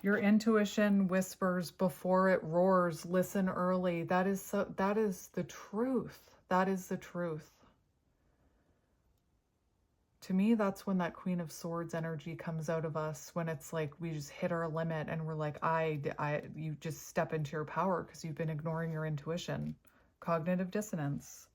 Your intuition whispers before it roars. Listen early. That is the truth. That is the truth. To me, that's when that Queen of Swords energy comes out of us, when it's like we just hit our limit and we're like, you just step into your power because you've been ignoring your intuition. Cognitive dissonance.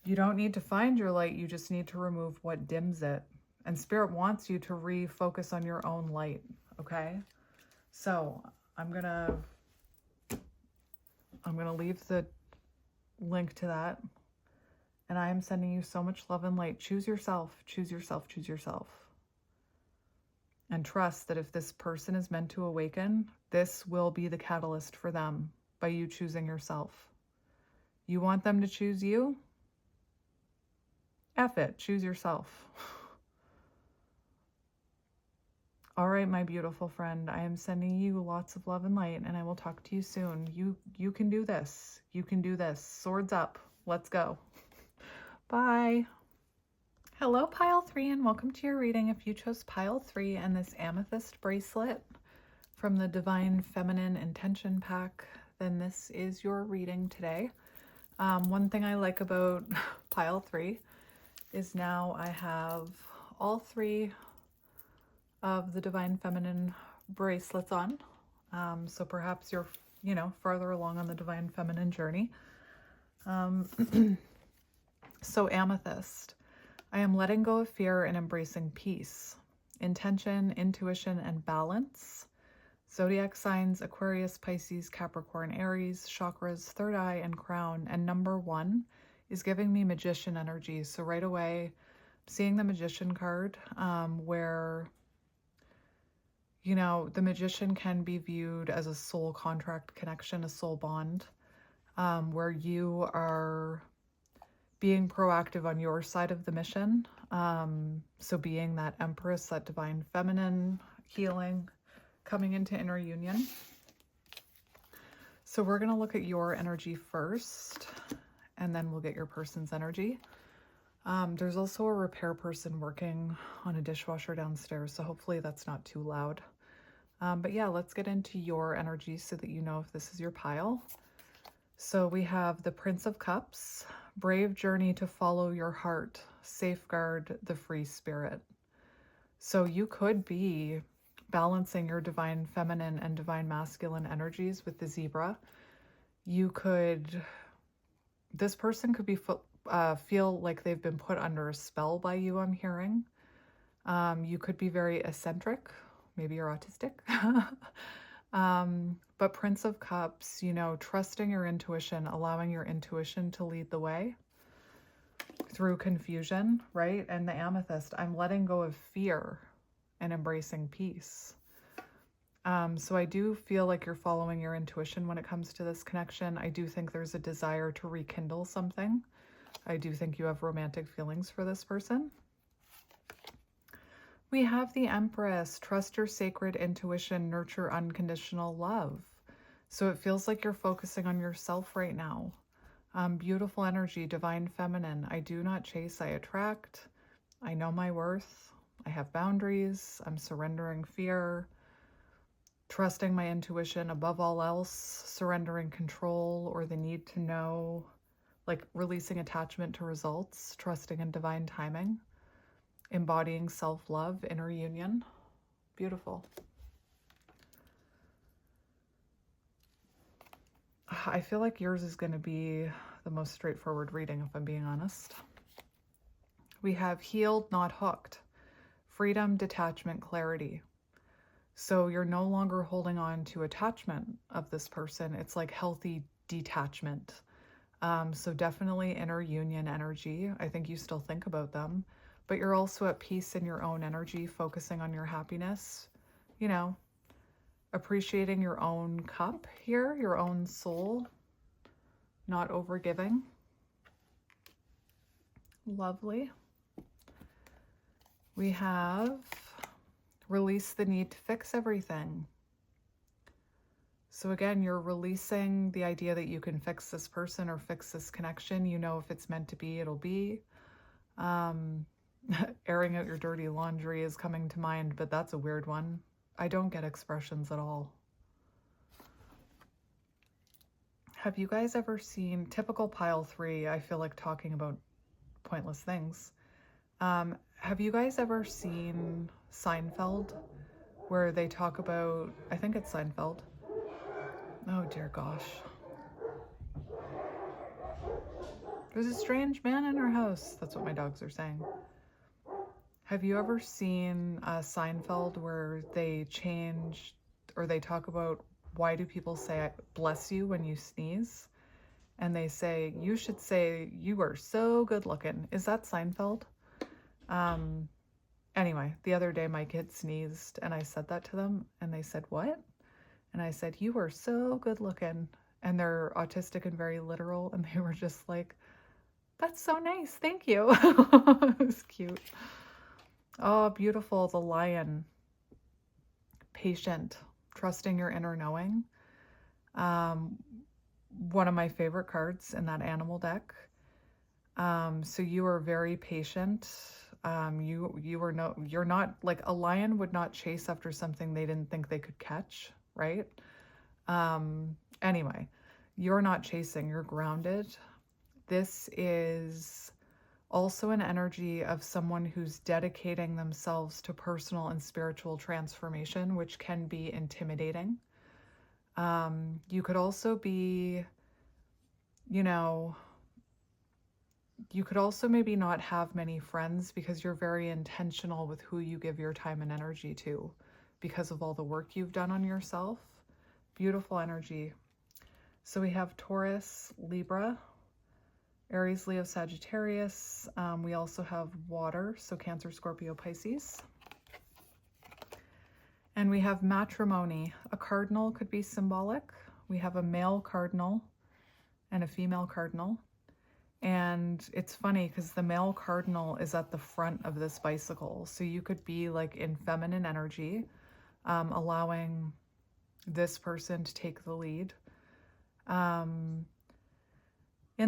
You don't need to find your light, you just need to remove what dims it. And Spirit wants you to refocus on your own light, okay? So I'm gonna leave the link to that. And I am sending you so much love and light. Choose yourself, choose yourself, choose yourself. And trust that if this person is meant to awaken, this will be the catalyst for them by you choosing yourself. You want them to choose you? F it, choose yourself. All right, my beautiful friend, I am sending you lots of love and light, and I will talk to you soon. You can do this. You can do this. Swords up. Let's go. Bye. Hello, Pile 3, and welcome to your reading. If you chose Pile 3 and this amethyst bracelet from the Divine Feminine Intention Pack, then this is your reading today. One thing I like about Pile 3 is now I have all 3 of the Divine Feminine bracelets on. So perhaps you're, farther along on the Divine Feminine journey. So amethyst. I am letting go of fear and embracing peace. Intention, intuition, and balance. Zodiac signs, Aquarius, Pisces, Capricorn, Aries, chakras, third eye, and crown. And number 1 is giving me magician energy. So right away, seeing the magician card, where, the magician can be viewed as a soul contract connection, a soul bond, where you are being proactive on your side of the mission. So being that Empress, that divine feminine, healing, coming into inner union. So we're going to look at your energy first, and then we'll get your person's energy. There's also a repair person working on a dishwasher downstairs, so hopefully that's not too loud. But yeah, let's get into your energy so that you know if this is your pile. So we have the Prince of Cups, brave journey to follow your heart, safeguard the free spirit. So you could be balancing your divine feminine and divine masculine energies with the zebra. You could, this person could be feel like they've been put under a spell by you, I'm hearing. You could be very eccentric. Maybe you're autistic. But Prince of Cups, you know, trusting your intuition, allowing your intuition to lead the way through confusion, right? And the Amethyst, I'm letting go of fear and embracing peace. So I do feel like you're following your intuition when it comes to this connection. I do think there's a desire to rekindle something. I do think you have romantic feelings for this person. We have the Empress, trust your sacred intuition, nurture unconditional love. So it feels like you're focusing on yourself right now. Beautiful energy, divine feminine. I do not chase, I attract. I know my worth. I have boundaries. I'm surrendering fear. Trusting my intuition above all else. Surrendering control or the need to know. Like releasing attachment to results. Trusting in divine timing. Embodying self-love, inner union. Beautiful. I feel like yours is going to be the most straightforward reading, if I'm being honest. We have healed, not hooked. Freedom, detachment, clarity. So you're no longer holding on to attachment of this person. It's like healthy detachment. So definitely inner union energy. I think you still think about them, but you're also at peace in your own energy, focusing on your happiness, you know, appreciating your own cup here, your own soul, not overgiving. Lovely. We have release the need to fix everything. So again, you're releasing the idea that you can fix this person or fix this connection. You know, if it's meant to be, it'll be. Airing out your dirty laundry is coming to mind, but that's a weird one. I don't get expressions at all. Have you guys ever seen, typical pile 3, I feel like talking about pointless things. Have you guys ever seen Seinfeld, where they talk about, I think it's Seinfeld. Oh dear gosh. There's a strange man in our house. That's what my dogs are saying. Have you ever seen Seinfeld where they change, or they talk about why do people say bless you when you sneeze? And they say, you should say, you are so good looking. Is that Seinfeld? Anyway, the other day my kid sneezed and I said that to them and they said, what? And I said, you are so good looking. And they're autistic and very literal. And they were just like, that's so nice. Thank you. It was cute. Oh, beautiful. The Lion. Patient. Trusting your inner knowing. One of my favorite cards in that animal deck. So you are very patient. You're not, like a lion would not chase after something they didn't think they could catch, right? Anyway, you're not chasing, you're grounded. This is also an energy of someone who's dedicating themselves to personal and spiritual transformation, which can be intimidating. You could also be, you know, you could also maybe not have many friends because you're very intentional with who you give your time and energy to because of all the work you've done on yourself. Beautiful energy. So we have Taurus, Libra, Aries, Leo, Sagittarius. We also have water, so Cancer, Scorpio, Pisces. And we have matrimony. A cardinal could be symbolic. We have a male cardinal and a female cardinal. And it's funny because the male cardinal is at the front of this bicycle. So you could be like in feminine energy, allowing this person to take the lead. In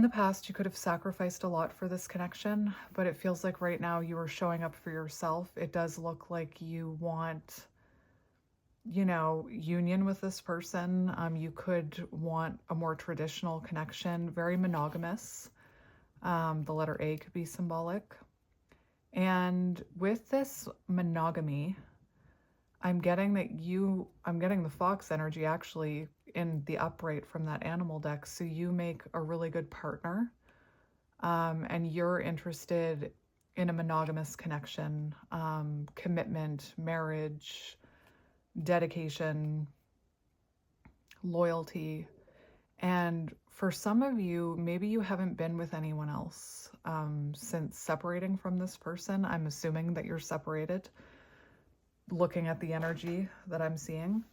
the past, you could have sacrificed a lot for this connection, but it feels like right now you are showing up for yourself. It does look like you want, union with this person. You could want a more traditional connection, very monogamous. The letter A could be symbolic. And with this monogamy, I'm getting the fox energy actually in the upright from that animal deck. So you make a really good partner, and you're interested in a monogamous connection, commitment, marriage, dedication, loyalty. And for some of you, maybe you haven't been with anyone else since separating from this person. I'm assuming that you're separated, looking at the energy that I'm seeing.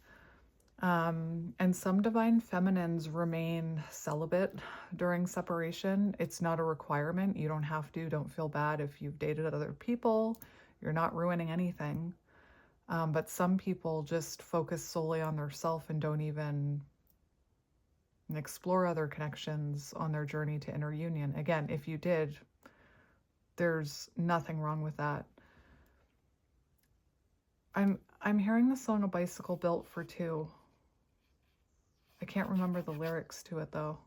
And some divine feminines remain celibate during separation. It's not a requirement. You don't have to. Don't feel bad if you've dated other people. You're not ruining anything. But some people just focus solely on their self and don't even explore other connections on their journey to inner union. Again, if you did, there's nothing wrong with that. I'm hearing the song A Bicycle Built for Two. I can't remember the lyrics to it though.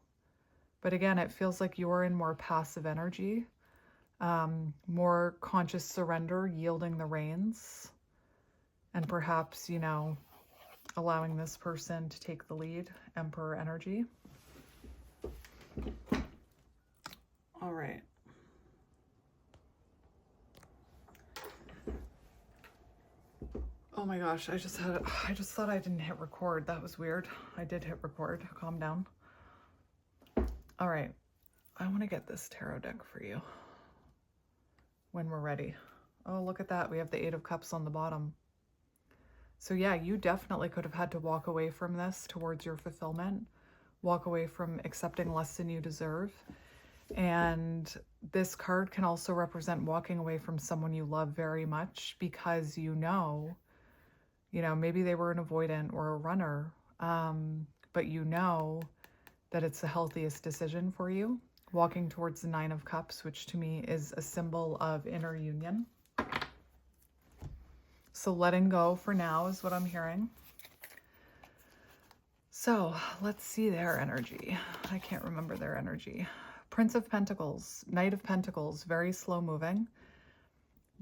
But again, it feels like you're in more passive energy, more conscious surrender, yielding the reins, and perhaps, allowing this person to take the lead, Emperor energy. All right. Oh my gosh, I just thought I didn't hit record. That was weird. I did hit record. Calm down. All right. I want to get this tarot deck for you when we're ready. Oh, look at that. We have the Eight of Cups on the bottom. So yeah, you definitely could have had to walk away from this towards your fulfillment, walk away from accepting less than you deserve. And this card can also represent walking away from someone you love very much because maybe they were an avoidant or a runner, but that it's the healthiest decision for you. Walking towards the Nine of Cups, which to me is a symbol of inner union. So letting go for now is what I'm hearing. So let's see their energy. I can't remember their energy. Prince of Pentacles, Knight of Pentacles, very slow moving.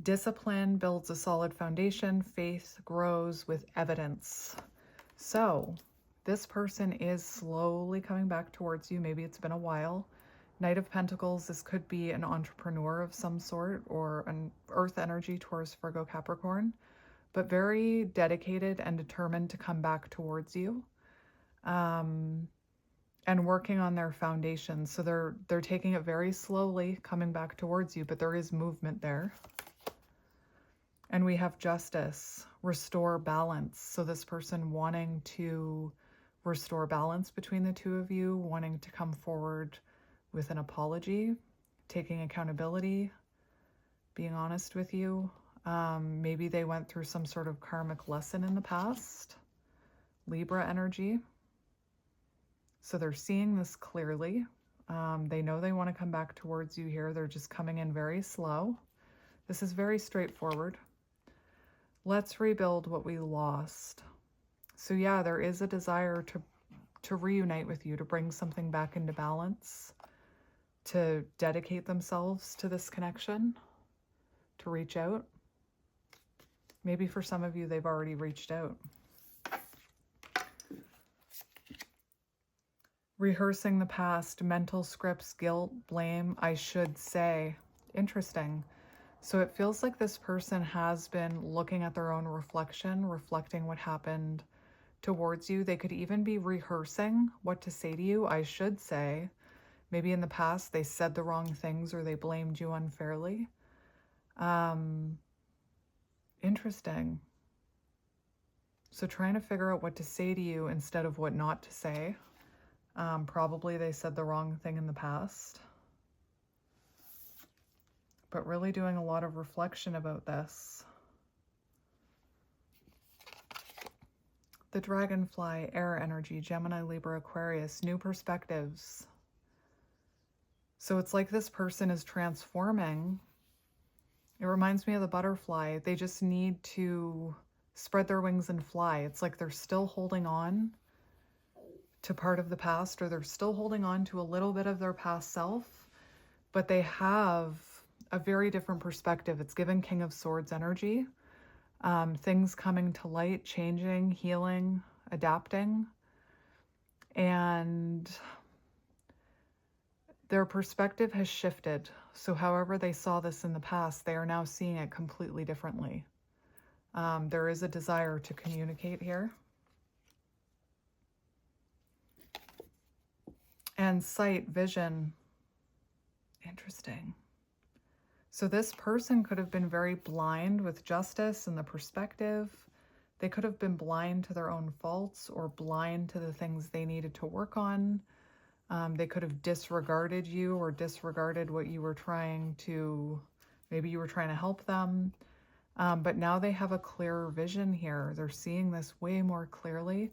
Discipline builds a solid foundation. Faith grows with evidence. So this person is slowly coming back towards you. Maybe it's been a while. Knight of Pentacles, this could be an entrepreneur of some sort or an earth energy, Taurus, Virgo, Capricorn, but very dedicated and determined to come back towards you, and working on their foundation. So they're taking it very slowly, coming back towards you, but there is movement there. And we have Justice, restore balance. So this person wanting to restore balance between the two of you, wanting to come forward with an apology, taking accountability, being honest with you. Maybe they went through some sort of karmic lesson in the past. Libra energy. So they're seeing this clearly. They know they want to come back towards you here. They're just coming in very slow. This is very straightforward. Let's rebuild what we lost. So yeah, there is a desire to reunite with you, to bring something back into balance, to dedicate themselves to this connection, to reach out. Maybe for some of you, they've already reached out. Rehearsing the past, mental scripts, guilt, blame, I should say. Interesting. So it feels like this person has been looking at their own reflection, reflecting what happened towards you. They could even be rehearsing what to say to you, I should say. Maybe in the past they said the wrong things or they blamed you unfairly. Interesting. So trying to figure out what to say to you instead of what not to say. Probably they said the wrong thing in the past. but really doing a lot of reflection about this. The dragonfly, air energy, Gemini, Libra, Aquarius, new perspectives. So it's like this person is transforming. It reminds me of the butterfly. They just need to spread their wings and fly. It's like they're still holding on to part of the past, or they're still holding on to a little bit of their past self, but they have a very different perspective. It's given King of Swords energy. Things coming to light, changing, healing, adapting. And their perspective has shifted. So however they saw this in the past, they are now seeing it completely differently. There is a desire to communicate here. And sight, vision. Interesting. So this person could have been very blind with justice and the perspective. They could have been blind to their own faults or blind to the things they needed to work on. They could have disregarded you or disregarded what you were trying to, maybe you were trying to help them. But now they have a clearer vision here. They're seeing this way more clearly.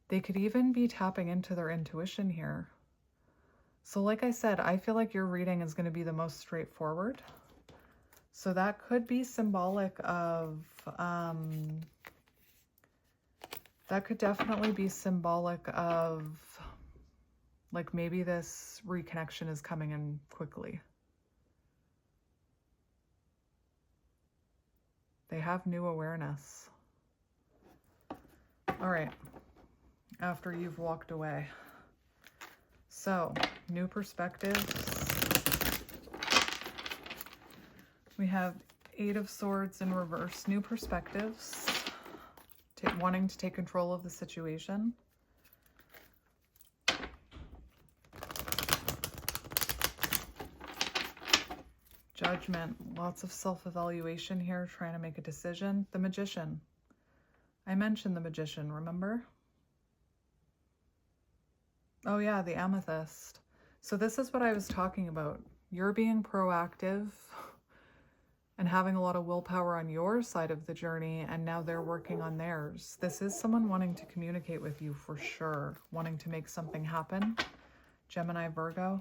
They could even be tapping into their intuition here. So like I said, I feel like your reading is going to be the most straightforward. So that could be symbolic of, that could definitely be symbolic of, like, maybe this reconnection is coming in quickly. They have new awareness. All right, after you've walked away. So, new perspectives. We have Eight of Swords in reverse, new perspectives. Wanting to take control of the situation. Judgment, lots of self-evaluation here, trying to make a decision. The Magician. I mentioned the Magician, remember? Oh yeah, the Amethyst. So this is what I was talking about. You're being proactive and having a lot of willpower on your side of the journey, and now they're working on theirs. This is someone wanting to communicate with you for sure, wanting to make something happen. Gemini, Virgo.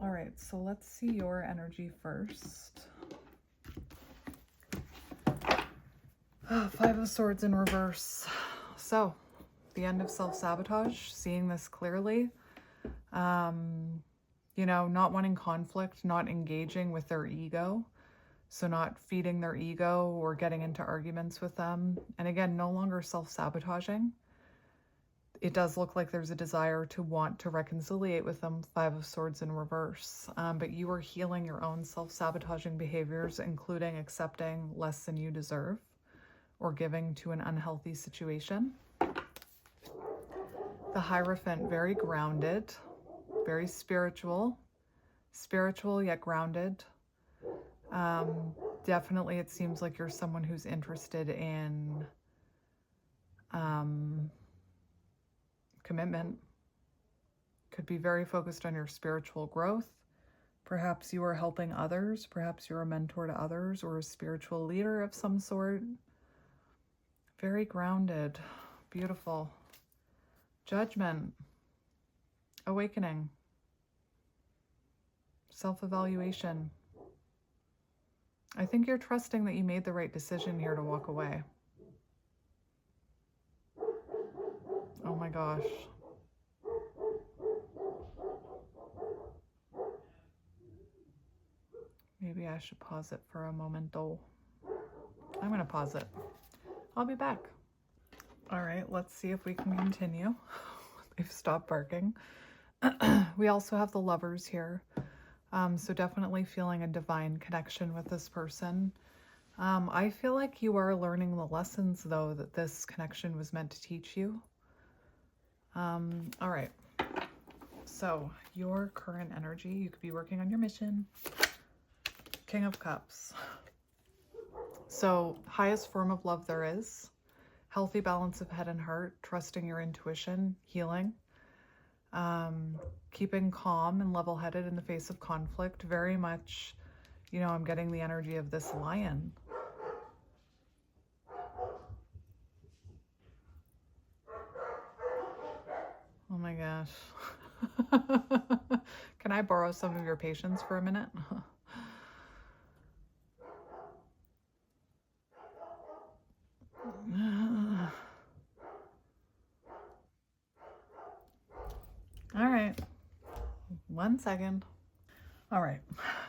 All right, so let's see your energy first. Five of Swords in reverse. So, the end of self-sabotage, seeing this clearly. You know, not wanting conflict, not engaging with their ego. So not feeding their ego or getting into arguments with them. And again, no longer self-sabotaging. It does look like there's a desire to want to reconciliate with them, Five of Swords in reverse. But you are healing your own self-sabotaging behaviors, including accepting less than you deserve or giving to an unhealthy situation. The Hierophant, very grounded, very spiritual yet grounded. Definitely it seems like you're someone who's interested in commitment. Could be very focused on your spiritual growth. Perhaps you are helping others. Perhaps you're a mentor to others or a spiritual leader of some sort. Very grounded. Beautiful. Judgment. Awakening. Self-evaluation. I think you're trusting that you made the right decision here to walk away. Oh my gosh. Maybe I should pause it for a moment though. I'm going to pause it. I'll be back. All right, let's see if we can continue. They've stopped barking. We also have the Lovers here. So definitely feeling a divine connection with this person. I feel like you are learning the lessons, though, that this connection was meant to teach you. All right. So your current energy, you could be working on your mission. King of Cups. So highest form of love there is. Healthy balance of head and heart, trusting your intuition, healing. Keeping calm and level-headed in the face of conflict. Very much, you know, I'm getting the energy of this lion. Oh my gosh. Can I borrow some of your patience for a minute? All right, 1 second. All right,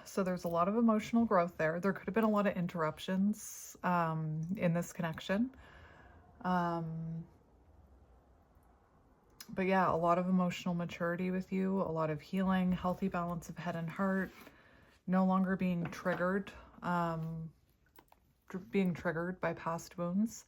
so there's a lot of emotional growth there. There could have been a lot of interruptions in this connection. But yeah, a lot of emotional maturity with you, a lot of healing, healthy balance of head and heart, no longer being triggered by past wounds.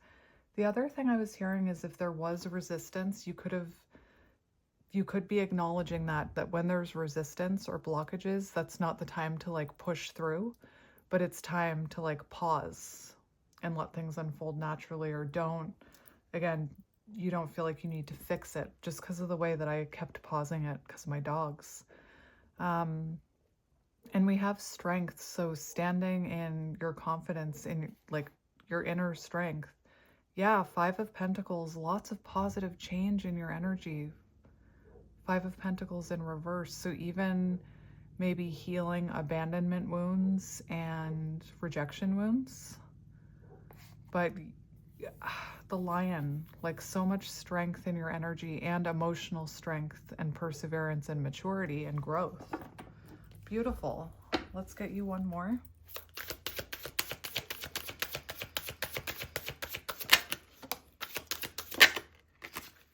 The other thing I was hearing is if there was resistance, you could be acknowledging that when there's resistance or blockages, that's not the time to like push through, but it's time to like pause and let things unfold naturally, or you don't feel like you need to fix it just because of the way that I kept pausing it because of my dogs. And we have strength. So standing in your confidence, in like your inner strength. Yeah, 5 of Pentacles, lots of positive change in your energy. 5 of Pentacles in reverse. So even maybe healing abandonment wounds and rejection wounds. But the lion, like so much strength in your energy and emotional strength and perseverance and maturity and growth. Beautiful. Let's get you one more.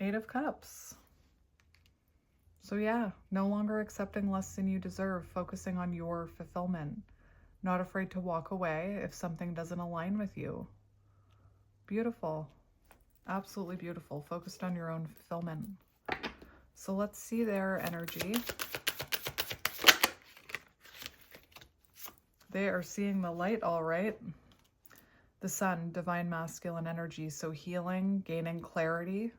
Eight of Cups. So yeah, no longer accepting less than you deserve, focusing on your fulfillment, not afraid to walk away if something doesn't align with you. Beautiful. Absolutely beautiful. Focused on your own fulfillment. So let's see their energy. They are seeing the light, all right. The Sun, divine masculine energy. So healing, gaining clarity,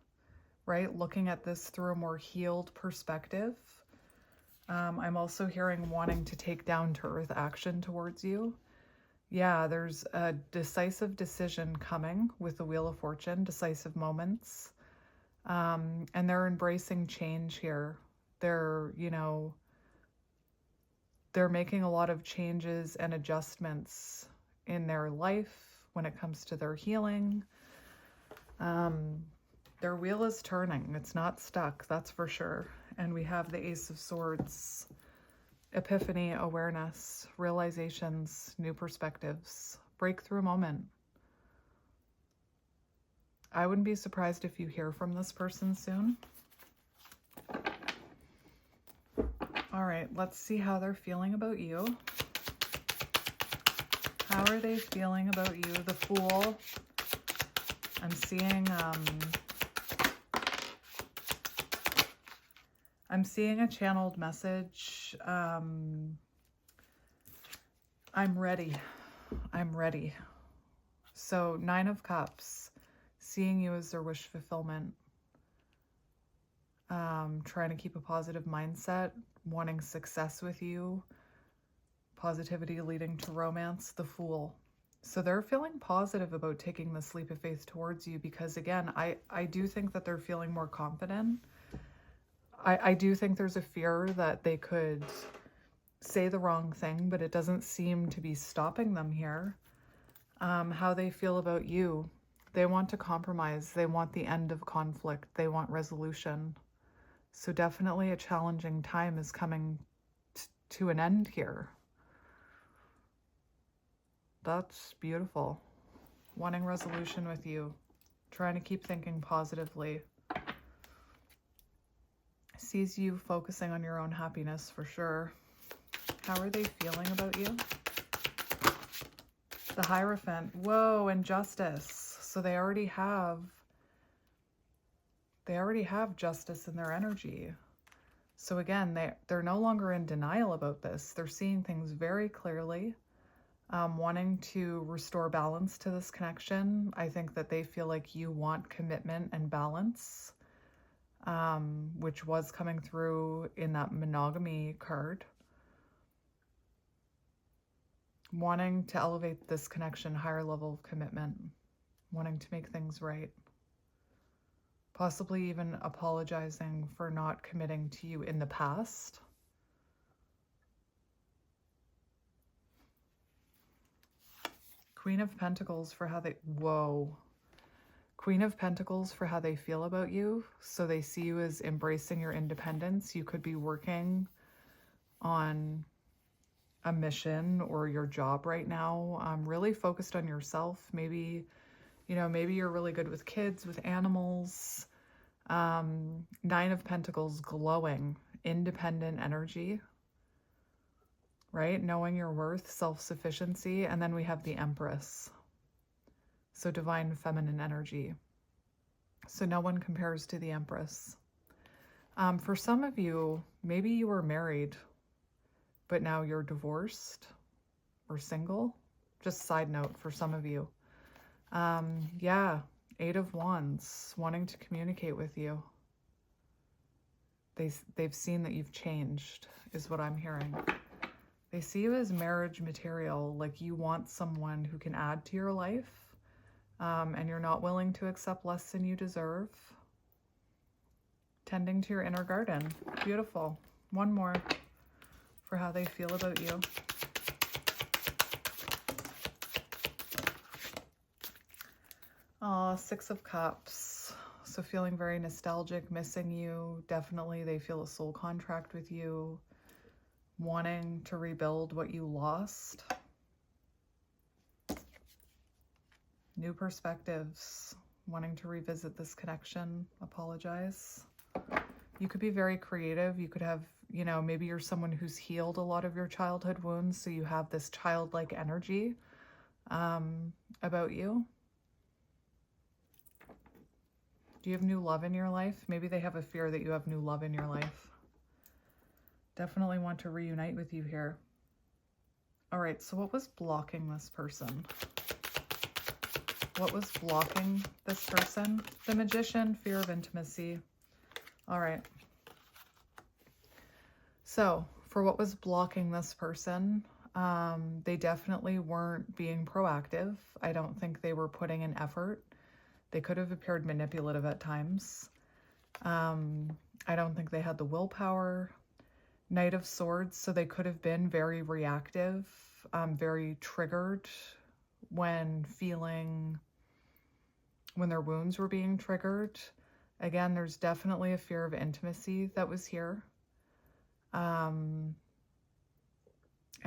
right? Looking at this through a more healed perspective. I'm also hearing wanting to take down to earth action towards you. Yeah, there's a decisive decision coming with the Wheel of Fortune, decisive moments. And they're embracing change here. They're making a lot of changes and adjustments in their life when it comes to their healing. Their wheel is turning. It's not stuck, that's for sure. And we have the Ace of Swords. Epiphany, awareness, realizations, new perspectives, breakthrough moment. I wouldn't be surprised if you hear from this person soon. All right, let's see how they're feeling about you. How are they feeling about you? The Fool. I'm seeing a channeled message. I'm ready. I'm ready. So 9 of Cups, seeing you as their wish fulfillment. Trying to keep a positive mindset, wanting success with you, positivity leading to romance. The Fool. So they're feeling positive about taking this leap of faith towards you because, again, I do think that they're feeling more confident. I do think there's a fear that they could say the wrong thing, but it doesn't seem to be stopping them here. How they feel about you. They want to compromise. They want the end of conflict. They want resolution. So definitely a challenging time is coming to an end here. That's beautiful. Wanting resolution with you. Trying to keep thinking positively. Sees you focusing on your own happiness for sure. How are they feeling about you? The Hierophant. Whoa, and Justice. So they already have justice in their energy. So again, they're no longer in denial about this. They're seeing things very clearly, wanting to restore balance to this connection. I think that they feel like you want commitment and balance. which was coming through in that monogamy card. Wanting to elevate this connection, higher level of commitment, wanting to make things right. Possibly even apologizing for not committing to you in the past. Queen of Pentacles for how they, Queen of Pentacles for how they feel about you. So they see you as embracing your independence. You could be working on a mission or your job right now. Really focused on yourself. Maybe, maybe you're really good with kids, with animals. Nine of Pentacles, glowing, independent energy, right? Knowing your worth, self-sufficiency. And then we have the Empress. So divine feminine energy. So no one compares to the Empress. For some of you, maybe you were married, but now you're divorced or single. Just side note for some of you. Yeah, Eight of Wands, wanting to communicate with you. They've seen that you've changed, is what I'm hearing. They see you as marriage material, like you want someone who can add to your life, and you're not willing to accept less than you deserve. Tending to your inner garden. Beautiful. One more for how they feel about you. Six of Cups. So feeling very nostalgic, missing you. Definitely they feel a soul contract with you. Wanting to rebuild what you lost. New perspectives. Wanting to revisit this connection. Apologize. You could be very creative. You could have, maybe you're someone who's healed a lot of your childhood wounds. So you have this childlike energy about you. Do you have new love in your life? Maybe they have a fear that you have new love in your life. Definitely want to reunite with you here. All right, so what was blocking this person? What was blocking this person? The Magician, fear of intimacy. All right. So for what was blocking this person, they definitely weren't being proactive. I don't think they were putting in effort. They could have appeared manipulative at times. I don't think they had the willpower. Knight of Swords, so they could have been very reactive, very triggered when their wounds were being triggered. Again, there's definitely a fear of intimacy that was here. And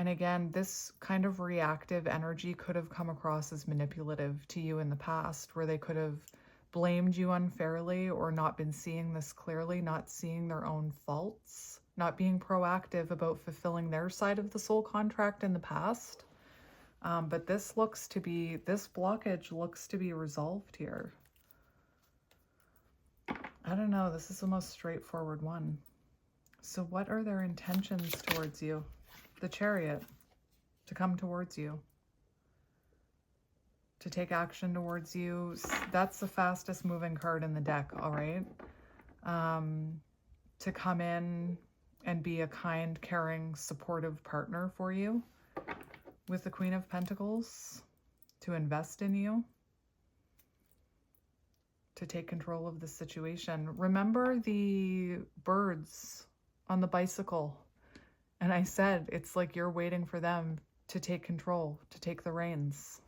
again, this kind of reactive energy could have come across as manipulative to you in the past, where they could have blamed you unfairly or not been seeing this clearly, not seeing their own faults, not being proactive about fulfilling their side of the soul contract in the past. But this blockage looks to be resolved here. I don't know, this is the most straightforward one. So what are their intentions towards you? The Chariot, to come towards you, to take action towards you. That's the fastest moving card in the deck, all right? To come in and be a kind, caring, supportive partner for you. With the Queen of Pentacles, to invest in you, to take control of the situation. Remember the birds on the bicycle. And I said, it's like you're waiting for them to take control, to take the reins.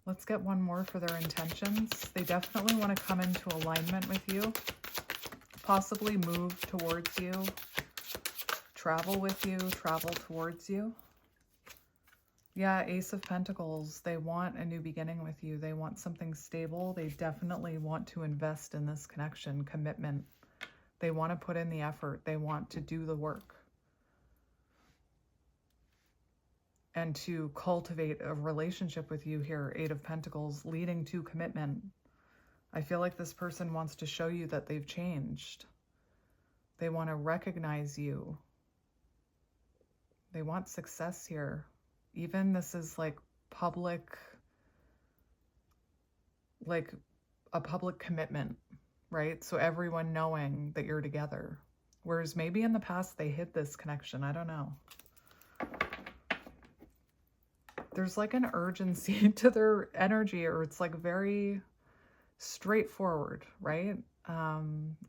Let's get one more for their intentions. They definitely want to come into alignment with you, possibly move towards you, travel with you, travel towards you. Yeah, Ace of Pentacles, they want a new beginning with you. They want something stable. They definitely want to invest in this connection, commitment. They want to put in the effort. They want to do the work. And to cultivate a relationship with you here, Eight of Pentacles, leading to commitment. I feel like this person wants to show you that they've changed. They want to recognize you. They want success here. Even this is like public, like a public commitment right? So everyone knowing that you're together. Whereas maybe in the past they hid this connection. I don't know. There's like an urgency to their energy, or it's like very straightforward, right?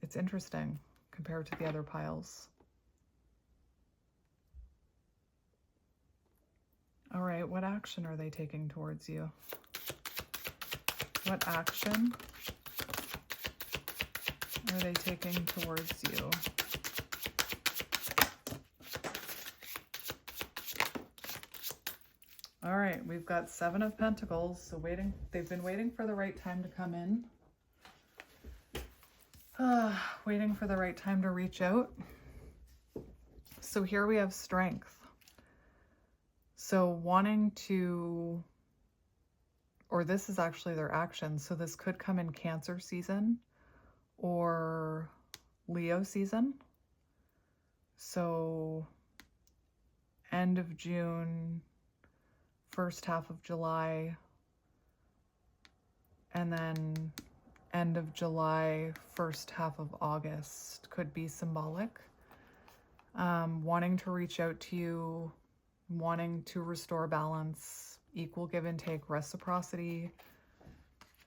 It's interesting compared to the other piles. All right, what action are they taking towards you? What action are they taking towards you? All right, we've got 7 of Pentacles. So they've been waiting for the right time to come in. Waiting for the right time to reach out. So here we have strength. So wanting to, or this is actually their action. So this could come in Cancer season or Leo season. So end of June, first half of July, and then end of July, first half of August could be symbolic. Wanting to reach out to you, wanting to restore balance, equal give and take, reciprocity,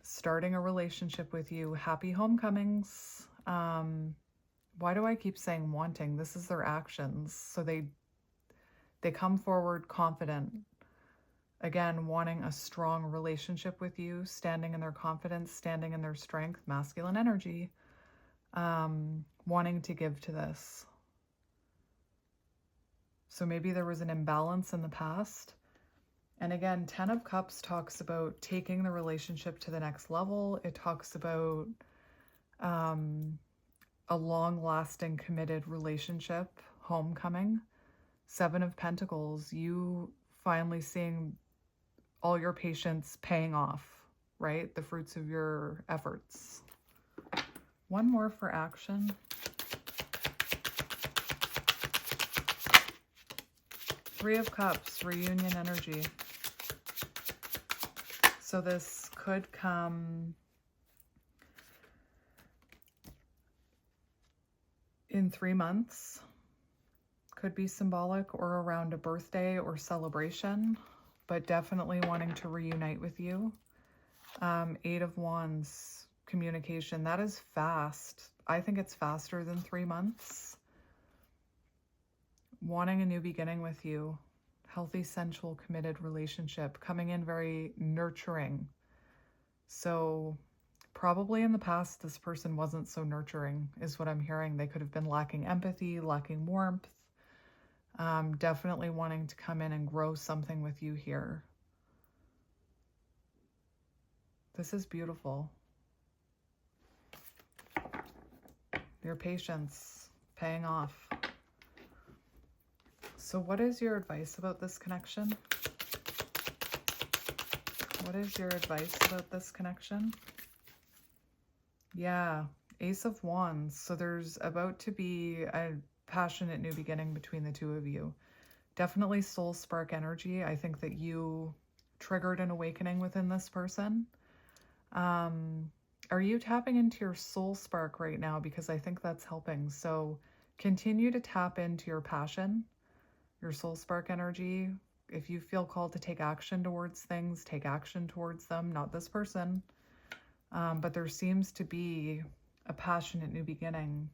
starting a relationship with you, happy homecomings. Why do I keep saying wanting? This is their actions. So they come forward confident. Again, wanting a strong relationship with you, standing in their confidence, standing in their strength, masculine energy, wanting to give to this. So maybe there was an imbalance in the past. And again, 10 of Cups talks about taking the relationship to the next level. It talks about a long-lasting, committed relationship, homecoming. 7 of Pentacles, you finally seeing all your patience paying off, right? The fruits of your efforts. One more for action. Three of Cups, reunion energy. So this could come in 3 months. Could be symbolic or around a birthday or celebration, but definitely wanting to reunite with you. 8 of Wands, communication. That is fast. I think it's faster than 3 months. Wanting a new beginning with you. Healthy, sensual, committed relationship. Coming in very nurturing. So probably in the past, this person wasn't so nurturing, is what I'm hearing. They could have been lacking empathy, lacking warmth. Definitely wanting to come in and grow something with you here. This is beautiful. Your patience paying off. So what is your advice about this connection? What is your advice about this connection? Yeah, Ace of Wands. So there's about to be a passionate new beginning between the two of you. Definitely soul spark energy. I think that you triggered an awakening within this person. Are you tapping into your soul spark right now? Because I think that's helping. So continue to tap into your passion, your soul spark energy. If you feel called to take action towards things, take action towards them, not this person. But there seems to be a passionate new beginning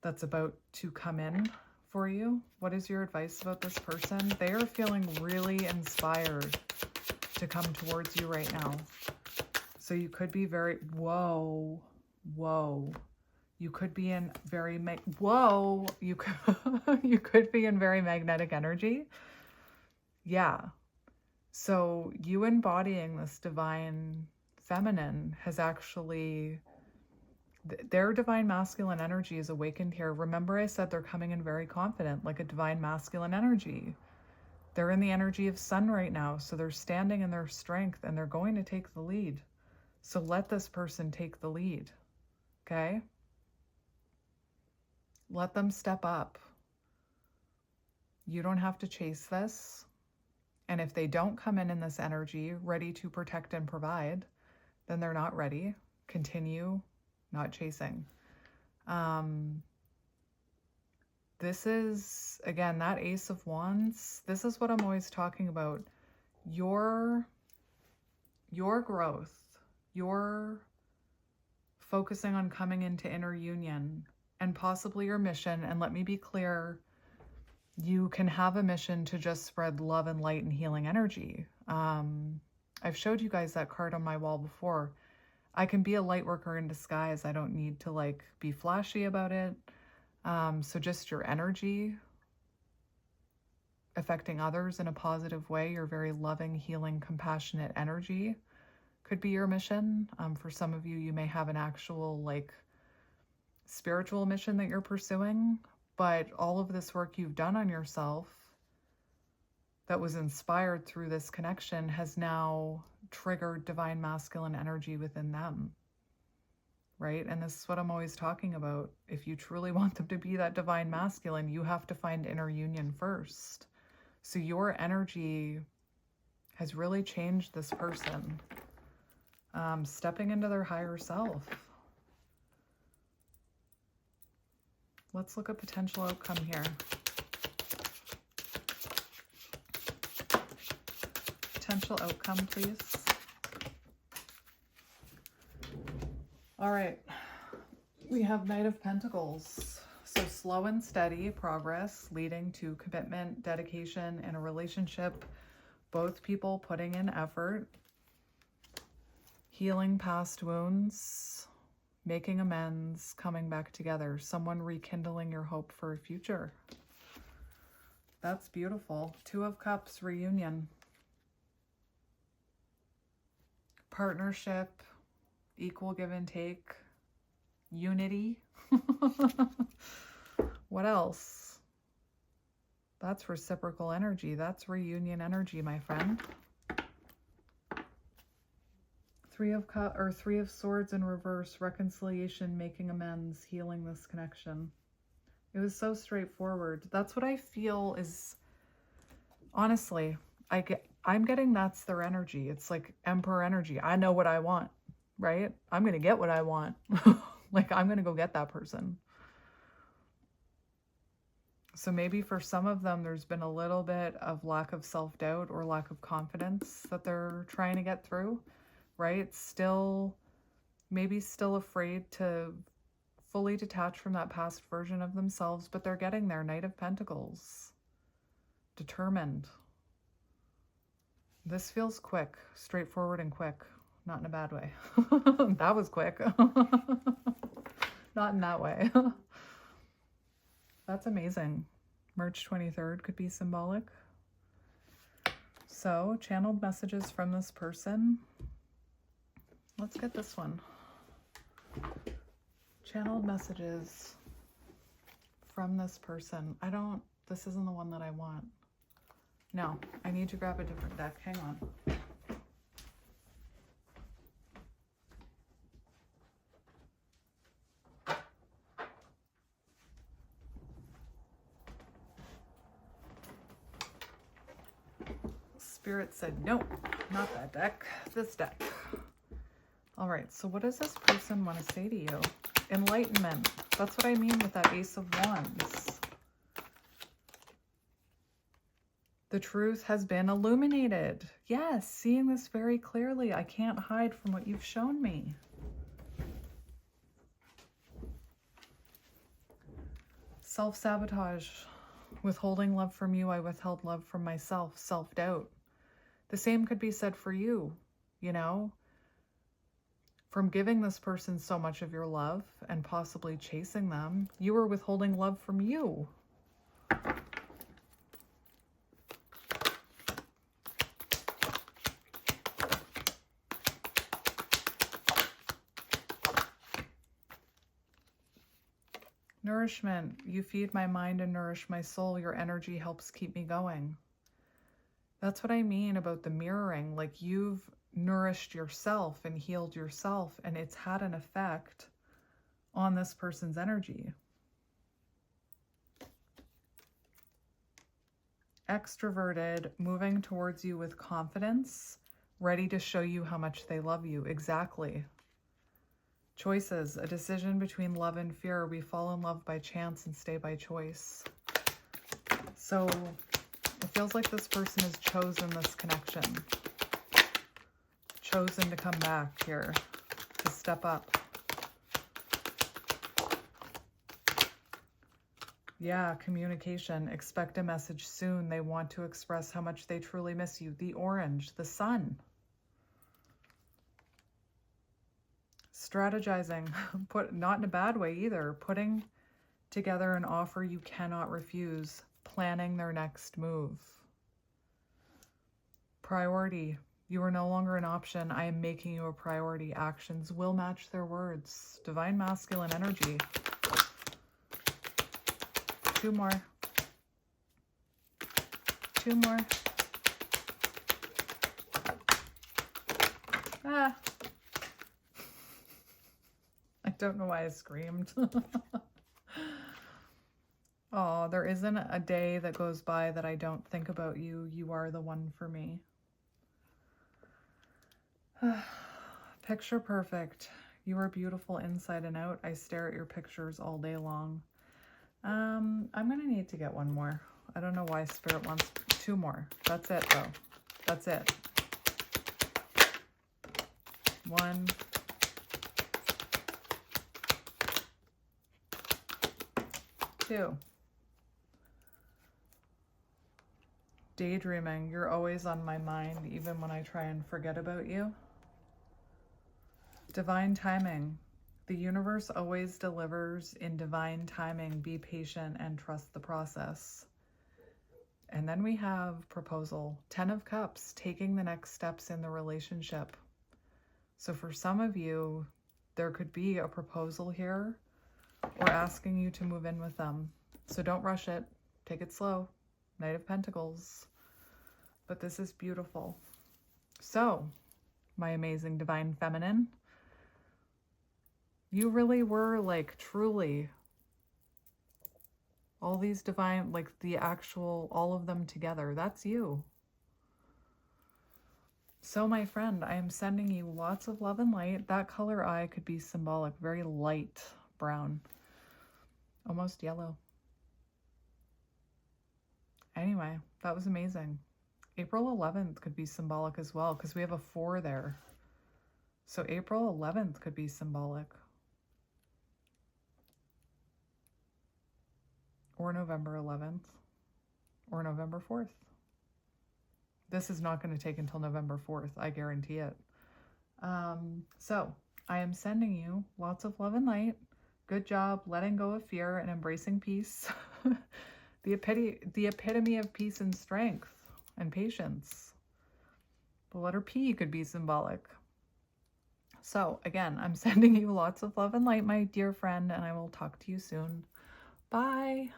that's about to come in for you. What is your advice about this person? They are feeling really inspired to come towards you right now. So you could be very, whoa. You could be in very, you could be in very magnetic energy. Yeah. So you embodying this divine feminine has actually, their divine masculine energy is awakened here. Remember I said they're coming in very confident, like a divine masculine energy. They're in the energy of sun right now. So they're standing in their strength and they're going to take the lead. So let this person take the lead, okay? Let them step up. You don't have to chase this. And if they don't come in this energy, ready to protect and provide, then they're not ready. Continue not chasing. This is, again, that Ace of Wands. This is what I'm always talking about. Your growth, your focusing on coming into inner union, and possibly your mission. And let me be clear, you can have a mission to just spread love and light and healing energy. I've showed you guys that card on my wall before. I can be a light worker in disguise. I don't need to like be flashy about it. So just your energy affecting others in a positive way, your very loving, healing, compassionate energy could be your mission. For some of you, you may have an actual like spiritual mission that you're pursuing, but all of this work you've done on yourself that was inspired through this connection has now triggered divine masculine energy within them, right? And this is what I'm always talking about. If you truly want them to be that divine masculine, you have to find inner union first. So your energy has really changed this person, stepping into their higher self. Let's look at potential outcome here. Potential outcome, please. All right, we have Knight of Pentacles. So slow and steady progress leading to commitment, dedication in a relationship, both people putting in effort, healing past wounds, making amends, coming back together, someone rekindling your hope for a future. That's beautiful. Two of Cups, reunion. Partnership, equal give and take, unity. What else? That's reciprocal energy. That's reunion energy, my friend. Three of Swords in reverse, reconciliation, making amends, healing this connection. It was so straightforward. That's what I feel is, honestly, I'm getting that's their energy. It's like Emperor energy. I know what I want, right? I'm going to get what I want. Like, I'm going to go get that person. So maybe for some of them, there's been a little bit of lack of self-doubt or lack of confidence that they're trying to get through, right? Still, maybe still afraid to fully detach from that past version of themselves, but they're getting there. Knight of Pentacles. Determined. This feels quick, straightforward and quick. Not in a bad way. That was quick. Not in that way. That's amazing. March 23rd could be symbolic. So, channeled messages from this person. Let's get this one. Channeled messages from this person. This isn't the one that I want. No, I need to grab a different deck. Hang on. Spirit said, nope, not that deck, this deck. All right, so what does this person want to say to you? Enlightenment. That's what I mean with that Ace of Wands. The truth has been illuminated. Yes, seeing this very clearly. I can't hide from what you've shown me. Self-sabotage. Withholding love from you, I withheld love from myself. Self-doubt. The same could be said for you, you know? From giving this person so much of your love and possibly chasing them, you were withholding love from you. Nourishment. You feed my mind and nourish my soul. Your energy helps keep me going. That's what I mean about the mirroring. Like, you've nourished yourself and healed yourself, and it's had an effect on this person's energy. Extroverted, moving towards you with confidence, ready to show you how much they love you. Exactly. Choices, a decision between love and fear. We fall in love by chance and stay by choice. So it feels like this person has chosen this connection, chosen to come back here, to step up. Yeah, communication. Expect a message soon. They want to express how much they truly miss you. The orange, the sun. Strategizing, not in a bad way either. Putting together an offer you cannot refuse. Planning their next move. Priority. You are no longer an option. I am making you a priority. Actions will match their words. Divine masculine energy. 2 more. 2 more. Ah. I don't know why I screamed. Oh, there isn't a day that goes by that I don't think about you. You are the one for me. Picture perfect. You are beautiful inside and out. I stare at your pictures all day long. I'm going to need to get 1 more. I don't know why Spirit wants 2 more. That's it, though. That's it. 1. 2. Daydreaming. You're always on my mind, even when I try and forget about you. Divine timing. The universe always delivers in divine timing. Be patient and trust the process. And then we have proposal. 10 of Cups, taking the next steps in the relationship. So for some of you, there could be a proposal here or asking you to move in with them. So don't rush it. Take it slow. Knight of Pentacles. But this is beautiful. So, my amazing divine feminine, you really were like truly all these divine, like the actual, all of them together. That's you. So my friend, I am sending you lots of love and light. That color eye could be symbolic, very light brown, almost yellow. Anyway, that was amazing. April 11th could be symbolic as well because we have a 4 there. So April 11th could be symbolic. Or November 11th. Or November 4th. This is not going to take until November 4th. I guarantee it. So I am sending you lots of love and light. Good job letting go of fear and embracing peace. The epitome of peace and strength and patience. The letter P could be symbolic. So again, I'm sending you lots of love and light, my dear friend, and I will talk to you soon. Bye.